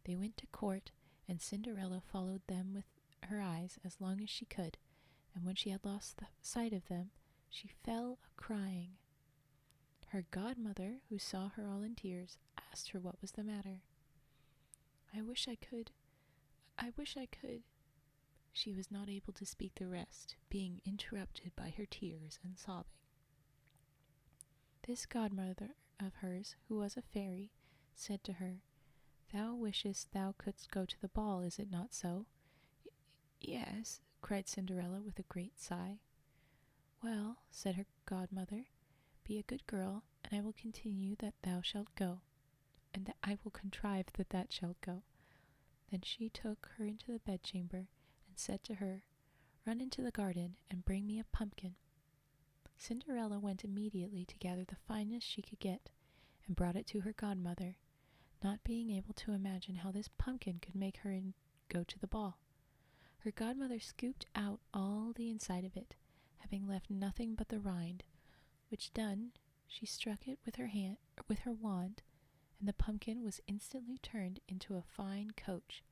They went to court, and Cinderella followed them with her eyes as long as she could, and when she had lost the sight of them, she fell a-crying. Her godmother, who saw her all in tears, asked her what was the matter. I wish I could. She was not able to speak the rest, being interrupted by her tears and sobbing. This godmother of hers, who was a fairy, said to her, "Thou wishest thou couldst go to the ball, is it not so?" "Yes," cried Cinderella with a great sigh. Well, said her godmother, be a good girl, and I will continue that thou shalt go, and that I will contrive that that shalt go. Then she took her into the bedchamber, and said to her, Run into the garden, and bring me a pumpkin. Cinderella went immediately to gather the finest she could get, and brought it to her godmother, not being able to imagine how this pumpkin could make her go to the ball. Her godmother scooped out all the inside of it, having left nothing but the rind, which done, she struck it with her wand, and the pumpkin was instantly turned into a fine coach,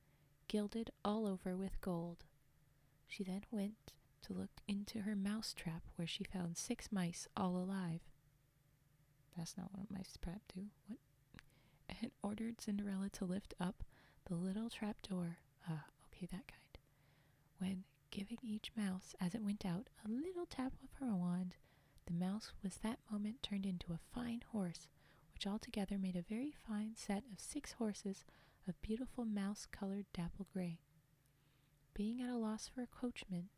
gilded all over with gold. She then went to look into her mouse trap, where she found 6 mice all alive. That's not what a mice trap do. What? And ordered Cinderella to lift up the little trap door. Okay, that kind. When giving each mouse, as it went out, a little tap of her wand, the mouse was that moment turned into a fine horse, which altogether made a very fine set of 6 horses of beautiful mouse-colored dapple gray. Being at a loss for a coachman,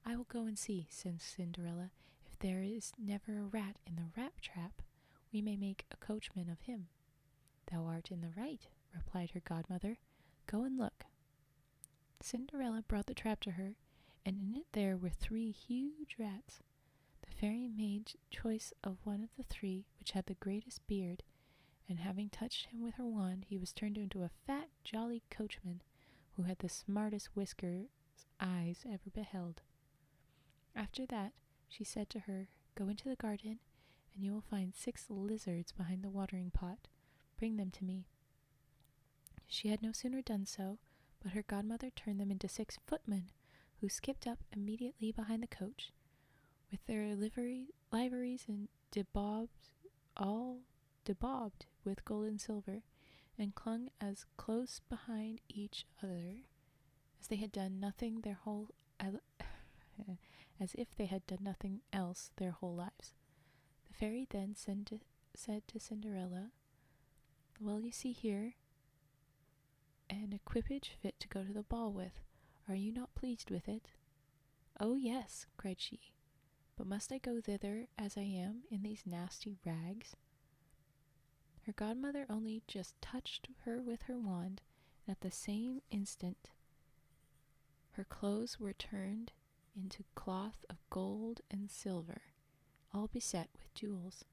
I will go and see, said Cinderella. If there is never a rat in the rat trap, we may make a coachman of him. Thou art in the right, replied her godmother. Go and look. Cinderella brought the trap to her, and in it there were 3 huge rats. The fairy made choice of one of the 3 which had the greatest beard, and having touched him with her wand, he was turned into a fat, jolly coachman, who had the smartest whiskers eyes ever beheld. After that, she said to her, Go into the garden, and you will find 6 lizards behind the watering pot. Bring them to me. She had no sooner done so, but her godmother turned them into 6 footmen, who skipped up immediately behind the coach, with their liveries and all debaubed with gold and silver, and clung as close behind each other as they had done nothing their whole as if they had done nothing else their whole lives. The fairy then said to Cinderella, Well, you see here an equipage fit to go to the ball with. Are you not pleased with it? Oh, yes, cried she. But must I go thither as I am, in these nasty rags? Her godmother only just touched her with her wand, and at the same instant her clothes were turned into cloth of gold and silver, all beset with jewels.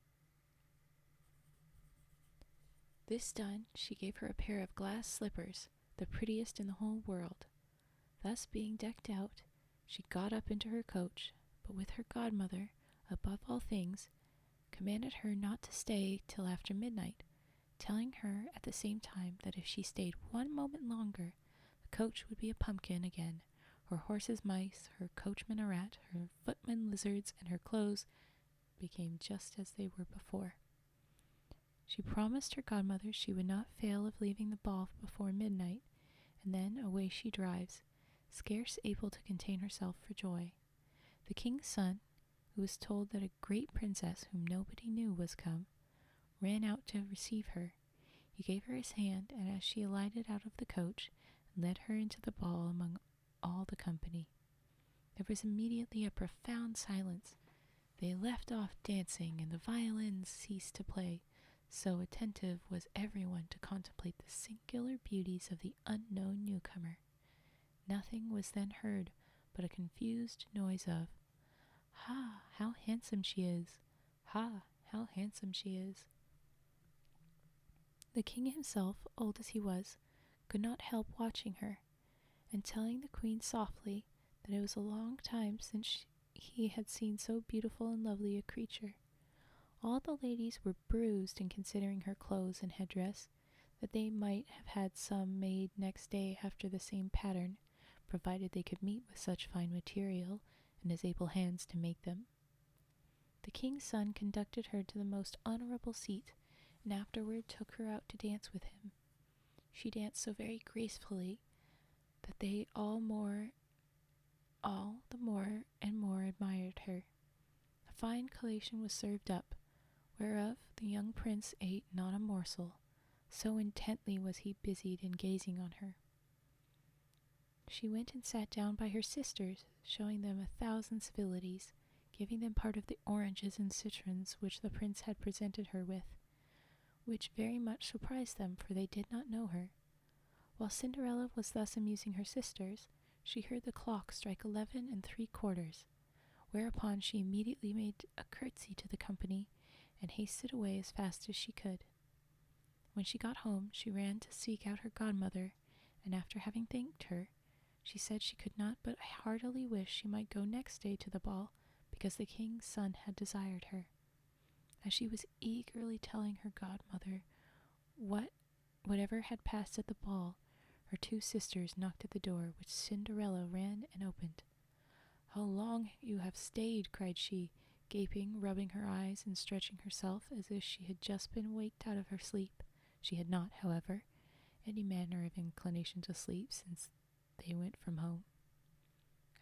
This done, she gave her a pair of glass slippers, the prettiest in the whole world. Thus being decked out, she got up into her coach, but with her godmother, above all things, commanded her not to stay till after midnight, telling her at the same time that if she stayed 1 moment longer, the coach would be a pumpkin again, her horses mice, her coachman a rat, her footmen lizards, and her clothes became just as they were before. She promised her godmother she would not fail of leaving the ball before midnight, and then away she drives, scarce able to contain herself for joy. The king's son, who was told that a great princess whom nobody knew was come, ran out to receive her. He gave her his hand, and as she alighted out of the coach, led her into the ball among all the company. There was immediately a profound silence. They left off dancing, and the violins ceased to play, so attentive was everyone to contemplate the singular beauties of the unknown newcomer. Nothing was then heard but a confused noise of, Ha, how handsome she is! Ha, how handsome she is! The king himself, old as he was, could not help watching her, and telling the queen softly that it was a long time since he had seen so beautiful and lovely a creature. All the ladies were bruised in considering her clothes and headdress, that they might have had some made next day after the same pattern, provided they could meet with such fine material and as able hands to make them. The king's son conducted her to the most honorable seat, and afterward took her out to dance with him. She danced so very gracefully that they all the more and more admired her. A fine collation was served up, whereof the young prince ate not a morsel, so intently was he busied in gazing on her. She went and sat down by her sisters, showing them 1,000 civilities, giving them part of the oranges and citrons which the prince had presented her with, which very much surprised them, for they did not know her. While Cinderella was thus amusing her sisters, she heard the clock strike 11 3/4, whereupon she immediately made a curtsy to the company and hasted away as fast as she could. When she got home, she ran to seek out her godmother, and after having thanked her, she said she could not but heartily wish she might go next day to the ball, because the king's son had desired her. As she was eagerly telling her godmother whatever had passed at the ball, her two sisters knocked at the door, which Cinderella ran and opened. "How long you have stayed!" cried she, gaping, rubbing her eyes, and stretching herself as if she had just been waked out of her sleep. She had not, however, any manner of inclination to sleep since they went from home.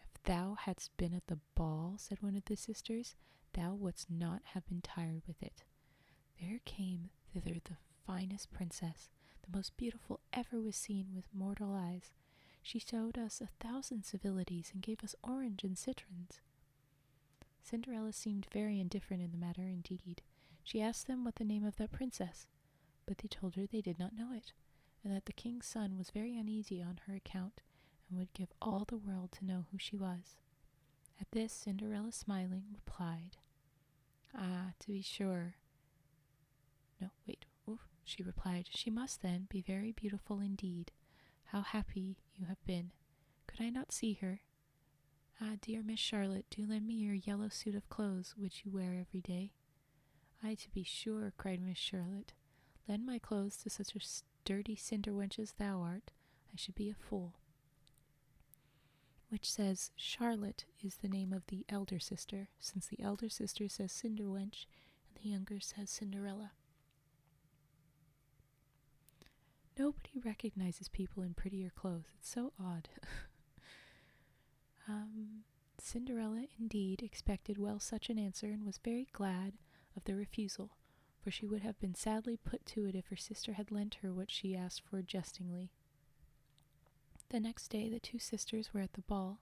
"If thou hadst been at the ball," said one of the sisters, "thou wouldst not have been tired with it. There came thither the finest princess, the most beautiful ever was seen with mortal eyes. She showed us 1,000 civilities and gave us orange and citrons." Cinderella seemed very indifferent in the matter indeed. She asked them what the name of that princess, but they told her they did not know it, and that the king's son was very uneasy on her account, and would give all the world to know who she was. At this, Cinderella, smiling, replied, "Ah, to be sure. No, wait, she replied, "She must, then, be very beautiful indeed. How happy you have been. Could I not see her? Ah, dear Miss Charlotte, do lend me your yellow suit of clothes, which you wear every day." "Ay, to be sure," cried Miss Charlotte. "Lend my clothes to such a sturdy cinder wench as thou art. I should be a fool." Which says Charlotte is the name of the elder sister, since the elder sister says cinder wench, and the younger says Cinderella. Nobody recognizes people in prettier clothes. It's so odd. Cinderella, indeed, expected well such an answer, and was very glad of the refusal, for she would have been sadly put to it if her sister had lent her what she asked for jestingly. The next day the two sisters were at the ball,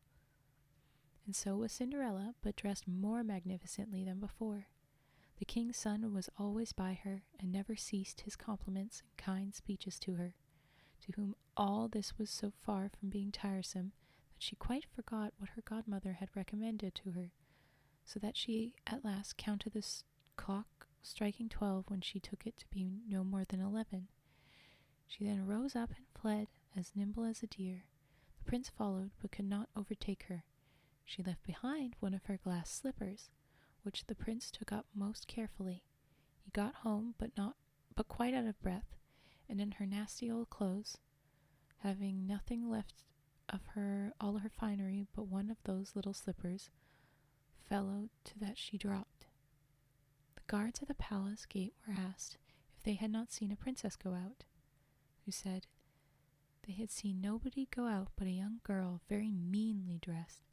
and so was Cinderella, but dressed more magnificently than before. The king's son was always by her, and never ceased his compliments and kind speeches to her, to whom all this was so far from being tiresome that she quite forgot what her godmother had recommended to her, so that she at last counted the clock striking 12 when she took it to be no more than 11. She then rose up and fled, as nimble as a deer. The prince followed, but could not overtake her. She left behind one of her glass slippers, which the prince took up most carefully. He got home, but quite out of breath, and in her nasty old clothes, having nothing left of all her finery but one of those little slippers, fell to that she dropped. The guards at the palace gate were asked if they had not seen a princess go out, who said they had seen nobody go out but a young girl, very meanly dressed,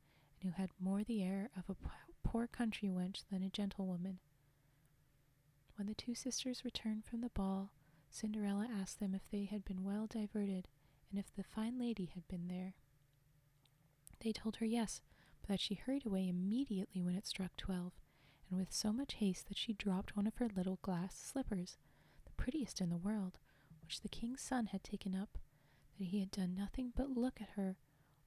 and who had more the air of a poor country wench than a gentlewoman. When the two sisters returned from the ball, Cinderella asked them if they had been well diverted, and if the fine lady had been there. They told her yes, but that she hurried away immediately when it struck 12, and with so much haste that she dropped one of her little glass slippers, the prettiest in the world, which the king's son had taken up, that he had done nothing but look at her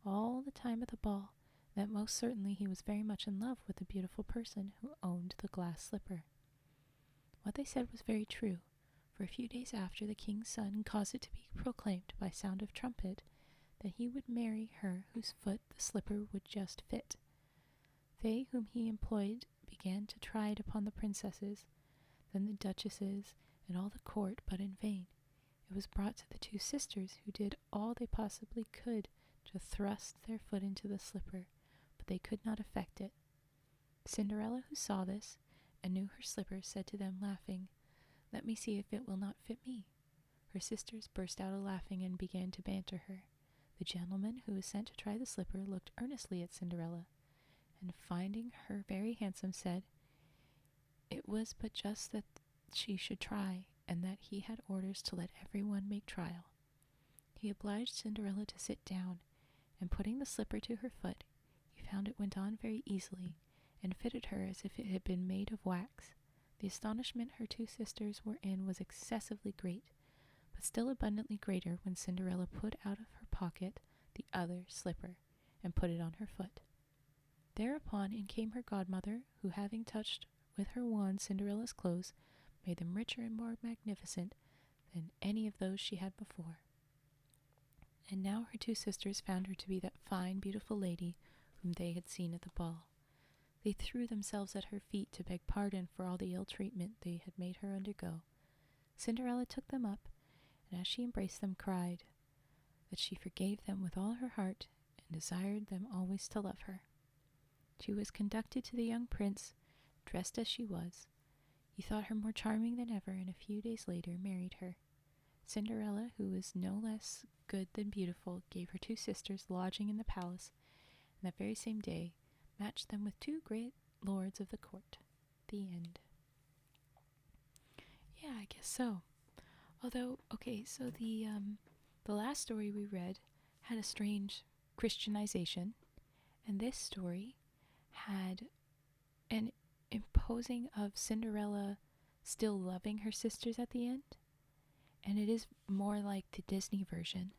all the time at the ball, and that most certainly he was very much in love with the beautiful person who owned the glass slipper. What they said was very true, for a few days after the king's son caused it to be proclaimed by sound of trumpet that he would marry her whose foot the slipper would just fit. They whom he employed began to try it upon the princesses, then the duchesses, and all the court, but in vain. It was brought to the two sisters, who did all they possibly could to thrust their foot into the slipper, but they could not effect it. Cinderella, who saw this, and knew her slipper, said to them, laughing, "Let me see if it will not fit me." Her sisters burst out a-laughing and began to banter her. The gentleman who was sent to try the slipper looked earnestly at Cinderella, and finding her very handsome, said it was but just that she should try, and that he had orders to let every one make trial. He obliged Cinderella to sit down, and putting the slipper to her foot, he found it went on very easily, and fitted her as if it had been made of wax. The astonishment her two sisters were in was excessively great, but still abundantly greater when Cinderella put out of her pocket the other slipper and put it on her foot. Thereupon in came her godmother, who, having touched with her wand Cinderella's clothes, made them richer and more magnificent than any of those she had before. And now her two sisters found her to be that fine, beautiful lady whom they had seen at the ball. They threw themselves at her feet to beg pardon for all the ill treatment they had made her undergo. Cinderella took them up, and as she embraced them, cried that she forgave them with all her heart, and desired them always to love her. She was conducted to the young prince, dressed as she was. He thought her more charming than ever, and a few days later married her. Cinderella, who was no less good than beautiful, gave her two sisters lodging in the palace, and that very same day matched them with two great lords of the court. The end. Yeah, I guess so. Although, okay, so the last story we read had a strange Christianization, and this story had an imposing of Cinderella still loving her sisters at the end, and it is more like the Disney version.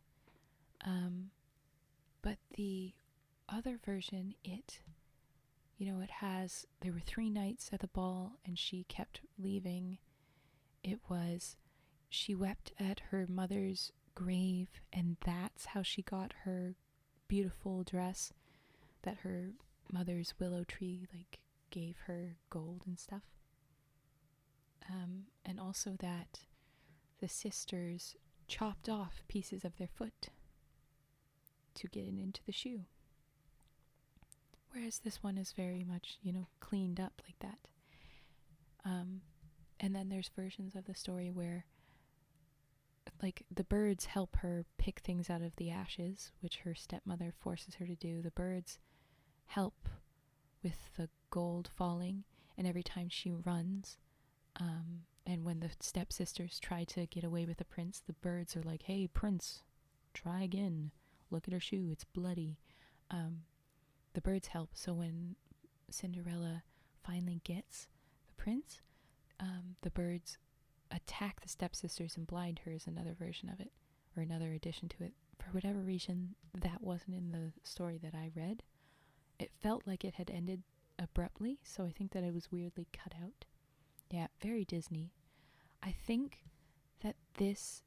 But the other version, it has, there were 3 nights at the ball, and she kept leaving. It was, she wept at her mother's grave, and that's how she got her beautiful dress that her mother's willow tree gave her gold and stuff. And also that the sisters chopped off pieces of their foot to get it into the shoe. Whereas this one is very much, cleaned up like that. And then there's versions of the story where the birds help her pick things out of the ashes, which her stepmother forces her to do. The birds help with the gold falling, and every time she runs, and when the stepsisters try to get away with the prince, the birds are like, "Hey, prince, try again. Look at her shoe, it's bloody." The birds help, so when Cinderella finally gets the prince, the birds attack the stepsisters and blind her is another version of it, or another addition to it. For whatever reason, that wasn't in the story that I read. It felt like it had ended abruptly, so I think that it was weirdly cut out. Yeah, very Disney. I think that this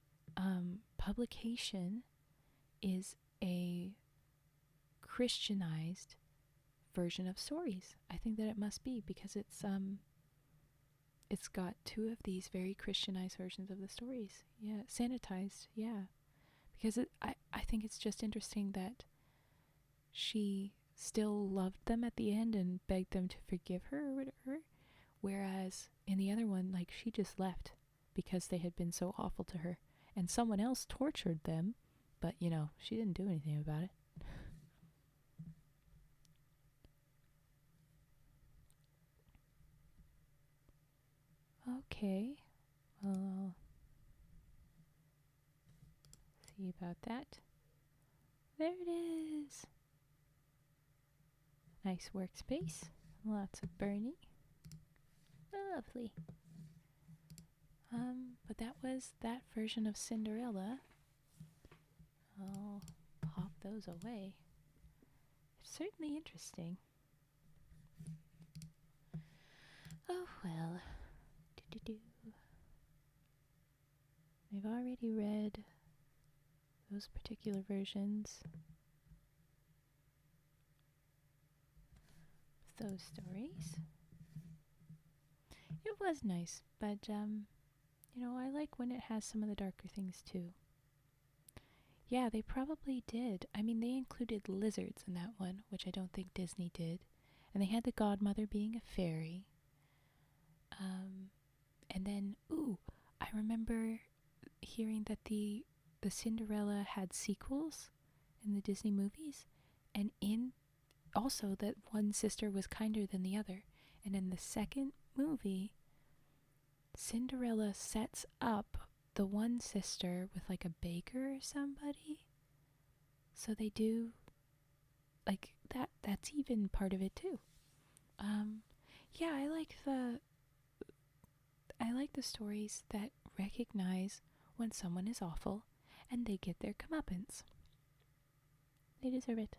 publication is a Christianized version of stories. I think that it must be, because it's got 2 of these very Christianized versions of the stories. Yeah, sanitized, yeah. Because I think it's just interesting that she still loved them at the end and begged them to forgive her or whatever. Whereas in the other one, she just left because they had been so awful to her. And someone else tortured them, but, she didn't do anything about it. Okay, well, I'll see about that. There it is. Nice workspace. Lots of burning. Lovely. But that was that version of Cinderella. I'll pop those away. It's certainly interesting. Oh well. I've already read those particular versions of those stories. It was nice, but I like when it has some of the darker things too. Yeah, they probably did. I mean, they included lizards in that one, which I don't think Disney did. And they had the godmother being a fairy. And then, I remember hearing that the Cinderella had sequels in the Disney movies, and also that one sister was kinder than the other. And in the second movie, Cinderella sets up the one sister with a baker or somebody. So they do that's even part of it too. Um, yeah, I like the stories that recognize when someone is awful and they get their comeuppance. They deserve it.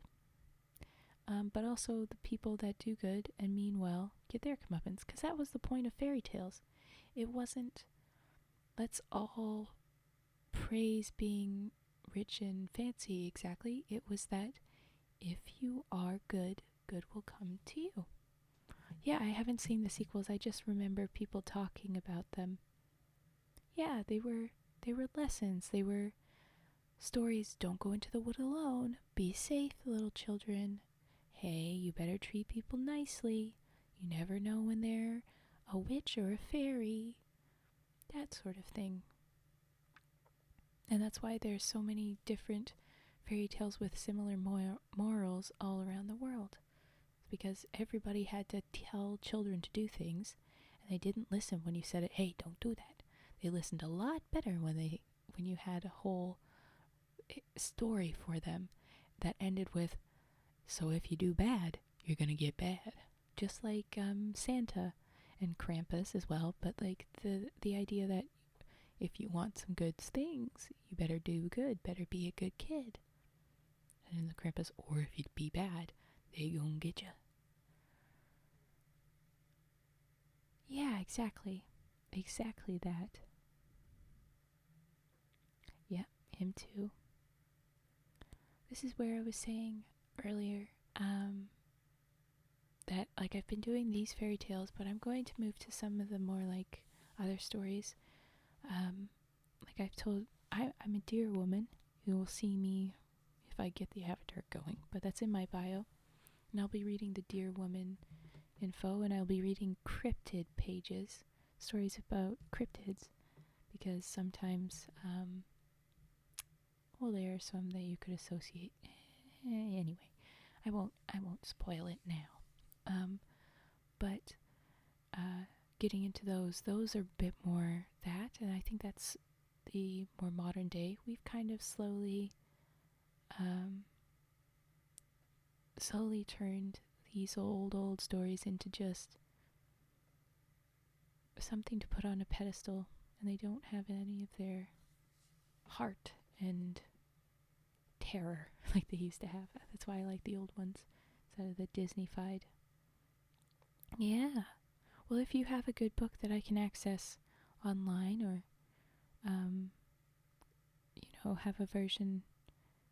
But also the people that do good and mean well get their comeuppance, because that was the point of fairy tales. It wasn't, let's all praise being rich and fancy exactly. It was that if you are good, good will come to you. Yeah, I haven't seen the sequels. I just remember people talking about them. Yeah, they were lessons. They were stories. Don't go into the wood alone. Be safe, little children. Hey, you better treat people nicely. You never know when they're a witch or a fairy. That sort of thing. And that's why there's so many different fairy tales with similar morals all around the world. It's because everybody had to tell children to do things, and they didn't listen when you said, "Hey, don't do that." They listened a lot better when you had a whole story for them that ended with, "So if you do bad, you're gonna get bad." Just like Santa and Krampus as well, but like the idea that if you want some good things, you better do good, better be a good kid. And in the Krampus, or if you be bad, they gon' get you. Yeah, exactly. Exactly that. Yep, him too. This is where I was saying earlier that like I've been doing these fairy tales, but I'm going to move to some of the more like other stories. Like I've told, I'm a deer woman. You will see me if I get the avatar going, but that's in my bio. And I'll be reading the Deer Woman info, and I'll be reading cryptid pages, stories about cryptids, because sometimes, well, there are some that you could associate. Anyway, I won't spoil it now. But getting into those are a bit more that, and I think that's the more modern day. We've kind of slowly turned these old stories into just something to put on a pedestal, and they don't have any of their heart and terror like they used to have. That's why I like the old ones instead of the Disney-fied. Yeah. Well, if you have a good book that I can access online, or have a version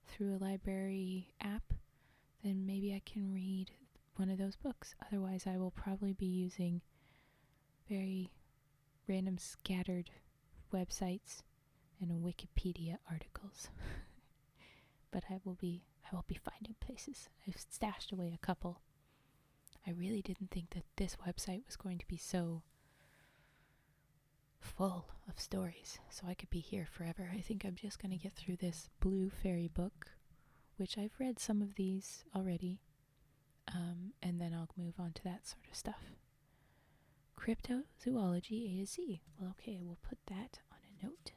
through a library app, then maybe I can read one of those books. Otherwise, I will probably be using very random scattered websites and Wikipedia articles. But I will be finding places. I've stashed away a couple. I really didn't think that this website was going to be so full of stories, so I could be here forever. I think I'm just going to get through this Blue Fairy book, which I've read some of these already, and then I'll move on to that sort of stuff. Cryptozoology A to Z. Well, okay, we'll put that on a note.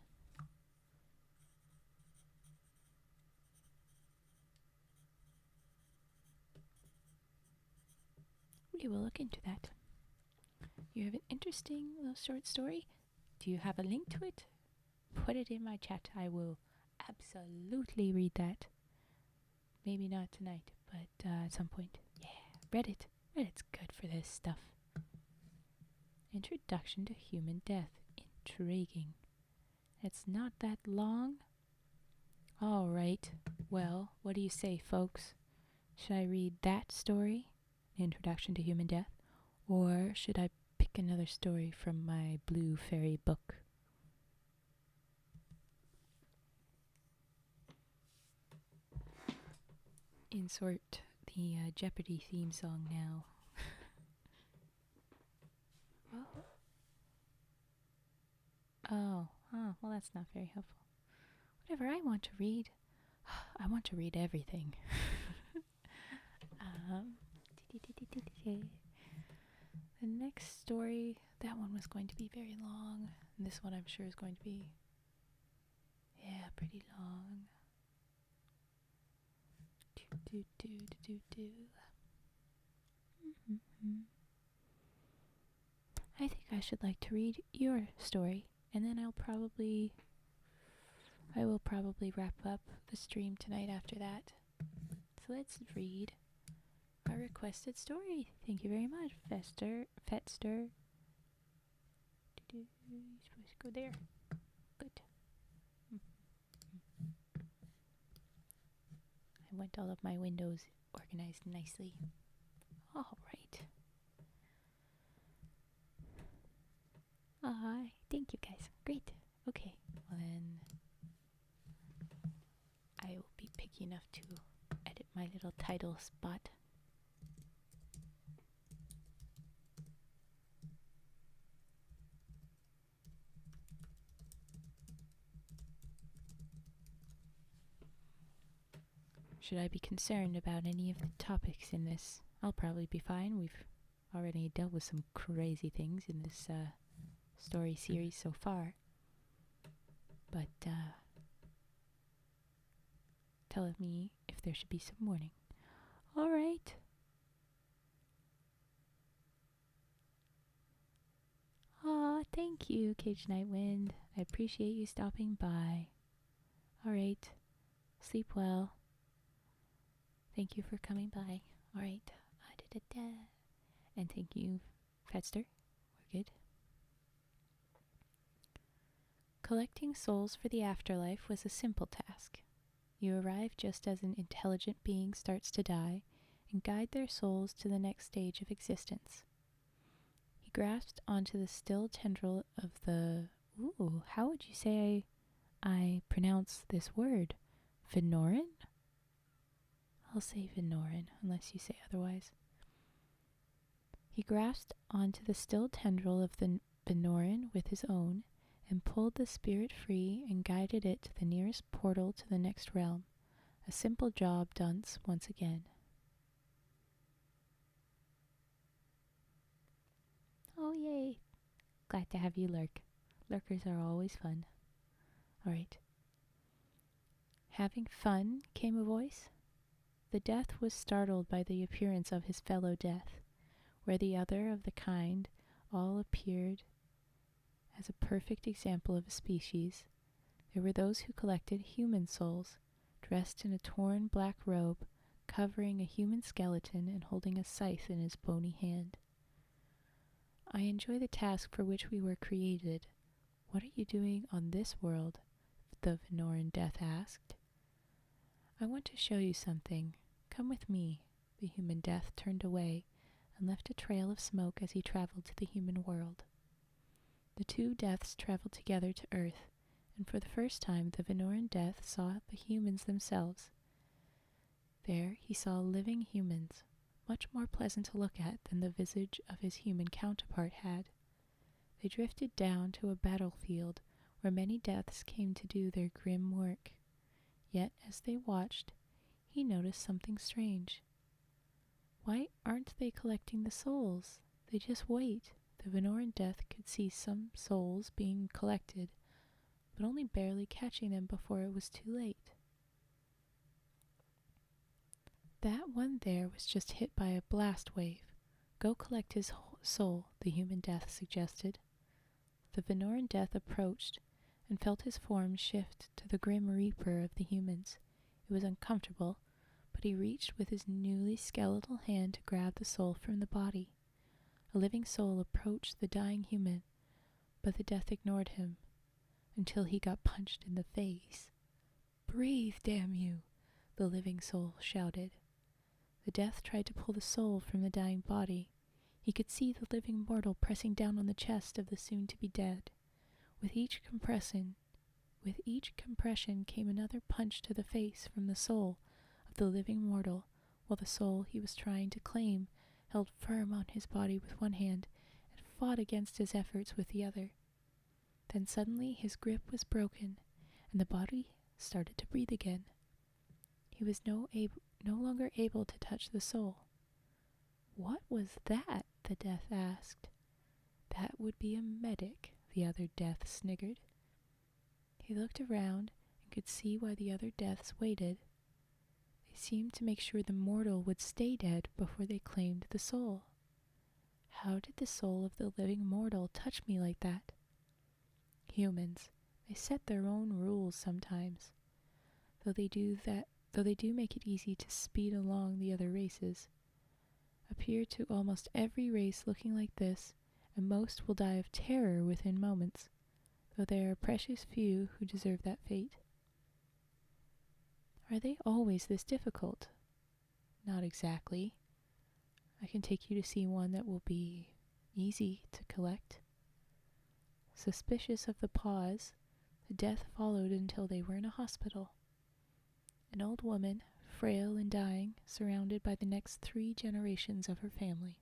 We will look into that. You have an interesting little short story? Do you have a link to it? Put it in my chat. I will absolutely read that. Maybe not tonight, but at some point. Yeah, Reddit. Reddit's good for this stuff. Introduction to Human Death. Intriguing. It's not that long. All right. Well, what do you say, folks? Should I read that story, Introduction to Human Death, or should I pick another story from my Blue Fairy book? Insert the Jeopardy theme song now. Oh, well, that's not very helpful. Whatever I want to read, I want to read everything. The next story, that one was going to be very long. And this one I'm sure is going to be, pretty long. I think I should like to read your story, and then I will probably wrap up the stream tonight after that. So let's read our requested story. Thank you very much, Fetster. You're supposed to go there. Good. I want all of my windows organized nicely. All right. Thank you guys. Great. Okay. Well then, I will be picky enough to edit my little title spot. Should I be concerned about any of the topics in this? I'll probably be fine. We've already dealt with some crazy things in this story series so far. But tell me if there should be some warning. Alright. Aw, thank you, Cage Nightwind. I appreciate you stopping by. Alright. Sleep well. Thank you for coming by. Alright. And thank you, Fetster. We're good. Collecting souls for the afterlife was a simple task. You arrive just as an intelligent being starts to die and guide their souls to the next stage of existence. He grasped onto the still tendril of the... Ooh, how would you say I pronounce this word? Vinoran? I'll say Vinoran, unless you say otherwise. He grasped onto the still tendril of the Vinoran with his own, and pulled the spirit free and guided it to the nearest portal to the next realm. A simple job done once again. Oh, yay. Glad to have you lurk. Lurkers are always fun. Alright. Having fun, came a voice. The death was startled by the appearance of his fellow death, where the other of the kind all appeared as a perfect example of a species. There were those who collected human souls, dressed in a torn black robe, covering a human skeleton and holding a scythe in his bony hand. I enjoy the task for which we were created. What are you doing on this world? The Vinoran Death asked. I want to show you something. Come with me. The human Death turned away and left a trail of smoke as he traveled to the human world. The two deaths traveled together to Earth, and for the first time the Vinoran Death saw the humans themselves. There he saw living humans, much more pleasant to look at than the visage of his human counterpart had. They drifted down to a battlefield where many deaths came to do their grim work. Yet as they watched, he noticed something strange. Why aren't they collecting the souls? They just wait. The Vinoran Death could see some souls being collected, but only barely catching them before it was too late. That one there was just hit by a blast wave. Go collect his soul, the human Death suggested. The Vinoran Death approached and felt his form shift to the grim reaper of the humans. It was uncomfortable, but he reached with his newly skeletal hand to grab the soul from the body. A living soul approached the dying human, but the Death ignored him until he got punched in the face. Breathe, damn you, the living soul shouted. The Death tried to pull the soul from the dying body. He could see the living mortal pressing down on the chest of the soon-to-be dead. With each compression came another punch to the face from the soul of the living mortal, while the soul he was trying to claim held firm on his body with one hand and fought against his efforts with the other. Then suddenly his grip was broken, and the body started to breathe again. He was no longer able to touch the soul. What was that? The Death asked. That would be a medic, the other Death sniggered. He looked around and could see why the other Deaths waited. They seemed to make sure the mortal would stay dead before they claimed the soul. How did the soul of the living mortal touch me like that? Humans, they set their own rules sometimes. Though they do make it easy to speed along the other races. Appear to almost every race looking like this, and most will die of terror within moments, though there are precious few who deserve that fate. Are they always this difficult? Not exactly. I can take you to see one that will be easy to collect. Suspicious of the pause, the death followed until they were in a hospital. An old woman, frail and dying, surrounded by the next 3 generations of her family.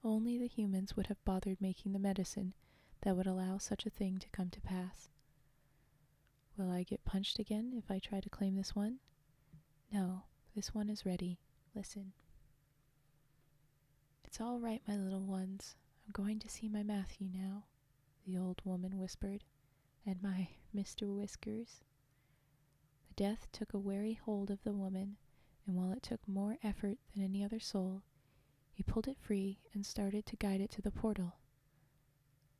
Only the humans would have bothered making the medicine that would allow such a thing to come to pass. Will I get punched again if I try to claim this one? No, this one is ready. Listen. It's all right, my little ones. I'm going to see my Matthew now, the old woman whispered, and my Mr. Whiskers. The death took a wary hold of the woman, and while it took more effort than any other soul, he pulled it free and started to guide it to the portal.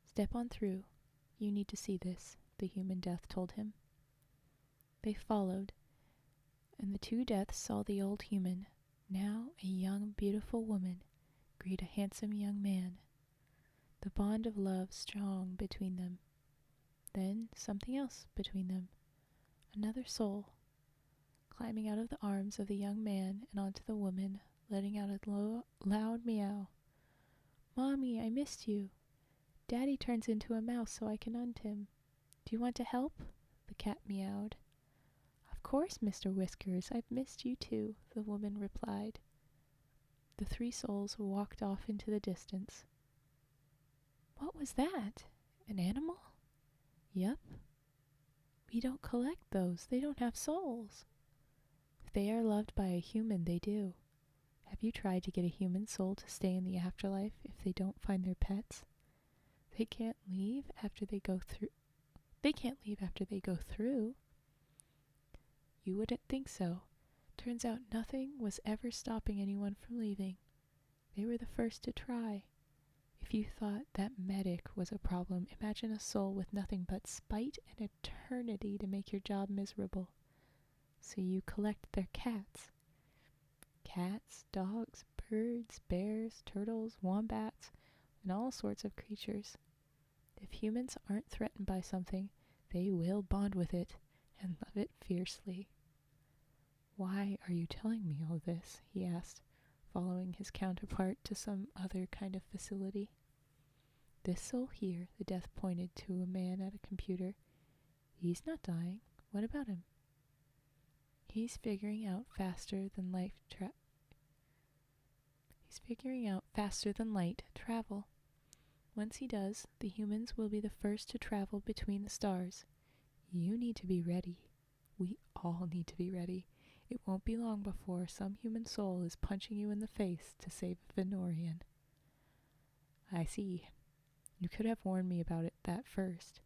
Step on through. You need to see this, the human death told him. They followed, and the 2 deaths saw the old human, now a young, beautiful woman, greet a handsome young man. The bond of love strong between them. Then something else between them. Another soul, climbing out of the arms of the young man and onto the woman, letting out a loud meow. Mommy, I missed you. Daddy turns into a mouse so I can hunt him. Do you want to help? The cat meowed. Of course, Mr. Whiskers, I've missed you too, the woman replied. The 3 souls walked off into the distance. What was that? An animal? Yep. We don't collect those. They don't have souls. If they are loved by a human, they do. Have you tried to get a human soul to stay in the afterlife if they don't find their pets? They can't leave after they go through. You wouldn't think so. Turns out nothing was ever stopping anyone from leaving. They were the first to try. If you thought that medic was a problem, imagine a soul with nothing but spite and eternity to make your job miserable. So you collect their cats. Cats, dogs, birds, bears, turtles, wombats, and all sorts of creatures. If humans aren't threatened by something, they will bond with it and love it fiercely. Why are you telling me all this? He asked, following his counterpart to some other kind of facility. This soul here, the death pointed to a man at a computer. He's not dying. What about him? He's figuring out faster than light travel. Once he does, the humans will be the first to travel between the stars. You need to be ready. We all need to be ready. It won't be long before some human soul is punching you in the face to save a Venorian. I see. You could have warned me about that first.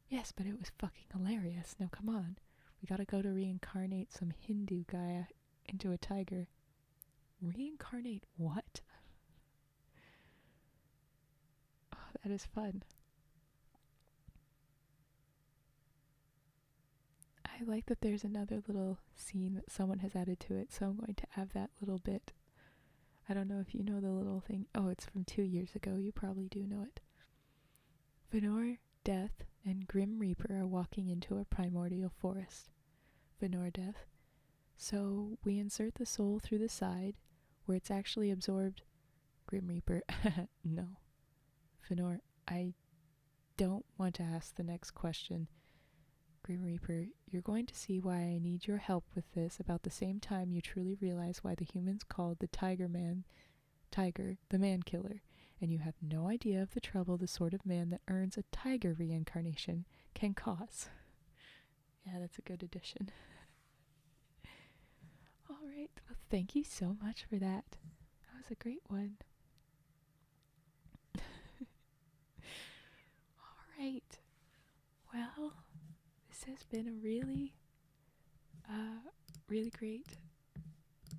Yes, but it was fucking hilarious. Now come on. We gotta go to reincarnate some Hindu guy into a tiger. Reincarnate what? Oh, that is fun. I like that there's another little scene that someone has added to it, so I'm going to add that little bit. I don't know if you know the little thing. Oh, it's from 2 years ago. You probably do know it. Venor, Death, and Grim Reaper are walking into a primordial forest. Venor, Death. So we insert the soul through the side, where it's actually absorbed. Grim Reaper. No. Venor, I don't want to ask the next question. Grim Reaper, you're going to see why I need your help with this about the same time you truly realize why the humans called the Tiger the man killer, and you have no idea of the trouble the sort of man that earns a tiger reincarnation can cause. Yeah, that's a good addition. All right, well, thank you so much for that. That was a great one. All right, well, this has been a really great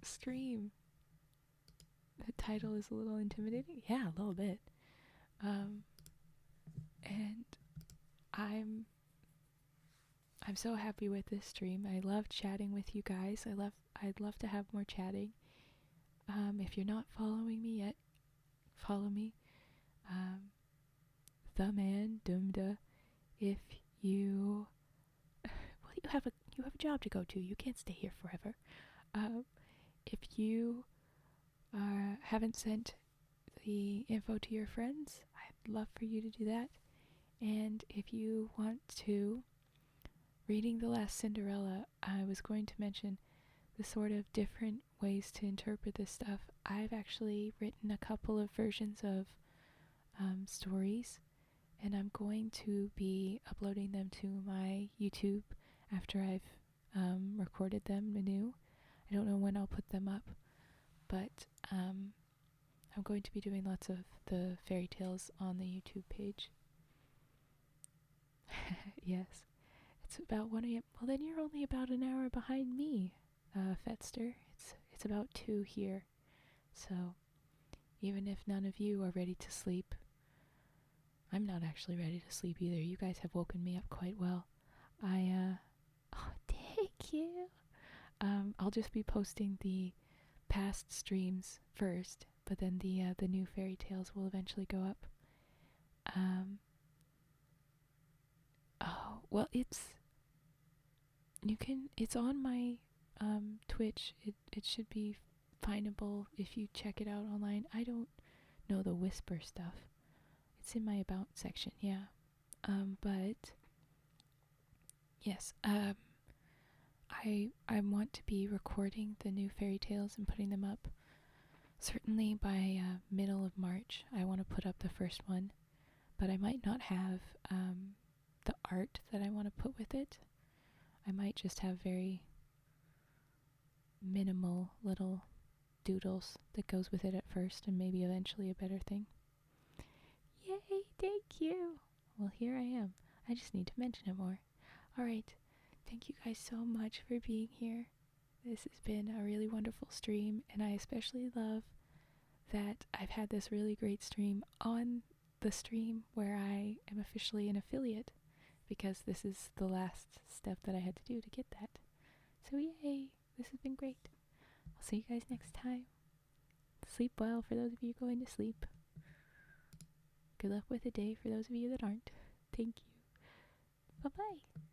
stream. title is a little intimidating. Yeah, a little bit. And I'm so happy with this stream. I love chatting with you guys. I'd love to have more chatting. If you're not following me yet, follow me. The man Dumda. If you well, you have a job to go to. You can't stay here forever. If you haven't sent the info to your friends, I'd love for you to do that. And if you want to, reading The Last Cinderella, I was going to mention the sort of different ways to interpret this stuff. I've actually written a couple of versions of stories, and I'm going to be uploading them to my YouTube after I've recorded them anew. I don't know when I'll put them up, but I'm going to be doing lots of the fairy tales on the YouTube page. Yes. It's about 1 a.m. Well, then you're only about an hour behind me, Fetster. It's about 2 here. So, even if none of you are ready to sleep, I'm not actually ready to sleep either. You guys have woken me up quite well. Oh, thank you. I'll just be posting the past streams first, but then the new fairy tales will eventually go up. Oh, well, it's on my Twitch. It should be findable if you check it out online. I don't know the whisper stuff. It's in my about section, yeah. But yes, I want to be recording the new fairy tales and putting them up. Certainly by middle of March, I want to put up the first one, but I might not have the art that I want to put with it. I might just have very minimal little doodles that goes with it at first, and maybe eventually a better thing. Yay, thank you. Well, here I am. I just need to mention it more. Alright, thank you guys so much for being here. This has been a really wonderful stream, and I especially love that I've had this really great stream on the stream where I am officially an affiliate, because this is the last step that I had to do to get that. So yay, this has been great. I'll see you guys next time. Sleep well for those of you going to sleep. Good luck with the day for those of you that aren't. Thank you. Bye-bye.